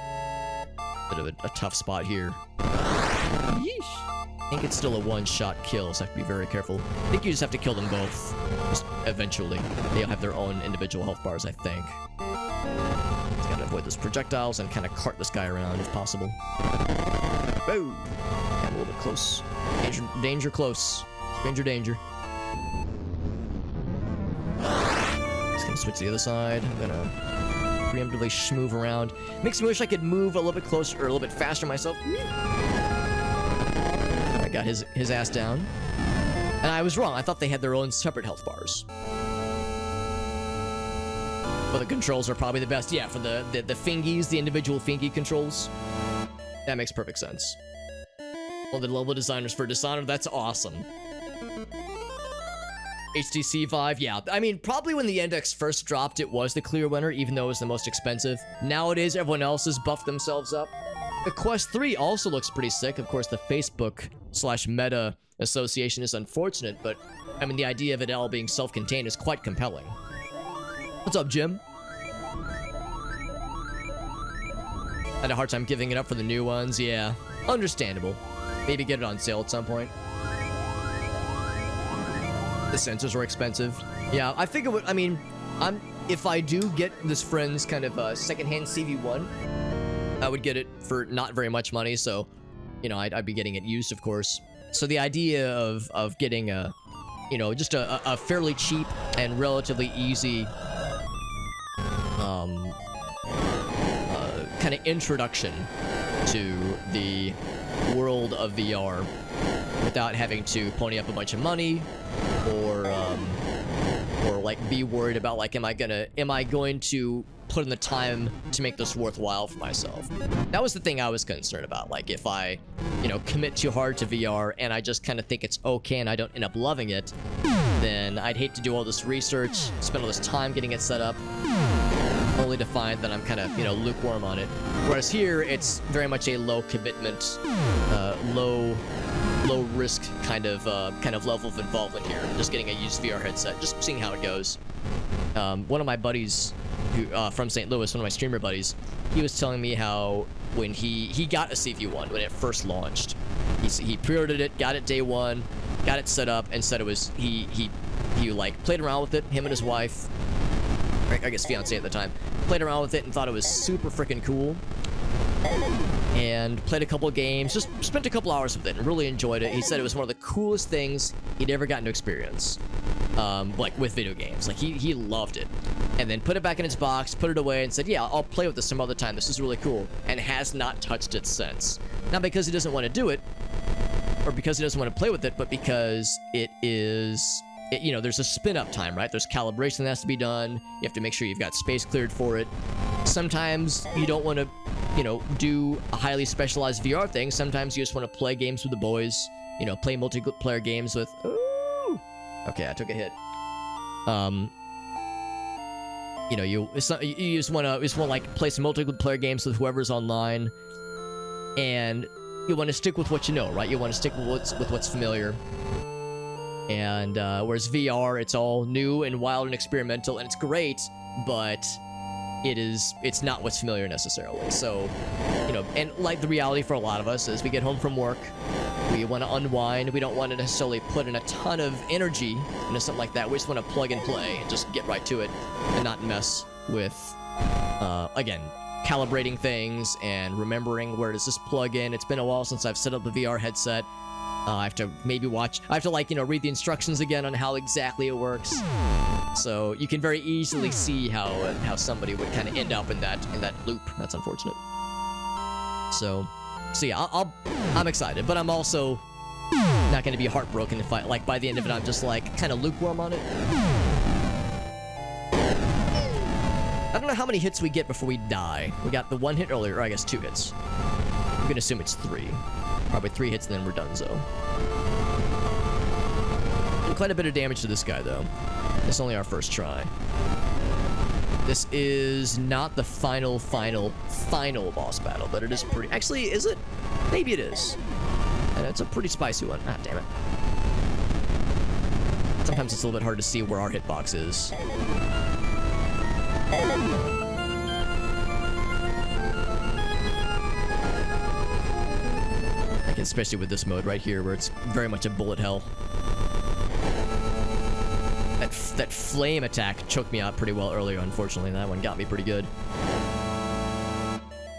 A: bit of a tough spot here. Yeesh. I think it's still a one-shot kill, so I have to be very careful. I think you just have to kill them both. Just eventually. They'll have their own individual health bars, I think. Just gotta avoid those projectiles and kind of cart this guy around if possible. Boom! Yeah, a little bit close. Danger close. Danger. Just gonna switch to the other side. I'm gonna preemptively schmoove around. Makes me wish I could move a little bit closer or a little bit faster myself. I got his ass down. And I was wrong. I thought they had their own separate health bars. Well, the controls are probably the best. Yeah, for the fingies, the individual fingy controls. That makes perfect sense. Well, the level designers for Dishonored, that's awesome. HTC Vive, yeah. I mean, probably when the Index first dropped, it was the clear winner, even though it was the most expensive. Nowadays, everyone else has buffed themselves up. The Quest 3 also looks pretty sick. Of course, the Facebook/Meta association is unfortunate, but I mean, the idea of it all being self-contained is quite compelling. What's up, Jim? Had a hard time giving it up for the new ones, yeah. Understandable. Maybe get it on sale at some point. The sensors are expensive. Yeah, I think it would, I mean, if I do get this friend's kind of secondhand CV1, I would get it for not very much money, so, you know, I'd be getting it used, of course. So the idea of getting a, you know, just a fairly cheap and relatively easy kind of introduction to the world of VR without having to pony up a bunch of money or like be worried about like am I going to put in the time to make this worthwhile for myself. That was the thing I was concerned about. Like if I, you know, commit too hard to VR and I just kind of think it's okay and I don't end up loving it, then I'd hate to do all this research, spend all this time getting it set up, only to find that I'm kind of, you know, lukewarm on it. Whereas here, it's very much a low commitment, low risk kind of level of involvement here. Just getting a used VR headset, just seeing how it goes. One of my buddies who, from St. Louis, one of my streamer buddies, he was telling me how when he got a CV1 when it first launched, he pre-ordered it, got it day one, got it set up, and said it was he like played around with it, him and his wife, I guess fiance at the time, played around with it and thought it was super freaking cool. And played a couple of games, just spent a couple hours with it and really enjoyed it. He said it was one of the coolest things he'd ever gotten to experience, like with video games. Like he loved it. And then put it back in its box, put it away, and said, yeah, I'll play with this some other time. This is really cool. And has not touched it since. Not because he doesn't want to do it, or because he doesn't want to play with it, but because it is... you know, there's a spin-up time, right? There's calibration that has to be done. You have to make sure you've got space cleared for it. Sometimes you don't want to, you know, do a highly specialized VR thing. Sometimes you just want to play games with the boys. You know, play multiplayer games with... Ooh! Okay, I took a hit. You know, you just want to like play some multiplayer games with whoever's online, and you want to stick with what you know, right? You want to stick with what's familiar. And whereas VR, it's all new and wild and experimental, and it's great, but it's not what's familiar necessarily. So, you know, and like the reality for a lot of us is we get home from work, we want to unwind, we don't want to necessarily put in a ton of energy into something like that. We just want to plug and play and just get right to it and not mess with, again, calibrating things and remembering where does this plug in. It's been a while since I've set up a VR headset. I have to like, you know, read the instructions again on how exactly it works. So you can very easily see how somebody would kind of end up in that loop. That's unfortunate. So yeah, I'm excited, but I'm also not going to be heartbroken if like by the end of it I'm just like kind of lukewarm on it. I don't know how many hits we get before we die. We got the one hit earlier, or I guess 2 hits. I'm gonna assume it's 3. Probably 3 hits and then we're done, so. Quite a bit of damage to this guy, though. It's only our first try. This is not the final boss battle, but it is pretty... Actually, is it? Maybe it is. And it's a pretty spicy one. Ah, damn it. Sometimes it's a little bit hard to see where our hitbox is. Like, especially with this mode right here, where it's very much a bullet hell. That flame attack choked me out pretty well earlier, unfortunately. That one got me pretty good.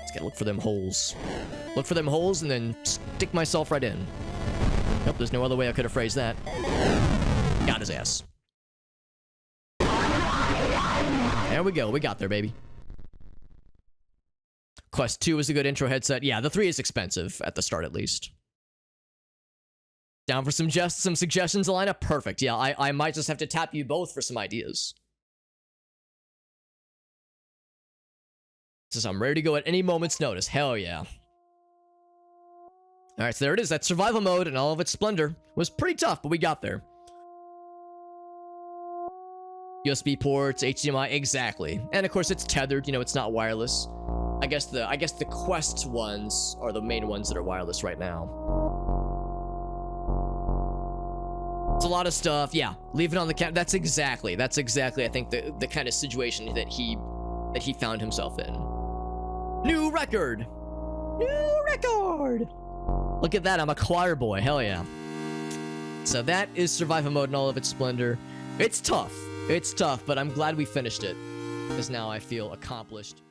A: Just gotta look for them holes. Look for them holes and then stick myself right in. Nope, there's no other way I could have phrased that. Got his ass. There we go. We got there, baby. Quest 2 is a good intro headset. Yeah, the 3 is expensive, at the start at least. Down for some suggestions, Alina? Perfect. Yeah, I might just have to tap you both for some ideas. So I'm ready to go at any moment's notice. Hell yeah. Alright, so there it is. That survival mode and all of its splendor was pretty tough, but we got there. USB ports, HDMI, exactly. And of course it's tethered, you know, it's not wireless. I guess the Quest ones are the main ones that are wireless right now. It's a lot of stuff. Yeah, leave it on the camera. That's exactly I think the kind of situation that he found himself in. New record. Look at that, I'm a choir boy. Hell yeah. So that is survival mode in all of its splendor. It's tough, but I'm glad we finished it, because now I feel accomplished.